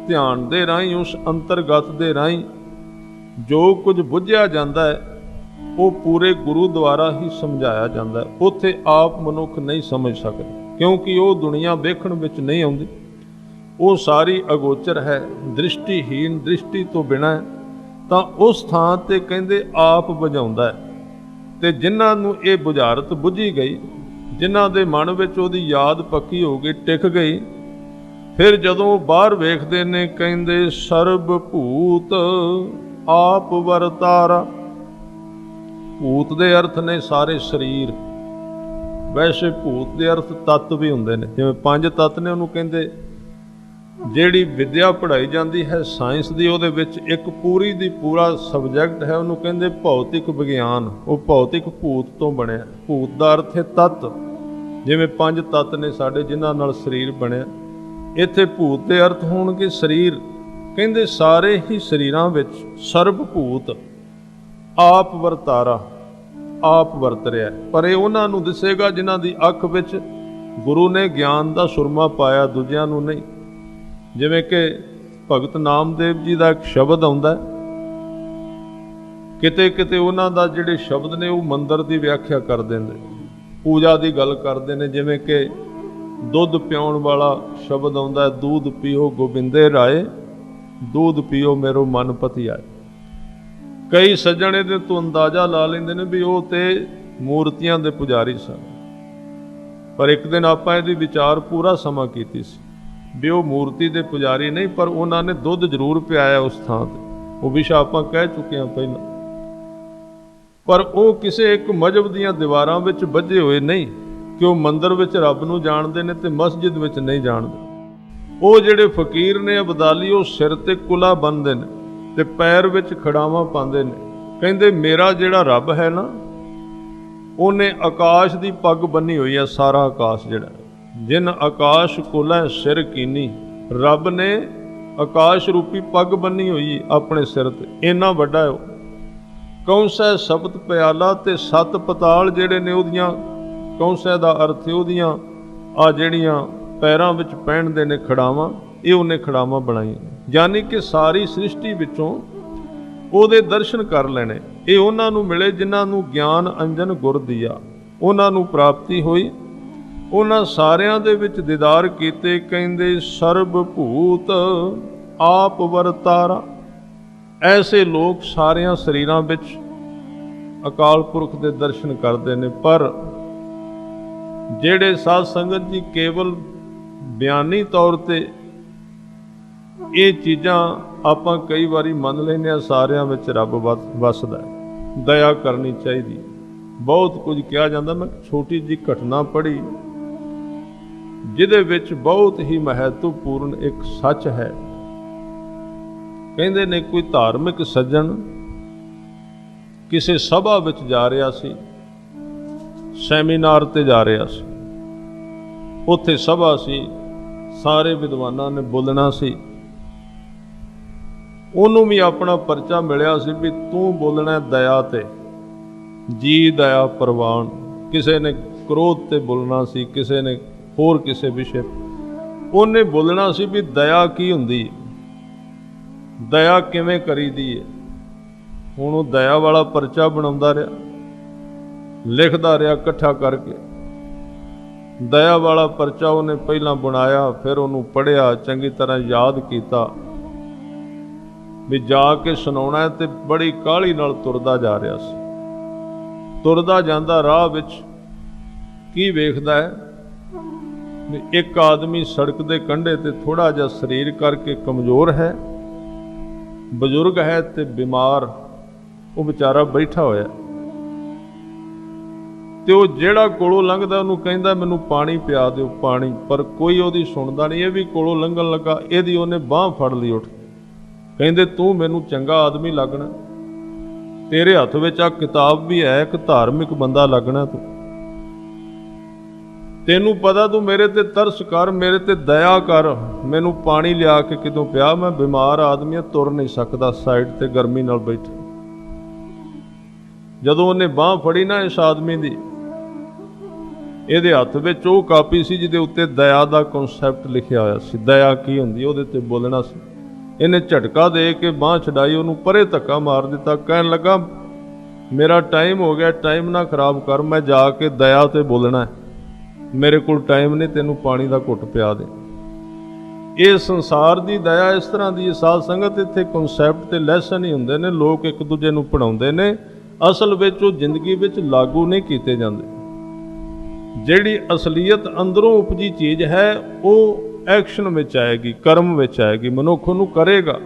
ਧਿਆਨ ਦੇ ਰਾਹੀਂ, ਉਸ ਅੰਤਰਗਤ ਦੇ ਰਾਹੀਂ ਜੋ ਕੁਝ ਬੁੱਝਿਆ ਜਾਂਦਾ ਹੈ, ਉਹ ਪੂਰੇ ਗੁਰੂ ਦੁਆਰਾ ਹੀ ਸਮਝਾਇਆ ਜਾਂਦਾ ਹੈ। ਉੱਥੇ ਆਪ ਮਨੁੱਖ ਨਹੀਂ ਸਮਝ ਸਕਦੇ, ਕਿਉਂਕਿ ਉਹ ਦੁਨੀਆ ਵੇਖਣ ਵਿੱਚ ਨਹੀਂ ਆਉਂਦੀ, ਉਹ ਸਾਰੀ ਅਗੋਚਰ ਹੈ, ਦ੍ਰਿਸ਼ਟੀਹੀਨ, ਦ੍ਰਿਸ਼ਟੀ ਤੋਂ ਬਿਨਾਂ ਹੈ। ਤਾਂ ਉਸ ਥਾਂ ਤੇ ਕਹਿੰਦੇ ਆਪ ਬੁਝਾਉਂਦਾ ਹੈ। ਤੇ ਜਿਨ੍ਹਾਂ ਨੂੰ ਇਹ ਬੁਝਾਰਤ ਬੁੱਝੀ ਗਈ, ਜਿਨ੍ਹਾਂ ਦੇ ਮਨ ਵਿੱਚ ਉਹਦੀ ਯਾਦ ਪੱਕੀ ਹੋ ਗਈ, ਟਿਕ ਗਈ, ਫਿਰ ਜਦੋਂ ਬਾਹਰ ਵੇਖਦੇ ਨੇ, ਕਹਿੰਦੇ ਸਰਬ ਭੂਤ ਆਪ ਵਰਤਾਰਾ। ਭੂਤ ਦੇ ਅਰਥ ਨੇ ਸਾਰੇ ਸਰੀਰ। ਵੈਸੇ ਭੂਤ ਦੇ ਅਰਥ ਤੱਤ ਵੀ ਹੁੰਦੇ ਨੇ, ਜਿਵੇਂ 5 ਤੱਤ ਨੇ, ਉਹਨੂੰ ਕਹਿੰਦੇ ਜਿਹੜੀ ਵਿਦਿਆ ਪੜ੍ਹਾਈ ਜਾਂਦੀ ਹੈ ਸਾਇੰਸ ਦੀ, ਉਹਦੇ ਵਿੱਚ ਇੱਕ ਪੂਰੀ ਦੀ ਪੂਰਾ ਸਬਜੈਕਟ ਹੈ, ਉਹਨੂੰ ਕਹਿੰਦੇ ਭੌਤਿਕ ਵਿਗਿਆਨ। ਉਹ ਭੌਤਿਕ ਭੂਤ ਤੋਂ ਬਣਿਆ। ਭੂਤ ਦਾ ਅਰਥ ਹੈ ਤੱਤ, ਜਿਵੇਂ 5 ਤੱਤ ਨੇ ਸਾਡੇ, ਜਿਨ੍ਹਾਂ ਨਾਲ ਸਰੀਰ ਬਣਿਆ। ਇੱਥੇ ਭੂਤ ਦੇ ਅਰਥ ਹੋਣਗੇ ਸਰੀਰ। ਕਹਿੰਦੇ ਸਾਰੇ ਹੀ ਸਰੀਰਾਂ ਵਿੱਚ ਸਰਬ ਭੂਤ ਆਪ ਵਰਤਾਰਾ, ਆਪ ਵਰਤ ਰਿਹਾ। ਪਰ ਇਹ ਉਹਨਾਂ ਨੂੰ ਦਿਸੇਗਾ ਜਿਨ੍ਹਾਂ ਦੀ ਅੱਖ ਵਿੱਚ ਗੁਰੂ ਨੇ ਗਿਆਨ ਦਾ ਸੁਰਮਾ ਪਾਇਆ, ਦੂਜਿਆਂ ਨੂੰ ਨਹੀਂ। ਜਿਵੇਂ ਕਿ ਭਗਤ ਨਾਮਦੇਵ ਜੀ ਦਾ ਇੱਕ ਸ਼ਬਦ ਆਉਂਦਾ, ਕਿਤੇ ਕਿਤੇ ਉਹਨਾਂ ਦਾ ਜਿਹੜੇ ਸ਼ਬਦ ਨੇ ਉਹ ਮੰਦਰ ਦੀ ਵਿਆਖਿਆ ਕਰ ਦਿੰਦੇ, ਪੂਜਾ ਦੀ ਗੱਲ ਕਰਦੇ ਨੇ। ਜਿਵੇਂ ਕਿ ਦੁੱਧ ਪਿਆਉਣ ਵਾਲਾ ਸ਼ਬਦ ਆਉਂਦਾ, ਦੂਧ ਪੀਓ ਗੋਬਿੰਦੇ ਰਾਏ, ਦੂਧ ਪੀਓ ਮੇਰੋ ਮਨ ਪਤੀ ਆਏ। ਕਈ ਸੱਜਣ ਇਹਦੇ ਤੋਂ ਅੰਦਾਜ਼ਾ ਲਾ ਲੈਂਦੇ ਨੇ ਵੀ ਉਹ ਤੇ ਮੂਰਤੀਆਂ ਦੇ ਪੁਜਾਰੀ ਸਨ। ਪਰ ਇੱਕ ਦਿਨ ਆਪਾਂ ਇਹਦੀ ਵਿਚਾਰ ਪੂਰਾ ਸਮਾਂ ਕੀਤੀ ਸੀ। ਵੀ ਉਹ ਮੂਰਤੀ ਦੇ ਪੁਜਾਰੀ ਨਹੀਂ, ਪਰ ਉਹਨਾਂ ਨੇ ਦੁੱਧ ਜ਼ਰੂਰ ਪਿਆਇਆ ਉਸ ਥਾਂ ਤੇ। ਉਹ ਵਿਸ਼ਾ ਆਪਾਂ ਕਹਿ ਚੁੱਕੇ ਹਾਂ ਪਹਿਲਾਂ। ਪਰ ਉਹ ਕਿਸੇ ਇੱਕ ਮਜ਼ਹਬ ਦੀਆਂ ਦੀਵਾਰਾਂ ਵਿੱਚ ਬੱਝੇ ਹੋਏ ਨਹੀਂ ਕਿ ਉਹ ਮੰਦਿਰ ਵਿੱਚ ਰੱਬ ਨੂੰ ਜਾਣਦੇ ਨੇ ਤੇ ਮਸਜਿਦ ਵਿੱਚ ਨਹੀਂ ਜਾਣਦੇ। ਉਹ ਜਿਹੜੇ ਫਕੀਰ ਨੇ ਅਬਦਾਲੀ, ਉਹ ਸਿਰ ਤੇ ਕੁਲਾ ਬੰਨ੍ਹਦੇ ਨੇ ਤੇ ਪੈਰ ਵਿੱਚ ਖੜਾਵਾਂ ਪਾਉਂਦੇ ਨੇ। ਕਹਿੰਦੇ ਮੇਰਾ ਜਿਹੜਾ ਰੱਬ ਹੈ ਨਾ, ਉਹਨੇ ਆਕਾਸ਼ ਦੀ ਪੱਗ ਬੰਨੀ ਹੋਈ ਹੈ। ਸਾਰਾ ਆਕਾਸ਼ ਜਿਹੜਾ, ਜਿਨ ਆਕਾਸ਼ ਕੁਲਾ ਸਿਰ ਕੀਨੀ, ਰੱਬ ਨੇ ਆਕਾਸ਼ ਰੂਪੀ ਪੱਗ ਬੰਨੀ ਹੋਈ ਆਪਣੇ ਸਿਰ ਤੇ, ਇੰਨਾ ਵੱਡਾ ਹੈ ਉਹ। ਕੌਂਸੈ ਸਪਤ ਪਿਆਲਾ ਤੇ 7 ਪਤਾਲ ਜਿਹੜੇ ਨੇ ਉਹਦੀਆਂ, ਕੌਂਸੈ ਦਾ ਅਰਥ ਉਹਦੀਆਂ ਆ ਜਿਹੜੀਆਂ ਪੈਰਾਂ ਵਿੱਚ ਪਹਿਨਦੇ ਨੇ ਖੜਾਵਾਂ, ਇਹ ਉਹਨੇ ਖੜਾਵਾਂ ਬਣਾਈਆਂ। ਯਾਨੀ ਕਿ ਸਾਰੀ ਸ੍ਰਿਸ਼ਟੀ ਵਿੱਚੋਂ ਉਹਦੇ ਦਰਸ਼ਨ ਕਰ ਲੈਣੇ। ਇਹ ਉਹਨਾਂ ਨੂੰ ਮਿਲੇ ਜਿਨ੍ਹਾਂ ਨੂੰ ਗਿਆਨ ਅੰਜਨ ਗੁਰ ਦੀਆ, ਉਹਨਾਂ ਨੂੰ ਪ੍ਰਾਪਤੀ ਹੋਈ। ਉਹਨਾਂ ਸਾਰਿਆਂ ਦੇ ਵਿੱਚ ਦੀਦਾਰ ਕੀਤੇ। ਕਹਿੰਦੇ ਸਰਬ ਭੂਤ ਆਪ ਵਰਤਾਰਾ। ਐਸੇ ਲੋਕ ਸਾਰਿਆਂ ਸਰੀਰਾਂ ਵਿੱਚ ਅਕਾਲ ਪੁਰਖ ਦੇ ਦਰਸ਼ਨ ਕਰਦੇ ਨੇ। ਪਰ ਜਿਹੜੇ ਸਾਧ ਸੰਗਤ ਜੀ ਕੇਵਲ ਬਿਆਨੀ ਤੌਰ ਤੇ ਇਹ ਚੀਜ਼ਾਂ ਆਪਾਂ ਕਈ ਵਾਰੀ ਮੰਨ ਲੈਂਦੇ ਹਾਂ, ਸਾਰਿਆਂ ਵਿੱਚ ਰੱਬ ਵਸਦਾ, ਦਇਆ ਕਰਨੀ ਚਾਹੀਦੀ, ਬਹੁਤ ਕੁਝ ਕਿਹਾ ਜਾਂਦਾ। ਮੈਂ ਛੋਟੀ ਜਿਹੀ ਘਟਨਾ ਪੜ੍ਹੀ ਜਿਹਦੇ ਵਿੱਚ ਬਹੁਤ ਹੀ ਮਹੱਤਵਪੂਰਨ ਇੱਕ ਸੱਚ ਹੈ। ਕਹਿੰਦੇ ਨੇ ਕੋਈ ਧਾਰਮਿਕ ਸੱਜਣ ਕਿਸੇ ਸਭਾ ਵਿੱਚ ਜਾ ਰਿਹਾ ਸੀ, ਸੈਮੀਨਾਰ ਤੇ ਜਾ ਰਿਹਾ ਸੀ। ਉੱਥੇ ਸਭਾ ਸੀ, ਸਾਰੇ ਵਿਦਵਾਨਾਂ ਨੇ ਬੋਲਣਾ ਸੀ। ਉਹਨੂੰ ਵੀ ਆਪਣਾ ਪਰਚਾ ਮਿਲਿਆ ਸੀ ਵੀ ਤੂੰ ਬੋਲਣਾ ਦਇਆ ਤੇ, ਜੀ ਦਇਆ ਪ੍ਰਵਾਨ। ਕਿਸੇ ਨੇ ਕ੍ਰੋਧ ਤੇ ਬੋਲਣਾ ਸੀ, ਕਿਸੇ ਨੇ ਹੋਰ ਕਿਸੇ ਵਿਸ਼ੇ। ਉਹਨੇ ਬੋਲਣਾ ਸੀ ਵੀ ਦਇਆ ਕੀ ਹੁੰਦੀ, ਦਇਆ ਕਿਵੇਂ ਕਰੀਦੀ ਹੈ। ਹੁਣ ਉਹ ਦਇਆ ਵਾਲਾ ਪਰਚਾ ਬਣਾਉਂਦਾ ਰਿਹਾ, ਲਿਖਦਾ ਰਿਹਾ ਇਕੱਠਾ ਕਰਕੇ। ਦਇਆ ਵਾਲਾ ਪਰਚਾ ਉਹਨੇ ਪਹਿਲਾਂ ਬਣਾਇਆ, ਫਿਰ ਉਹਨੂੰ ਪੜ੍ਹਿਆ, ਚੰਗੀ ਤਰ੍ਹਾਂ ਯਾਦ ਕੀਤਾ ਵੀ ਜਾ ਕੇ ਸੁਣਾਉਣਾ। ਤੇ ਬੜੀ ਕਾਹਲੀ ਨਾਲ ਤੁਰਦਾ ਜਾ ਰਿਹਾ ਸੀ। ਤੁਰਦਾ ਜਾਂਦਾ ਰਾਹ ਵਿੱਚ ਕੀ ਵੇਖਦਾ ਹੈ ਵੀ ਇੱਕ ਆਦਮੀ ਸੜਕ ਦੇ ਕੰਢੇ ਤੇ ਥੋੜਾ ਜਿਹਾ ਸਰੀਰ ਕਰਕੇ ਕਮਜ਼ੋਰ ਹੈ, ਬਜ਼ੁਰਗ ਹੈ ਤੇ ਬਿਮਾਰ। ਉਹ ਵਿਚਾਰਾ ਬੈਠਾ ਹੋਇਆ ਤੇ ਉਹ ਜਿਹੜਾ ਕੋਲੋਂ ਲੰਘਦਾ ਉਹਨੂੰ ਕਹਿੰਦਾ ਮੈਨੂੰ ਪਾਣੀ ਪਿਆ ਦਿਓ, ਪਾਣੀ। ਪਰ ਕੋਈ ਉਹਦੀ ਸੁਣਦਾ ਨਹੀਂ। ਇਹ ਵੀ ਕੋਲੋਂ ਲੰਘਣ ਲੱਗਾ, ਇਹਦੀ ਉਹਨੇ ਬਾਂਹ ਫੜ ਲਈ ਉੱਠ। ਕਹਿੰਦੇ ਤੂੰ ਮੈਨੂੰ ਚੰਗਾ ਆਦਮੀ ਲੱਗਣਾ, ਤੇਰੇ ਹੱਥ ਵਿੱਚ ਆ ਕਿਤਾਬ ਵੀ ਹੈ, ਇੱਕ ਧਾਰਮਿਕ ਬੰਦਾ ਲੱਗਣਾ ਤੂੰ। ਤੈਨੂੰ ਪਤਾ, ਤੂੰ ਮੇਰੇ ਤੇ ਤਰਸ ਕਰ, ਮੇਰੇ ਤੇ ਦਇਆ ਕਰ, ਮੈਨੂੰ ਪਾਣੀ ਲਿਆ ਕੇ ਕਿਤੋਂ ਪਿਆ। ਮੈਂ ਬਿਮਾਰ ਆਦਮੀ ਆ, ਤੁਰ ਨਹੀਂ ਸਕਦਾ, ਸਾਈਡ ਤੇ ਗਰਮੀ ਨਾਲ ਬੈਠਾ। ਜਦੋਂ ਉਹਨੇ ਬਾਂਹ ਫੜੀ ਨਾ ਇਸ ਆਦਮੀ ਦੀ, ਇਹਦੇ ਹੱਥ ਵਿੱਚ ਉਹ ਕਾਪੀ ਸੀ ਜਿਹਦੇ ਉੱਤੇ ਦਇਆ ਦਾ ਕਨਸੈਪਟ ਲਿਖਿਆ ਹੋਇਆ ਸੀ, ਦਇਆ ਕੀ ਹੁੰਦੀ, ਉਹਦੇ ਤੇ ਬੋਲਣਾ ਸੀ। ਇਹਨੇ ਝਟਕਾ ਦੇ ਕੇ ਬਾਂਹ ਛਡਾਈ, ਉਹਨੂੰ ਪਰੇ ਧੱਕਾ ਮਾਰ ਦਿੱਤਾ। ਕਹਿਣ ਲੱਗਾ ਮੇਰਾ ਟਾਈਮ ਹੋ ਗਿਆ, ਟਾਈਮ ਨਾ ਖਰਾਬ ਕਰ, ਮੈਂ ਜਾ ਕੇ ਦਇਆ ਤੇ ਬੋਲਣਾ, ਮੇਰੇ ਕੋਲ ਟਾਈਮ ਨਹੀਂ, ਤੈਨੂੰ ਪਾਣੀ ਦਾ ਘੁੱਟ ਪਿਆ ਦੇ। ਇਹ ਸੰਸਾਰ ਦੀ ਦਇਆ ਇਸ ਤਰ੍ਹਾਂ ਦੀ ਸਾਧ ਸੰਗਤ, ਇੱਥੇ ਕਨਸੈਪਟ ਤੇ ਲੈਸਨ ਹੀ ਹੁੰਦੇ ਨੇ, ਲੋਕ ਇੱਕ ਦੂਜੇ ਨੂੰ ਪੜ੍ਹਾਉਂਦੇ ਨੇ, ਅਸਲ ਵਿੱਚ ਉਹ ਜ਼ਿੰਦਗੀ ਵਿੱਚ ਲਾਗੂ ਨਹੀਂ ਕੀਤੇ ਜਾਂਦੇ। ਜਿਹੜੀ ਅਸਲੀਅਤ ਅੰਦਰੋਂ ਉਪਜੀ ਚੀਜ਼ ਹੈ ਉਹ ਐਕਸ਼ਨ ਵਿੱਚ ਆਏਗੀ, ਕਰਮ ਵਿੱਚ ਆਏਗੀ, ਮਨੁੱਖ ਉਹਨੂੰ ਕਰੇਗਾ।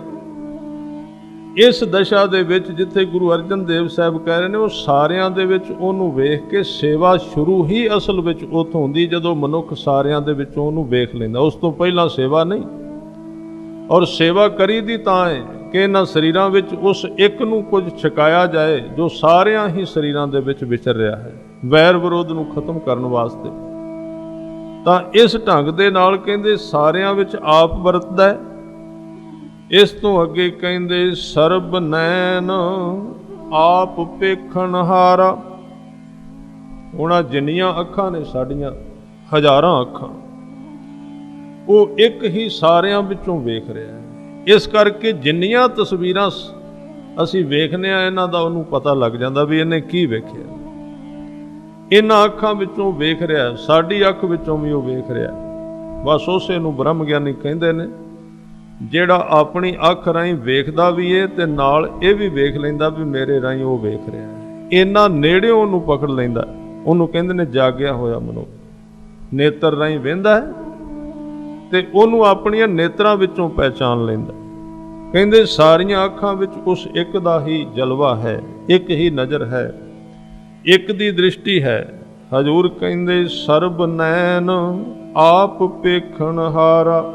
ਇਸ ਦਸ਼ਾ ਦੇ ਵਿੱਚ ਜਿੱਥੇ ਗੁਰੂ ਅਰਜਨ ਦੇਵ ਸਾਹਿਬ ਕਹਿ ਰਹੇ ਨੇ, ਉਹ ਸਾਰਿਆਂ ਦੇ ਵਿੱਚ ਉਹਨੂੰ ਵੇਖ ਕੇ ਸੇਵਾ ਸ਼ੁਰੂ ਹੀ ਅਸਲ ਵਿੱਚ ਉੱਥੋਂ ਹੁੰਦੀ, ਜਦੋਂ ਮਨੁੱਖ ਸਾਰਿਆਂ ਦੇ ਵਿੱਚੋਂ ਉਹਨੂੰ ਵੇਖ ਲੈਂਦਾ। ਉਸ ਤੋਂ ਪਹਿਲਾਂ ਸੇਵਾ ਨਹੀਂ। ਔਰ ਸੇਵਾ ਕਰੀਦੀ ਤਾਂ ਹੈ ਕਿ ਇਹਨਾਂ ਸਰੀਰਾਂ ਵਿੱਚ ਉਸ ਇੱਕ ਨੂੰ ਕੁਝ ਛਕਾਇਆ ਜਾਏ ਜੋ ਸਾਰਿਆਂ ਹੀ ਸਰੀਰਾਂ ਦੇ ਵਿੱਚ ਵਿਚਰ ਰਿਹਾ ਹੈ, ਵੈਰ ਵਿਰੋਧ ਨੂੰ ਖਤਮ ਕਰਨ ਵਾਸਤੇ। ਤਾਂ ਇਸ ਢੰਗ ਦੇ ਨਾਲ ਕਹਿੰਦੇ ਸਾਰਿਆਂ ਵਿੱਚ ਆਪ ਵਰਤਦਾ ਹੈ। ਇਸ ਤੋਂ ਅੱਗੇ ਕਹਿੰਦੇ ਸਰਬ ਨੈਣ ਆਪ ਵੇਖਣ ਹਾਰਾ। ਉਹਨਾਂ ਜਿੰਨੀਆਂ ਅੱਖਾਂ ਨੇ ਸਾਡੀਆਂ, ਹਜ਼ਾਰਾਂ ਅੱਖਾਂ, ਉਹ ਇੱਕ ਹੀ ਸਾਰਿਆਂ ਵਿੱਚੋਂ ਵੇਖ ਰਿਹਾ ਹੈ। ਇਸ ਕਰਕੇ ਜਿੰਨੀਆਂ ਤਸਵੀਰਾਂ ਅਸੀਂ ਵੇਖਦੇ ਹਾਂ, ਇਹਨਾਂ ਦਾ ਉਹਨੂੰ ਪਤਾ ਲੱਗ ਜਾਂਦਾ ਵੀ ਇਹਨੇ ਕੀ ਵੇਖਿਆ। ਇਹਨਾਂ ਅੱਖਾਂ ਵਿੱਚੋਂ ਵੇਖ ਰਿਹਾ, ਸਾਡੀ ਅੱਖ ਵਿੱਚੋਂ ਵੀ ਉਹ ਵੇਖ ਰਿਹਾ। ਬਸ ਉਸੇ ਨੂੰ ਬ੍ਰਹਮ ਗਿਆਨੀ ਕਹਿੰਦੇ ਨੇ, ਜਿਹੜਾ ਆਪਣੀ ਅੱਖ ਰਾਹੀਂ ਵੇਖਦਾ ਵੀ ਏ ਤੇ ਨਾਲ ਇਹ ਵੀ ਵੇਖ ਲੈਂਦਾ ਵੀ ਮੇਰੇ ਰਾਹੀਂ ਉਹ ਵੇਖ ਰਿਹਾ ਹੈ। ਇੰਨਾ ਨੇੜਿਓਂ ਉਹਨੂੰ ਪਕੜ ਲੈਂਦਾ, ਉਹਨੂੰ ਕਹਿੰਦੇ ਨੇ ਜਾਗਿਆ ਹੋਇਆ ਮਨੁੱਖ। ਨੇਤਰ ਰਾਹੀਂ ਵੇਂਦਾ ਹੈ ਤੇ ਉਹਨੂੰ ਆਪਣੀਆਂ ਨੇਤਰਾਂ ਵਿੱਚੋਂ ਪਹਿਚਾਨ ਲੈਂਦਾ। ਕਹਿੰਦੇ ਸਾਰੀਆਂ ਅੱਖਾਂ ਵਿੱਚ ਉਸ ਇੱਕ ਦਾ ਹੀ ਜਲਵਾ ਹੈ, ਇੱਕ ਹੀ ਨਜ਼ਰ ਹੈ, ਇੱਕ ਦੀ ਦ੍ਰਿਸ਼ਟੀ ਹੈ। ਹਜ਼ੂਰ ਕਹਿੰਦੇ ਸਰਬ ਨੈਣ ਆਪ ਪੇਖਣ ਹਾਰਾ,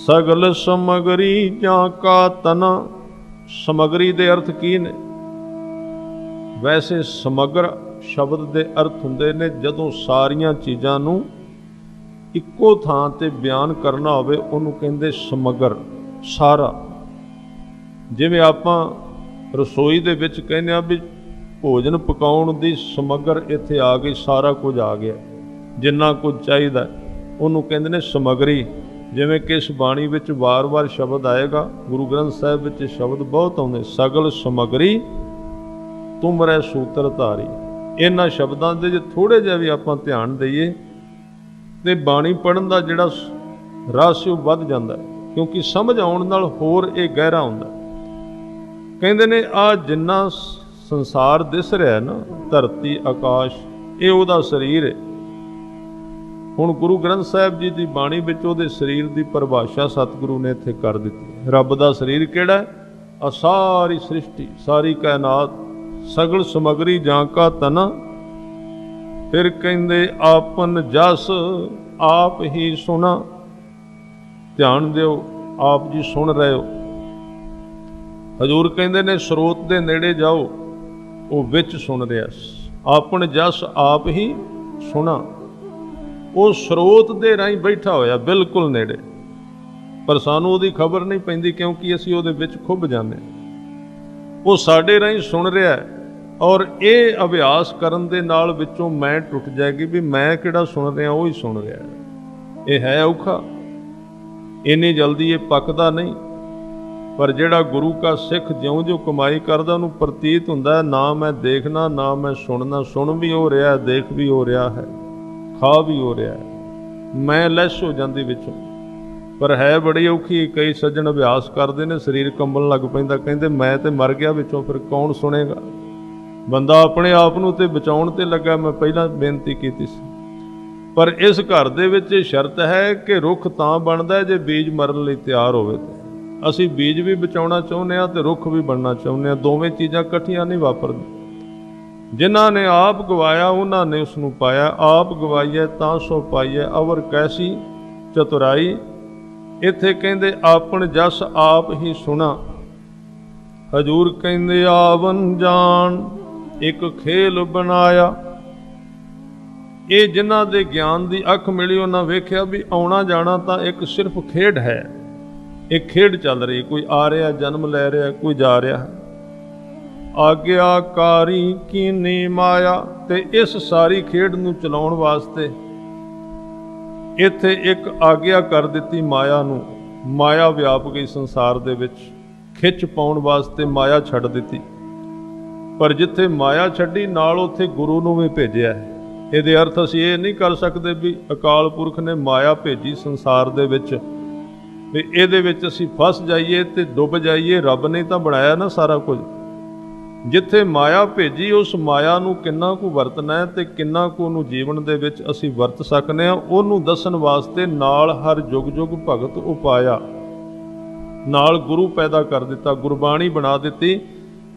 ਸਗਲ ਸਮਗਰੀ ਜਾਂ ਕਾ ਤਨਾ। ਸਮਗਰੀ ਦੇ ਅਰਥ ਕੀ ਨੇ? ਵੈਸੇ ਸਮਗਰ ਸ਼ਬਦ ਦੇ ਅਰਥ ਹੁੰਦੇ ਨੇ ਜਦੋਂ ਸਾਰੀਆਂ ਚੀਜ਼ਾਂ ਨੂੰ ਇੱਕੋ ਥਾਂ ਤੇ ਬਿਆਨ ਕਰਨਾ ਹੋਵੇ, ਉਹਨੂੰ ਕਹਿੰਦੇ ਸਮਗਰ, ਸਾਰਾ। ਜਿਵੇਂ ਆਪਾਂ ਰਸੋਈ ਦੇ ਵਿੱਚ ਕਹਿੰਦੇ ਆ ਵੀ ਭੋਜਨ ਪਕਾਉਣ ਦੀ ਸਮਗਰ ਇੱਥੇ ਆ ਗਈ, ਸਾਰਾ ਕੁਝ ਆ ਗਿਆ, ਜਿੰਨਾ ਕੁਝ ਚਾਹੀਦਾ ਉਹਨੂੰ ਕਹਿੰਦੇ ਨੇ ਸਮਗਰੀ। ਜਿਵੇਂ ਕਿ ਇਸ ਬਾਣੀ ਵਿੱਚ ਵਾਰ-ਵਾਰ ਸ਼ਬਦ ਆਏਗਾ, ਗੁਰੂ ਗ੍ਰੰਥ ਸਾਹਿਬ ਵਿੱਚ ਸ਼ਬਦ ਬਹੁਤ ਆਉਂਦੇ, ਸਗਲ ਸਮਗਰੀ ਤੁਮਰੇ ਸੂਤਰ ਧਾਰੀ। ਇਹਨਾਂ ਸ਼ਬਦਾਂ ਦੇ ਜੇ ਥੋੜ੍ਹੇ ਜਿਹਾ ਵੀ ਆਪਾਂ ਧਿਆਨ ਦਈਏ ਤੇ ਬਾਣੀ ਪੜ੍ਹਨ ਦਾ ਜਿਹੜਾ ਰਸ ਉਹ ਵੱਧ ਜਾਂਦਾ, ਕਿਉਂਕਿ ਸਮਝ ਆਉਣ ਨਾਲ ਹੋਰ ਇਹ ਗਹਿਰਾ ਹੁੰਦਾ। ਕਹਿੰਦੇ ਨੇ ਆ ਜਿੰਨਾ ਸੰਸਾਰ ਦਿਸ ਰਿਹਾ ਨਾ, ਧਰਤੀ ਆਕਾਸ਼, ਇਹ ਉਹਦਾ ਸਰੀਰ ਹੈ। ਹੁਣ ਗੁਰੂ ਗ੍ਰੰਥ ਸਾਹਿਬ ਜੀ ਦੀ ਬਾਣੀ ਵਿੱਚ ਉਹਦੇ ਸਰੀਰ ਦੀ ਪਰਿਭਾਸ਼ਾ ਸਤਿਗੁਰੂ ਨੇ ਇੱਥੇ ਕਰ ਦਿੱਤੀ। ਰੱਬ ਦਾ ਸਰੀਰ ਕਿਹੜਾ ਹੈ? ਆ ਸਾਰੀ ਸ੍ਰਿਸ਼ਟੀ, ਸਾਰੀ ਕਾਇਨਾਤ, ਸਗਲ ਸਮਗਰੀ ਜਾਂ ਕਾ ਤਨਾ। ਫਿਰ ਕਹਿੰਦੇ ਆਪਨ ਜਸ ਆਪ ਹੀ ਸੁਣਾ। ਧਿਆਨ ਦਿਓ, ਆਪ ਜੀ ਸੁਣ ਰਹੇ ਹੋ। ਹਜ਼ੂਰ ਕਹਿੰਦੇ ਨੇ ਸਰੋਤ ਦੇ ਨੇੜੇ ਜਾਓ, ਉਹ ਵਿੱਚ ਸੁਣ ਰਿਹਾ। ਆਪਨ ਜਸ ਆਪ ਹੀ ਸੁਣਾ। ਉਹ ਸਰੋਤ ਦੇ ਰਾਹੀਂ ਬੈਠਾ ਹੋਇਆ ਬਿਲਕੁਲ ਨੇੜੇ, ਪਰ ਸਾਨੂੰ ਉਹਦੀ ਖਬਰ ਨਹੀਂ ਪੈਂਦੀ ਕਿਉਂਕਿ ਅਸੀਂ ਉਹਦੇ ਵਿੱਚ ਖੁੱਭ ਜਾਂਦੇ। ਉਹ ਸਾਡੇ ਰਾਹੀਂ ਸੁਣ ਰਿਹਾ ਹੈ, ਔਰ ਇਹ ਅਭਿਆਸ ਕਰਨ ਦੇ ਨਾਲ ਵਿੱਚੋਂ ਮੈਂ ਟੁੱਟ ਜਾਏਗੀ ਵੀ ਮੈਂ ਕਿਹੜਾ ਸੁਣ ਰਿਹਾ, ਉਹ ਹੀ ਸੁਣ ਰਿਹਾ ਹੈ। ਇਹ ਹੈ ਔਖਾ, ਇੰਨੀ ਜਲਦੀ ਇਹ ਪੱਕਦਾ ਨਹੀਂ। ਪਰ ਜਿਹੜਾ ਗੁਰੂ ਕਾ ਸਿੱਖ ਜਿਉਂ-ਜਿਉਂ ਕਮਾਈ ਕਰਦਾ ਉਹਨੂੰ ਪ੍ਰਤੀਤ ਹੁੰਦਾ ਨਾ ਮੈਂ ਦੇਖਣਾ, ਨਾ ਮੈਂ ਸੁਣਨਾ। ਸੁਣ ਵੀ ਹੋ ਰਿਹਾ, ਦੇਖ ਵੀ ਹੋ ਰਿਹਾ ਹੈ, ਖਾ ਵੀ ਹੋ ਰਿਹਾ ਹੈ, ਮੈਂ ਲੈਸ ਹੋ ਜਾਂਦੀ ਵਿੱਚੋਂ। ਪਰ ਹੈ ਬੜੀ ਔਖੀ। ਕਈ ਸੱਜਣ ਅਭਿਆਸ ਕਰਦੇ ਨੇ, ਸਰੀਰ ਕੰਬਣ ਲੱਗ ਪੈਂਦਾ, ਕਹਿੰਦੇ ਮੈਂ ਤੇ ਮਰ ਗਿਆ ਵਿੱਚੋਂ, ਫਿਰ ਕੌਣ ਸੁਣੇਗਾ। ਬੰਦਾ ਆਪਣੇ ਆਪ ਨੂੰ ਤੇ ਬਚਾਉਣ ਤੇ ਲੱਗਾ। ਮੈਂ ਪਹਿਲਾਂ ਬੇਨਤੀ ਕੀਤੀ ਸੀ, ਪਰ ਇਸ ਘਰ ਦੇ ਵਿੱਚ ਇਹ ਸ਼ਰਤ ਹੈ ਕਿ ਰੁੱਖ ਤਾਂ ਬਣਦਾ ਜੇ ਬੀਜ ਮਰਨ ਲਈ ਤਿਆਰ ਹੋਵੇ। ਅਸੀਂ ਬੀਜ ਵੀ ਬਚਾਉਣਾ ਚਾਹੁੰਦੇ ਹਾਂ ਤੇ ਰੁੱਖ ਵੀ ਬਣਨਾ ਚਾਹੁੰਦੇ ਹਾਂ, ਦੋਵੇਂ ਚੀਜ਼ਾਂ ਇਕੱਠੀਆਂ ਨਹੀਂ ਵਾਪਰਦੀਆਂ। ਜਿਨ੍ਹਾਂ ਨੇ ਆਪ ਗਵਾਇਆ ਉਹਨਾਂ ਨੇ ਉਸ ਨੂੰ ਪਾਇਆ, ਆਪ ਗਵਾਈਏ ਤਾਂ ਸੋ ਪਾਈਏ, ਅਵਰ ਕੈਸੀ ਚਤੁਰਾਈ। ਇੱਥੇ ਕਹਿੰਦੇ ਆਪਨ ਜਸ ਆਪ ਹੀ ਸੁਣਾ। ਹਜ਼ੂਰ ਕਹਿੰਦੇ ਆਵਨ ਜਾਣ ਇੱਕ ਖੇਲ ਬਣਾਇਆ। ਇਹ ਜਿਨ੍ਹਾਂ ਦੇ ਗਿਆਨ ਦੀ ਅੱਖ ਮਿਲੀ ਉਹਨਾਂ ਵੇਖਿਆ ਵੀ ਆਉਣਾ ਜਾਣਾ ਤਾਂ ਇੱਕ ਸਿਰਫ ਖੇਡ ਹੈ। ਇਹ ਖੇਡ ਚੱਲ ਰਹੀ, ਕੋਈ ਆ ਰਿਹਾ, ਜਨਮ ਲੈ ਰਿਹਾ, ਕੋਈ ਜਾ ਰਿਹਾ। ਆਗਿਆਕਾਰੀ ਕੀਨੀ ਮਾਇਆ। ਤੇ ਇਸ ਸਾਰੀ ਖੇਡ ਨੂੰ ਚਲਾਉਣ ਵਾਸਤੇ ਇੱਥੇ ਇੱਕ ਆਗਿਆ ਕਰ ਦਿੱਤੀ ਮਾਇਆ ਨੂੰ। ਮਾਇਆ ਵਿਆਪ ਗਈ ਸੰਸਾਰ ਦੇ ਵਿੱਚ, ਖਿੱਚ ਪਾਉਣ ਵਾਸਤੇ ਮਾਇਆ ਛੱਡ ਦਿੱਤੀ। ਪਰ ਜਿੱਥੇ ਮਾਇਆ ਛੱਡੀ ਨਾਲ ਉੱਥੇ ਗੁਰੂ ਨੂੰ ਵੀ ਭੇਜਿਆ ਹੈ। ਇਹਦੇ ਅਰਥ ਅਸੀਂ ਇਹ ਨਹੀਂ ਕਰ ਸਕਦੇ ਵੀ ਅਕਾਲ ਪੁਰਖ ਨੇ ਮਾਇਆ ਭੇਜੀ ਸੰਸਾਰ ਦੇ ਵਿੱਚ ਵੀ ਇਹਦੇ ਵਿੱਚ ਅਸੀਂ ਫਸ ਜਾਈਏ ਤੇ ਡੁੱਬ ਜਾਈਏ। ਰੱਬ ਨੇ ਤਾਂ ਬਣਾਇਆ ਨਾ ਸਾਰਾ ਕੁਝ। ਜਿੱਥੇ ਮਾਇਆ ਭੇਜੀ ਉਸ ਮਾਇਆ ਨੂੰ ਕਿੰਨਾ ਕੁ ਵਰਤਣਾ ਹੈ ਤੇ ਕਿੰਨਾ ਕੁ ਉਹਨੂੰ ਜੀਵਨ ਦੇ ਵਿੱਚ ਅਸੀਂ ਵਰਤ ਸਕਦੇ ਹਾਂ, ਉਹਨੂੰ ਦੱਸਣ ਵਾਸਤੇ ਨਾਲ ਹਰ ਯੁੱਗ ਯੁੱਗ ਭਗਤ ਉਪਾਇਆ, ਨਾਲ ਗੁਰੂ ਪੈਦਾ ਕਰ ਦਿੱਤਾ, ਗੁਰਬਾਣੀ ਬਣਾ ਦਿੱਤੀ,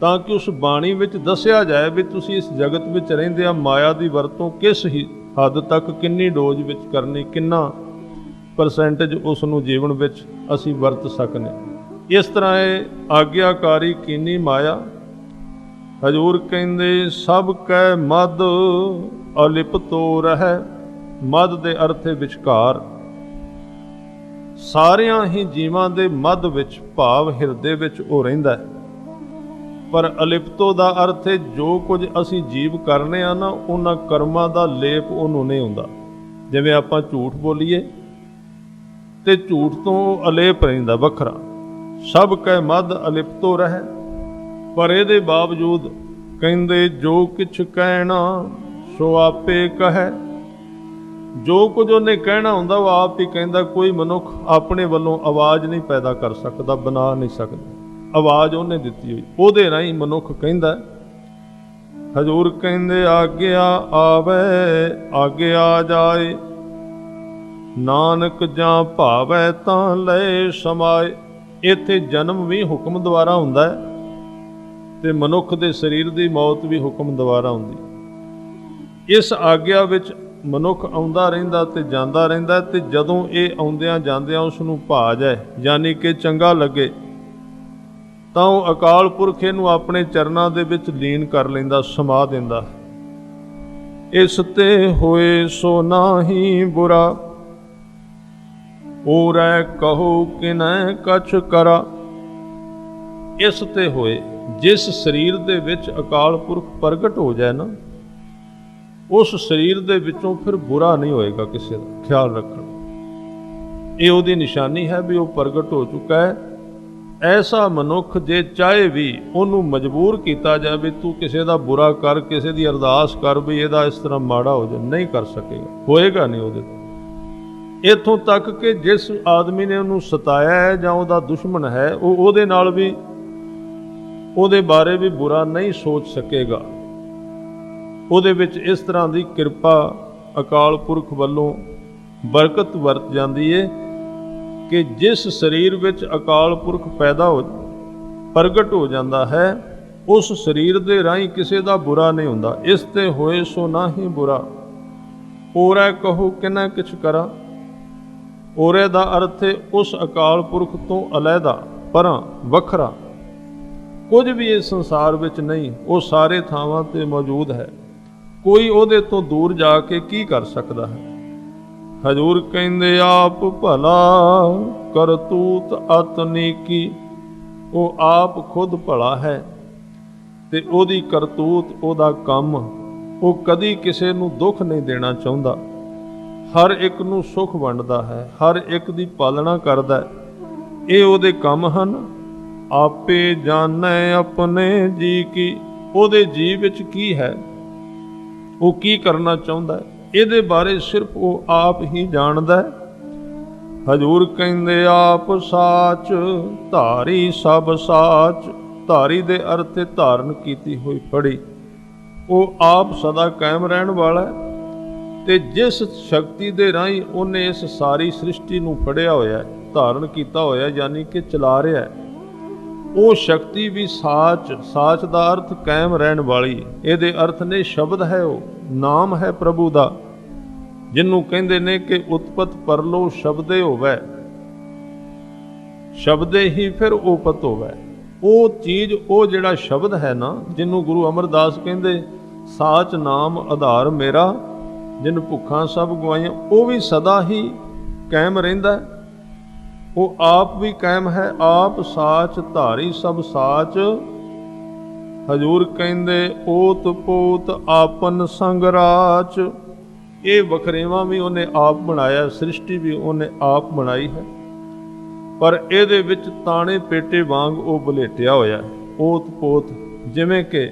ਤਾਂ ਕਿ ਉਸ ਬਾਣੀ ਵਿੱਚ ਦੱਸਿਆ ਜਾਏ ਵੀ ਤੁਸੀਂ ਇਸ ਜਗਤ ਵਿੱਚ ਰਹਿੰਦੇ ਆ ਮਾਇਆ ਦੀ ਵਰਤੋਂ ਕਿਸ ਹੀ ਹੱਦ ਤੱਕ, ਕਿੰਨੀ ਡੋਜ਼ ਵਿੱਚ ਕਰਨੀ, ਕਿੰਨਾ ਪਰਸੈਂਟੇਜ ਉਸ ਨੂੰ ਜੀਵਨ ਵਿੱਚ ਅਸੀਂ ਵਰਤ ਸਕਨੇ। ਇਸ ਤਰ੍ਹਾਂ ਇਹ ਆਗਿਆਕਾਰੀ ਕੀਨੀ ਮਾਇਆ। ਹਜ਼ੂਰ ਕਹਿੰਦੇ ਸਭ ਕੈ ਮਦ ਅਲਿਪਤੋ ਰਹਿ। ਮਦ ਦੇ ਅਰਥ ਹੈ ਵਿਚਕਾਰ। ਸਾਰਿਆਂ ਹੀ ਜੀਵਾਂ ਦੇ ਮੱਧ ਵਿੱਚ, ਭਾਵ ਹਿਰਦੇ ਵਿੱਚ ਉਹ ਰਹਿੰਦਾ ਹੈ। ਪਰ ਅਲਿਪਤੋ ਦਾ ਅਰਥ ਹੈ ਜੋ ਕੁਝ ਅਸੀਂ ਜੀਵ ਕਰਨੇ ਆ ਨਾ, ਉਹਨਾਂ ਕਰਮਾਂ ਦਾ ਲੇਪ ਉਹਨੂੰ ਨਹੀਂ ਹੁੰਦਾ। ਜਿਵੇਂ ਆਪਾਂ ਝੂਠ ਬੋਲੀਏ ਤੇ ਝੂਠ ਤੋਂ ਅਲੇਪ ਰਹਿੰਦਾ, ਵੱਖਰਾ। ਸਭ ਕੈ ਮਦ ਅਲਿਪਤੋ ਰਹਿ। ਪਰ ਇਹਦੇ ਬਾਵਜੂਦ ਕਹਿੰਦੇ ਜੋ ਕਿਛ ਕਹਿਣਾ ਸੋ ਆਪੇ ਕਹੈ। ਜੋ ਕੁਝ ਉਹਨੇ ਕਹਿਣਾ ਹੁੰਦਾ ਉਹ ਆਪ ਹੀ ਕਹਿੰਦਾ। ਕੋਈ ਮਨੁੱਖ ਆਪਣੇ ਵੱਲੋਂ ਆਵਾਜ਼ ਨਹੀਂ ਪੈਦਾ ਕਰ ਸਕਦਾ, ਬਣਾ ਨਹੀਂ ਸਕਦਾ। ਆਵਾਜ਼ ਉਹਨੇ ਦਿੱਤੀ ਹੋਈ, ਉਹਦੇ ਰਾਹੀਂ ਮਨੁੱਖ ਕਹਿੰਦਾ। ਹਜ਼ੂਰ ਕਹਿੰਦੇ ਆਗਿਆ ਆਵੇ ਆਗਿਆ ਜਾਏ। ਨਾਨਕ ਜਾਂ ਭਾਵੈ ਤਾਂ ਲਏ ਸਮਾਏ। ਇੱਥੇ ਜਨਮ ਵੀ ਹੁਕਮ ਦੁਆਰਾ ਹੁੰਦਾ ਹੈ ਤੇ ਮਨੁੱਖ ਦੇ ਸਰੀਰ ਦੀ ਮੌਤ ਵੀ ਹੁਕਮ ਦੁਆਰਾ ਹੁੰਦੀ। ਇਸ ਆਗਿਆ ਵਿੱਚ ਮਨੁੱਖ ਆਉਂਦਾ ਰਹਿੰਦਾ ਤੇ ਜਾਂਦਾ ਰਹਿੰਦਾ, ਤੇ ਜਦੋਂ ਇਹ ਆਉਂਦਿਆਂ ਜਾਂਦਿਆਂ ਉਸ ਨੂੰ ਭਾ ਜਾਏ ਯਾਨੀ ਕਿ ਚੰਗਾ ਲੱਗੇ ਤਾਂ ਉਹ ਅਕਾਲ ਪੁਰਖ ਇਹਨੂੰ ਆਪਣੇ ਚਰਨਾਂ ਦੇ ਵਿੱਚ ਲੀਨ ਕਰ ਲੈਂਦਾ, ਸਮਾ ਦਿੰਦਾ। ਇਸ ਤੇ ਹੋਏ ਸੋ ਨਾਹੀ ਬੁਰਾ, ਓਰੈ ਕਹੋ ਕਿਨੈ ਕਛ ਕਰਾ। ਇਸ ਤੇ ਹੋਏ, ਜਿਸ ਸਰੀਰ ਦੇ ਵਿੱਚ ਅਕਾਲ ਪੁਰਖ ਪ੍ਰਗਟ ਹੋ ਜਾਏ ਨਾ, ਉਸ ਸਰੀਰ ਦੇ ਵਿੱਚੋਂ ਫਿਰ ਬੁਰਾ ਨਹੀਂ ਹੋਏਗਾ ਕਿਸੇ ਦਾ, ਖਿਆਲ ਰੱਖਣਾ। ਇਹ ਉਹਦੀ ਨਿਸ਼ਾਨੀ ਹੈ ਵੀ ਉਹ ਪ੍ਰਗਟ ਹੋ ਚੁੱਕਾ ਹੈ। ਐਸਾ ਮਨੁੱਖ ਜੇ ਚਾਹੇ ਵੀ ਉਹਨੂੰ ਮਜਬੂਰ ਕੀਤਾ ਜਾਵੇ ਤੂੰ ਕਿਸੇ ਦਾ ਬੁਰਾ ਕਰ, ਕਿਸੇ ਦੀ ਅਰਦਾਸ ਕਰ ਵੀ ਇਹਦਾ ਇਸ ਤਰ੍ਹਾਂ ਮਾੜਾ ਹੋ ਜਾਏ, ਨਹੀਂ ਕਰ ਸਕੇਗਾ, ਹੋਏਗਾ ਨਹੀਂ ਉਹਦੇ ਤੋਂ। ਇੱਥੋਂ ਤੱਕ ਕਿ ਜਿਸ ਆਦਮੀ ਨੇ ਉਹਨੂੰ ਸਤਾਇਆ ਹੈ ਜਾਂ ਉਹਦਾ ਦੁਸ਼ਮਣ ਹੈ, ਉਹ ਉਹਦੇ ਨਾਲ ਵੀ, ਉਹਦੇ ਬਾਰੇ ਵੀ ਬੁਰਾ ਨਹੀਂ ਸੋਚ ਸਕੇਗਾ। ਉਹਦੇ ਵਿੱਚ ਇਸ ਤਰ੍ਹਾਂ ਦੀ ਕਿਰਪਾ ਅਕਾਲ ਪੁਰਖ ਵੱਲੋਂ ਬਰਕਤ ਵਰਤ ਜਾਂਦੀ ਹੈ ਕਿ ਜਿਸ ਸਰੀਰ ਵਿੱਚ ਅਕਾਲ ਪੁਰਖ ਪੈਦਾ ਹੋ ਪ੍ਰਗਟ ਹੋ ਜਾਂਦਾ ਹੈ, ਉਸ ਸਰੀਰ ਦੇ ਰਾਹੀਂ ਕਿਸੇ ਦਾ ਬੁਰਾ ਨਹੀਂ ਹੁੰਦਾ। ਇਸ ਤੇ ਹੋਏ ਸੋ ਨਾਹੀ ਬੁਰਾ, ਓਰੈ ਕਹੋ ਕਿਨੈ ਕਿਛ ਕਰਾ। ਓਰੇ ਦਾ ਅਰਥ ਹੈ ਉਸ ਅਕਾਲ ਪੁਰਖ ਤੋਂ ਅਲੱਗਾ, ਪਰਾਂ, ਵੱਖਰਾ। ਕੁਝ ਵੀ ਇਸ ਸੰਸਾਰ ਵਿੱਚ ਨਹੀਂ, ਉਹ ਸਾਰੇ ਥਾਵਾਂ ਤੇ ਮੌਜੂਦ ਹੈ। ਕੋਈ ਉਹਦੇ ਤੋਂ ਦੂਰ ਜਾ ਕੇ ਕੀ ਕਰ ਸਕਦਾ ਹੈ। ਹਜ਼ੂਰ ਕਹਿੰਦੇ ਆਪ ਭਲਾ ਕਰਤੂਤ ਅਤ ਨੀਕੀ। ਉਹ ਆਪ ਖੁਦ ਭਲਾ ਹੈ ਤੇ ਉਹਦੀ ਕਰਤੂਤ, ਉਹਦਾ ਕੰਮ, ਉਹ ਕਦੀ ਕਿਸੇ ਨੂੰ ਦੁੱਖ ਨਹੀਂ ਦੇਣਾ ਚਾਹੁੰਦਾ। ਹਰ ਇੱਕ ਨੂੰ ਸੁੱਖ ਵੰਡਦਾ ਹੈ, ਹਰ ਇੱਕ ਦੀ ਪਾਲਣਾ ਕਰਦਾ ਹੈ। ਇਹ ਉਹਦੇ ਕੰਮ ਹਨ। ਆਪੇ ਜਾਣੈ ਆਪਣੇ ਜੀ ਕੀ। ਉਹਦੇ ਜੀ ਵਿੱਚ ਕੀ ਹੈ, ਉਹ ਕੀ ਕਰਨਾ ਚਾਹੁੰਦਾ ਹੈ, ਇਹਦੇ ਬਾਰੇ ਸਿਰਫ ਉਹ ਆਪ ਹੀ ਜਾਣਦਾ ਹੈ। ਹਜ਼ੂਰ ਕਹਿੰਦੇ ਆਪ ਸਾਚ ਧਾਰੀ ਸਭ ਸਾਚ। ਧਾਰੀ ਦੇ ਅਰਥ ਹੈ ਧਾਰਨ ਕੀਤੀ ਹੋਈ ਫੜੀ। ਉਹ ਆਪ ਸਦਾ ਕਾਇਮ ਰਹਿਣ ਵਾਲਾ ਹੈ ਤੇ ਜਿਸ ਸ਼ਕਤੀ ਦੇ ਰਾਹੀਂ ਉਹਨੇ ਇਸ ਸਾਰੀ ਸ੍ਰਿਸ਼ਟੀ ਨੂੰ ਫੜਿਆ ਹੋਇਆ, ਧਾਰਨ ਕੀਤਾ ਹੋਇਆ, ਯਾਨੀ ਕਿ ਚਲਾ ਰਿਹਾ ਹੈ, ਉਹ ਸ਼ਕਤੀ ਵੀ ਸਾਚ। ਸਾਚ ਦਾ ਅਰਥ ਕਾਇਮ ਰਹਿਣ ਵਾਲੀ। ਇਹਦੇ ਅਰਥ ਨੇ ਸ਼ਬਦ ਹੈ, ਉਹ ਨਾਮ ਹੈ ਪ੍ਰਭੂ ਦਾ, ਜਿਹਨੂੰ ਕਹਿੰਦੇ ਨੇ ਕਿ ਉਤਪਤ ਪਰਲੋ ਸ਼ਬਦੇ ਹੋਵੇ, ਸ਼ਬਦੇ ਹੀ ਫਿਰ ਉਪਤ ਹੋਵੇ। ਉਹ ਚੀਜ਼, ਉਹ ਜਿਹੜਾ ਸ਼ਬਦ ਹੈ ਨਾ, ਜਿਹਨੂੰ ਗੁਰੂ ਅਮਰਦਾਸ ਕਹਿੰਦੇ ਸਾਚ ਨਾਮ ਆਧਾਰ ਮੇਰਾ, ਜਿਨ ਭੁੱਖਾਂ ਸਭ ਗਵਾਈਆਂ, ਉਹ ਵੀ ਸਦਾ ਹੀ ਕਾਇਮ ਰਹਿੰਦਾ। ਉਹ ਆਪ ਵੀ ਕਾਇਮ ਹੈ। ਆਪ ਸਾਚ ਧਾਰੀ ਸਭ ਸਾਚ। ਹਜ਼ੂਰ ਕਹਿੰਦੇ ਓਤ ਪੋਤ ਆਪਨ ਸੰਗ ਰਾਚ। ਇਹ ਵਖਰੇਵਾਂ ਵੀ ਉਹਨੇ ਆਪ ਬਣਾਇਆ, ਸ੍ਰਿਸ਼ਟੀ ਵੀ ਉਹਨੇ ਆਪ ਬਣਾਈ ਹੈ, ਪਰ ਇਹਦੇ ਵਿੱਚ ਤਾਣੇ ਪੇਟੇ ਵਾਂਗ ਉਹ ਬਲੇਟਿਆ ਹੋਇਆ ਹੈ। ਓਤ ਪੋਤ, ਜਿਵੇਂ ਕਿ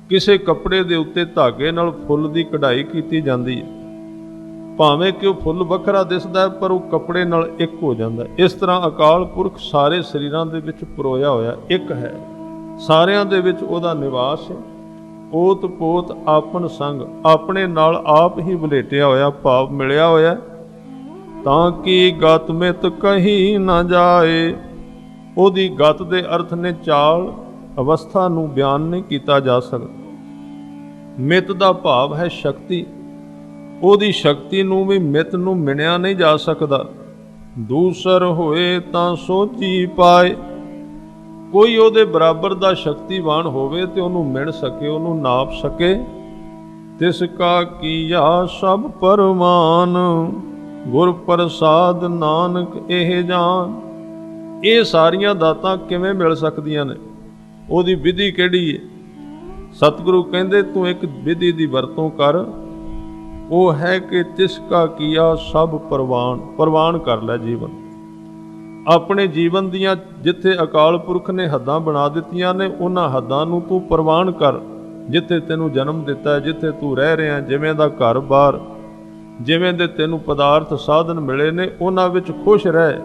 ਕਿਸੇ ਕੱਪੜੇ ਦੇ ਉੱਤੇ ਧਾਗੇ ਨਾਲ ਫੁੱਲ ਦੀ ਕਢਾਈ ਕੀਤੀ ਜਾਂਦੀ ਹੈ, ਭਾਵੇਂ ਕਿ ਉਹ ਫੁੱਲ ਵੱਖਰਾ ਦਿਸਦਾ ਪਰ ਉਹ ਕੱਪੜੇ ਨਾਲ ਇੱਕ ਹੋ ਜਾਂਦਾ। ਇਸ ਤਰ੍ਹਾਂ ਅਕਾਲ ਪੁਰਖ ਸਾਰੇ ਸਰੀਰਾਂ ਦੇ ਵਿੱਚ ਪਰੋਇਆ ਹੋਇਆ ਇੱਕ ਹੈ, ਸਾਰਿਆਂ ਦੇ ਵਿੱਚ ਉਹਦਾ ਨਿਵਾਸ ਹੈ। ਓਤ ਪੋਤ ਆਪਨ ਸੰਗ, ਆਪਣੇ ਨਾਲ ਆਪ ਹੀ ਬਲੇਟਿਆ ਹੋਇਆ, ਭਾਵ ਮਿਲਿਆ ਹੋਇਆ, ਤਾਂ ਕਿ ਗਤ ਮਿਤ ਕਹੀ ਨਾ ਜਾਏ। ਉਹਦੀ ਗਤ ਦੇ ਅਰਥ ਨੇ ਚਾਲ, ਅਵਸਥਾ ਨੂੰ ਬਿਆਨ ਨਹੀਂ ਕੀਤਾ ਜਾ ਸਕਦਾ। ਮਿਤ ਦਾ ਭਾਵ ਹੈ ਸ਼ਕਤੀ। ਉਹਦੀ ਸ਼ਕਤੀ ਨੂੰ ਵੀ ਮਿਤ ਨੂੰ ਮਿਣਿਆ ਨਹੀਂ ਜਾ ਸਕਦਾ। ਦੂਸਰ ਹੋਏ ਤਾਂ ਸੋਚੀ ਪਾਏ। ਕੋਈ ਉਹਦੇ ਬਰਾਬਰ ਦਾ ਸ਼ਕਤੀਵਾਨ ਹੋਵੇ ਤੇ ਉਹਨੂੰ ਮਿਣ ਸਕੇ, ਉਹਨੂੰ ਨਾਪ ਸਕੇ। ਤਿਸ ਕਾ ਕੀਆ ਸਭ ਪਰਮਾਨ, ਗੁਰ ਪ੍ਰਸਾਦ ਨਾਨਕ ਇਹ ਜਾਨ। ਇਹ ਸਾਰੀਆਂ ਦਾਤਾਂ ਕਿਵੇਂ ਮਿਲ ਸਕਦੀਆਂ ਨੇ, ਉਹਦੀ ਵਿਧੀ ਕਿਹੜੀ ਹੈ? ਸਤਿਗੁਰੂ ਕਹਿੰਦੇ ਤੂੰ ਇੱਕ ਵਿਧੀ ਦੀ ਵਰਤੋਂ ਕਰ, ਉਹ ਹੈ ਕਿ ਤਿਸ ਕਾ ਕੀਆ ਸਭ ਪ੍ਰਵਾਨ। ਪ੍ਰਵਾਨ ਕਰ ਲੈ ਜੀਵਨ, ਆਪਣੇ ਜੀਵਨ ਦੀਆਂ ਜਿੱਥੇ ਅਕਾਲ ਪੁਰਖ ਨੇ ਹੱਦਾਂ ਬਣਾ ਦਿੱਤੀਆਂ ਨੇ, ਉਹਨਾਂ ਹੱਦਾਂ ਨੂੰ ਤੂੰ ਪ੍ਰਵਾਨ ਕਰ। ਜਿੱਥੇ ਤੈਨੂੰ ਜਨਮ ਦਿੱਤਾ, ਜਿੱਥੇ ਤੂੰ ਰਹਿ ਰਿਹਾ, ਜਿਵੇਂ ਦਾ ਘਰ-ਬਾਰ, ਜਿਵੇਂ ਦੇ ਤੈਨੂੰ ਪਦਾਰਥ ਸਾਧਨ ਮਿਲੇ ਨੇ, ਉਹਨਾਂ ਵਿੱਚ ਖੁਸ਼ ਰਹਿ।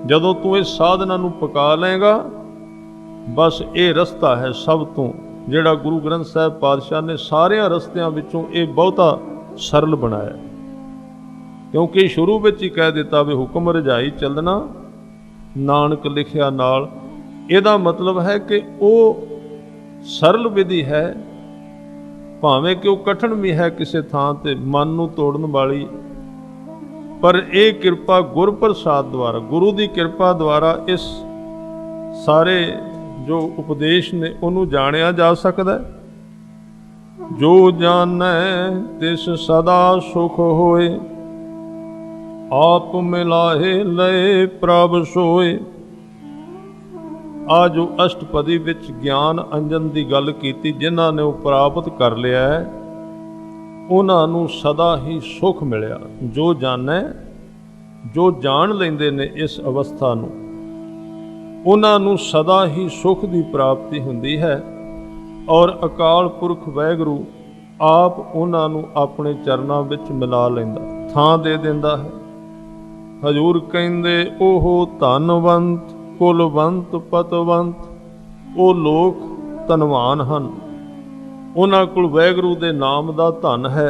ਜਦੋਂ ਤੂੰ ਇਸ ਸਾਧਨਾਂ ਨੂੰ ਪਕਾ ਲਏਗਾ, ਬਸ ਇਹ ਰਸਤਾ ਹੈ ਸਭ ਤੋਂ, ਜਿਹੜਾ ਗੁਰੂ ਗ੍ਰੰਥ ਸਾਹਿਬ ਪਾਤਸ਼ਾਹ ਨੇ ਸਾਰਿਆਂ ਰਸਤਿਆਂ ਵਿੱਚੋਂ ਇਹ ਬਹੁਤਾ ਸਰਲ ਬਣਾਇਆ। क्योंकि शुरू में ही कह दिता भी हुक्म रजाई चलना नानक लिखिया नाल। ਇਹਦਾ मतलब है कि वो सरल विधि है, भावें कि वो कठिन भी है किसी थां ते मन नूं तोड़न वाली, पर ये किरपा गुर प्रसाद द्वारा, गुरु की किरपा द्वारा इस सारे जो उपदेश ने उन्होंने जानिया जा सकता है। जो जानै तिस सदा सुख होए, आप मिलाहे लए प्रभ सोए। आ जो अष्टपदी विच ज्ञान अंजन की गल कीती, जिन्हां ने वो प्राप्त कर लिया है उन्हां नूं सदा ही सुख मिलिया। जो जानै, जो जान लैंदे ने इस अवस्था नूं, उन्हां नूं सदा ही सुख की प्राप्ति हुंदी है। और अकाल पुरख वैगुरू आप उन्हां नूं अपने चरनां विच मिला लैंदा, थां दे दिंदा है। हजूर कहंदे ओह धनवंत कुलवंत पतवंत, वो लोग धनवान हन, उन्हां कोल वैगुरू दे नाम दा धन है।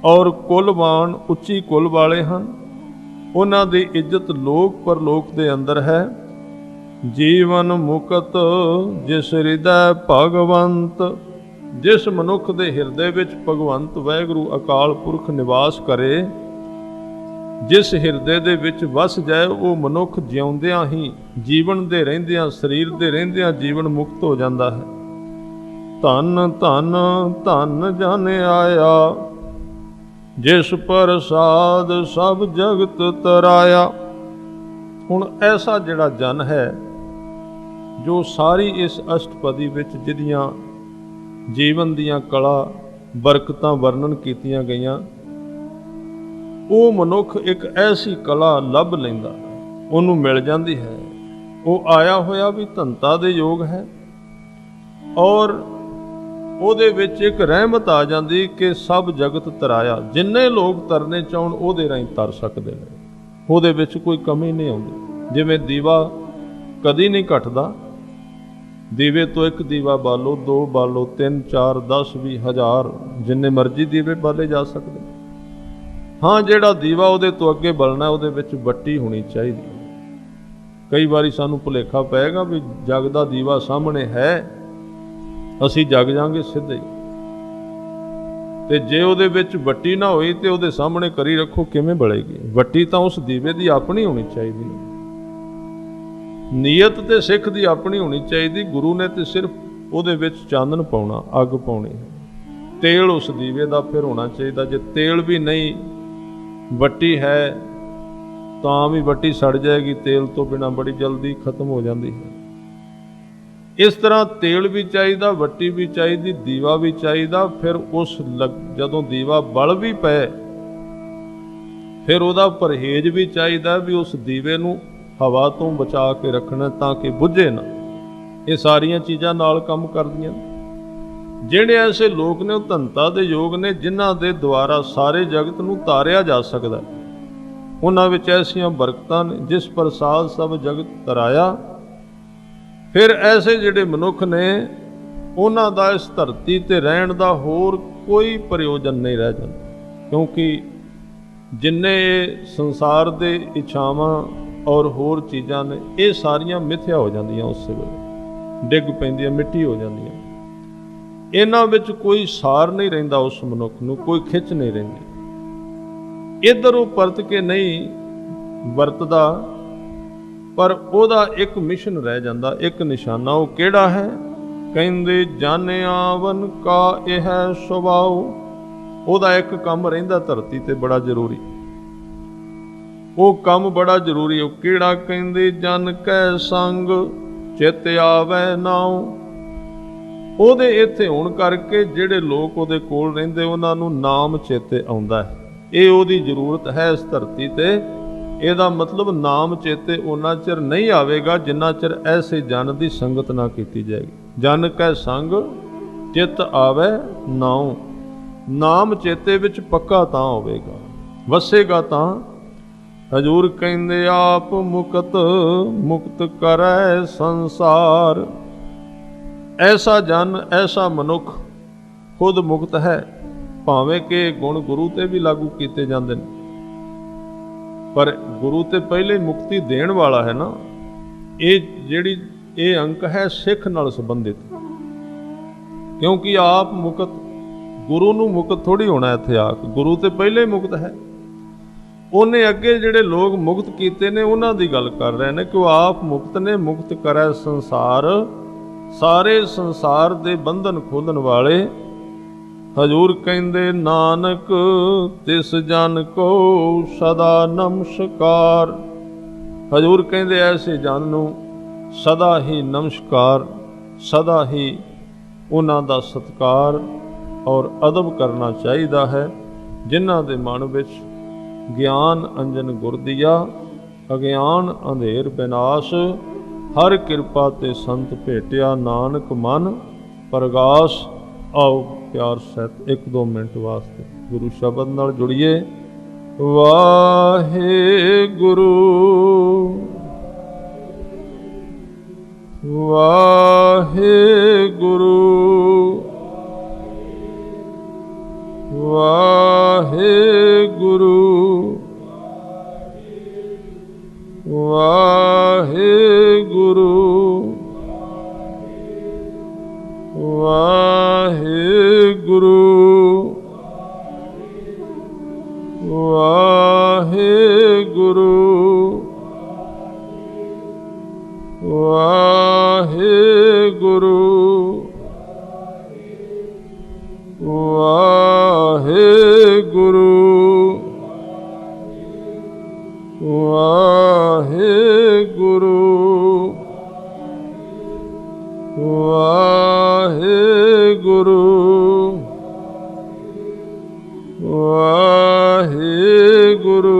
और कुलवान उच्ची कुल वाले हन, उन्हां दी इज्जत लोक परलोक दे अंदर है। जीवन मुकत जिस हृदय भगवंत, जिस मनुख दे हिरदे विच भगवंत वैगुरू अकाल पुरख निवास करे, जिस हिरदे दे विच वस जाए, वो मनुख जिउंदियां ही, जीवन दे रहिंदियां, शरीर दे रहिंदियां जीवन मुक्त हो जाता है। धन धन धन जन आया, जिस प्रसाद सब जगत तराया। हुण ऐसा जिहड़ा जन है जो सारी इस अष्टपदी विच जिहदियां जीवन दियां कला बरकतां वर्णन कीतियां गईयां, वो मनुख एक ऐसी कला लभ लैंदा, उन्होंने मिल जाती है। वो आया होया भी धनता दे योग है, और ਉਹਦੇ ਵਿੱਚ एक रहमत आ जाती कि सब जगत तराया। जिन्ने लोग तरने चाहन ਉਹਦੇ ਰਾਹੀਂ तर सकते हैं, ਉਹਦੇ ਵਿੱਚ कोई कमी नहीं आती। जिवें दीवा कदी नहीं घटदा, दीवे तो एक दीवा बालो, दो बालो, 3 4 10 20 हज़ार जिन्ने मर्जी दीवे बाले जा सकते। हाँ, ਜਿਹੜਾ ਦੀਵਾ ਉਹਦੇ ਤੋਂ ਅੱਗੇ ਬਲਣਾ ਉਹਦੇ ਵਿੱਚ ਬੱਤੀ ਹੋਣੀ ਚਾਹੀਦੀ। ਕਈ ਵਾਰੀ ਸਾਨੂੰ ਭੁਲੇਖਾ ਪਏਗਾ ਵੀ ਜਗਦਾ ਦੀਵਾ ਸਾਹਮਣੇ ਹੈ, ਅਸੀਂ ਜਗ ਜਾਾਂਗੇ ਸਿੱਧੇ। ਤੇ ਜੇ ਉਹਦੇ ਵਿੱਚ ਬੱਤੀ ਨਾ ਹੋਈ ਤੇ ਉਹਦੇ ਸਾਹਮਣੇ ਕਰੀ ਰੱਖੋ, ਕਿਵੇਂ ਬਲੇਗੀ? ਬੱਤੀ ਤਾਂ ਉਸ ਦੀਵੇ ਦੀ ਆਪਣੀ ਹੋਣੀ ਚਾਹੀਦੀ। ਨੀਅਤ ਤੇ ਸਿੱਖ ਦੀ ਆਪਣੀ ਹੋਣੀ ਚਾਹੀਦੀ। ਗੁਰੂ ਨੇ ਤੇ ਸਿਰਫ ਉਹਦੇ ਵਿੱਚ ਚਾਨਣ ਪਾਉਣਾ, ਅੱਗ ਪਾਉਣੀ ਹੈ। ਤੇਲ ਉਸ ਦੀਵੇ ਦਾ ਫਿਰ ਹੋਣਾ ਚਾਹੀਦਾ। ਜੇ ਤੇਲ ਵੀ ਨਹੀਂ, ਬੱਤੀ है ਤਾਂ ਵੀ ਬੱਤੀ ਸੜ ਜਾਏਗੀ, ਤੇਲ ਤੋਂ ਬਿਨਾਂ ਬੜੀ ਜਲਦੀ ਖਤਮ ਹੋ ਜਾਂਦੀ ਹੈ। ਇਸ ਤਰ੍ਹਾਂ ਤੇਲ ਵੀ ਚਾਹੀਦਾ, ਬੱਤੀ ਵੀ ਚਾਹੀਦੀ, ਦੀਵਾ ਵੀ ਚਾਹੀਦਾ। ਫਿਰ ਉਸ ਜਦੋਂ ਦੀਵਾ ਬਲ ਵੀ ਪਏ, ਫਿਰ ਉਹਦਾ ਪਰਹੇਜ਼ ਵੀ ਚਾਹੀਦਾ ਵੀ ਉਸ ਦੀਵੇ ਨੂੰ ਹਵਾ ਤੋਂ ਬਚਾ ਕੇ ਰੱਖਣਾ ਤਾਂ ਕਿ ਬੁਝੇ ਨਾ। ਇਹ ਸਾਰੀਆਂ ਚੀਜ਼ਾਂ ਨਾਲ ਕੰਮ ਕਰਦੀਆਂ। ਜਿਹੜੇ ਐਸੇ ਲੋਕ ਨੇ ਉਹ ਧਨਤਾ ਦੇ ਯੋਗ ਨੇ, ਜਿਨ੍ਹਾਂ ਦੇ ਦੁਆਰਾ ਸਾਰੇ ਜਗਤ ਨੂੰ ਤਾਰਿਆ ਜਾ ਸਕਦਾ। ਉਹਨਾਂ ਵਿੱਚ ਐਸੀਆਂ ਬਰਕਤਾਂ ਨੇ, ਜਿਸ ਪ੍ਰਸਾਦ ਸਭ ਜਗਤ ਤਰਾਇਆ। ਫਿਰ ਐਸੇ ਜਿਹੜੇ ਮਨੁੱਖ ਨੇ, ਉਹਨਾਂ ਦਾ ਇਸ ਧਰਤੀ ਤੇ ਰਹਿਣ ਦਾ ਹੋਰ ਕੋਈ ਪ੍ਰਯੋਜਨ ਨਹੀਂ ਰਹਿ ਜਾਂਦਾ। ਕਿਉਂਕਿ ਜਿੰਨੇ ਸੰਸਾਰ ਦੇ ਇੱਛਾਵਾਂ ਔਰ ਹੋਰ ਚੀਜ਼ਾਂ ਨੇ, ਇਹ ਸਾਰੀਆਂ ਮਿਥਿਆ ਹੋ ਜਾਂਦੀਆਂ, ਉਸੇ ਵੇਲੇ ਡਿੱਗ ਪੈਂਦੀਆਂ, ਮਿੱਟੀ ਹੋ ਜਾਂਦੀਆਂ। ਇਹਨਾਂ ਵਿੱਚ ਕੋਈ ਸਾਰ ਨਹੀਂ ਰਹਿੰਦਾ, ਉਸ ਮਨੁੱਖ ਨੂੰ ਕੋਈ ਖਿੱਚ ਨਹੀਂ ਰਹਿੰਦੀ। ਇੱਧਰ ਉਹ ਪਰਤ ਕੇ ਨਹੀਂ ਵਰਤਦਾ, ਪਰ ਉਹਦਾ ਇੱਕ ਮਿਸ਼ਨ ਰਹਿ ਜਾਂਦਾ, ਇੱਕ ਨਿਸ਼ਾਨਾ। ਉਹ ਕਿਹੜਾ ਹੈ? ਕਹਿੰਦੇ ਜਨ ਆਵਨ ਕਾ ਇਹ ਸੁਭਾਉ। ਉਹਦਾ ਇੱਕ ਕੰਮ ਰਹਿੰਦਾ ਧਰਤੀ ਤੇ ਬੜਾ ਜ਼ਰੂਰੀ, ਉਹ ਕੰਮ ਬੜਾ ਜ਼ਰੂਰੀ। ਉਹ ਕਿਹੜਾ? ਕਹਿੰਦੇ ਜਨ ਕੈ ਸੰਗ ਚਿਤ ਆਵੈ ਨਾਉ। ਉਹਦੇ ਇੱਥੇ ਹੋਣ ਕਰਕੇ ਜਿਹੜੇ ਲੋਕ ਉਹਦੇ ਕੋਲ ਰਹਿੰਦੇ, ਉਹਨਾਂ ਨੂੰ ਨਾਮ ਚੇਤੇ ਆਉਂਦਾ ਹੈ। ਇਹ ਉਹਦੀ ਜ਼ਰੂਰਤ ਹੈ ਇਸ ਧਰਤੀ ਤੇ। ਇਹਦਾ ਮਤਲਬ ਨਾਮ ਚੇਤੇ ਉਹਨਾਂ ਚਿਰ ਨਹੀਂ ਆਵੇਗਾ ਜਿੰਨਾ ਚਿਰ ਐਸੇ ਜਨ ਦੀ ਸੰਗਤ ਨਾ ਕੀਤੀ ਜਾਏਗੀ। ਜਨ ਕੈ ਸੰਗ ਚਿਤ ਆਵੇ ਨਾਉ। ਨਾਮ ਚੇਤੇ ਵਿੱਚ ਪੱਕਾ ਤਾਂ ਹੋਵੇਗਾ, ਵਸੇਗਾ ਤਾਂ। ਹਜੂਰ ਕਹਿੰਦੇ ਆਪ ਮੁਕਤ ਮੁਕਤ ਕਰੈ ਸੰਸਾਰ। ਐਸਾ ਜਨ, ਐਸਾ ਮਨੁੱਖ ਖੁਦ ਮੁਕਤ ਹੈ, ਭਾਵੇਂ ਕਿ ਗੁਣ ਗੁਰੂ ਤੇ ਵੀ ਲਾਗੂ ਕੀਤੇ ਜਾਂਦੇ ਨੇ। पर गुरु ते पहले मुक्ति देण वाला है ना, ये जिहड़ी ये अंक है सिख नाल संबंधित, क्योंकि आप मुक्त गुरु नूं मुक्त थोड़ी होना इत्थे आके, गुरु ते पहले ही मुक्त है। उन्हें अगे जिहड़े लोग मुक्त कीते ने उन्हां दी गल कर रहे ने कि वो आप मुक्त ने, मुक्त करे संसार, सारे संसार दे बंधन खोलण वाले। हजूर कहंदे नानक तिस जन को सदा नमस्कार। हजूर कहंदे ऐसे जन नूं सदा ही नमस्कार, सदा ही उन्हां दा सत्कार और अदब करना चाहिदा है, जिन्हां दे मन विच ज्ञान अंजन गुर दिया, अज्ञान अंधेर विनाश, हर किरपा ते संत भेटिया, नानक मन प्रगाश। आओ प्यार सहित 1-2 मिनट वास्ते गुरु शब्द नाल जुड़िए। वाहेगुरु वाहेगुरु वाहेगुरु वाहेगुरु वाहेगुरु वाहेगुरु वाहेगुरु वाहेगुरु वाहेगुरु वाहेगुरु वाहेगुरु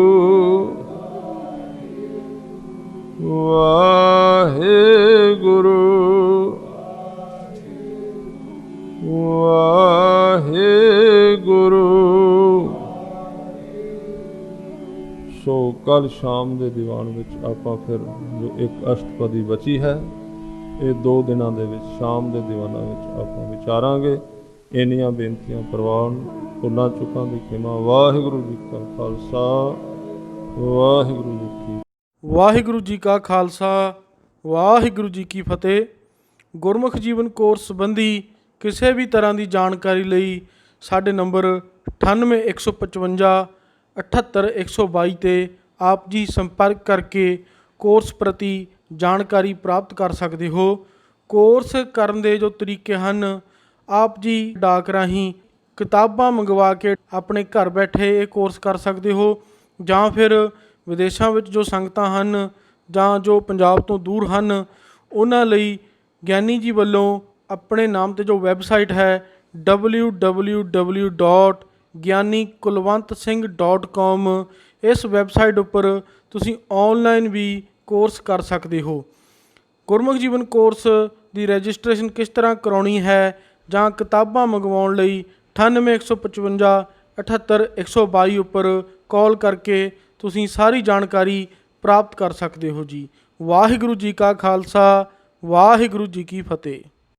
वाहेगुरु वाहेगुरु। सो कल शाम के दीवान विच आपां फिर जो एक अष्टपदी बची है, ये 2 दिनों के शाम के दीवाना आप विचारांगे। इन्नियां बेनतियां प्रवान भुलां चुकां दी खिमा। वाहिगुरू जी का खालसा, वाहिगुरू जी की वाहिगुरू जी का खालसा, वाहिगुरू जी की फतेह। गुरमुख जीवन कोर्स संबंधी किसी भी तरह की जानकारी लई साडे नंबर 9815 78122 ते आप जी संपर्क करके कोर्स प्रति जानकारी प्राप्त कर सकते हो। कोर्स करन दे जो तरीके हैं, आप जी डाक राही किताबां मंगवा के अपने घर बैठे ये कोर्स कर सकते हो, जां फिर विदेशों में जो संगतां हैं जां जो पंजाब तो दूर हैं उन्हां लई ਗਿਆਨੀ जी ਵੱਲੋਂ अपने नाम ते जो वैबसाइट है www.gyanikulwantsingh.com, इस वैबसाइट उपर तुसी ऑनलाइन भी कोर्स कर सकते हो। गुरमुख जीवन कोर्स की रजिस्ट्रेशन किस तरह करवानी है जां किताबां मंगवाउण लई 9815 78122 उपर कॉल करके तुसी सारी जानकारी प्राप्त कर सकते हो जी। वाहिगुरू जी का खालसा, वाहिगुरू जी की फतेह।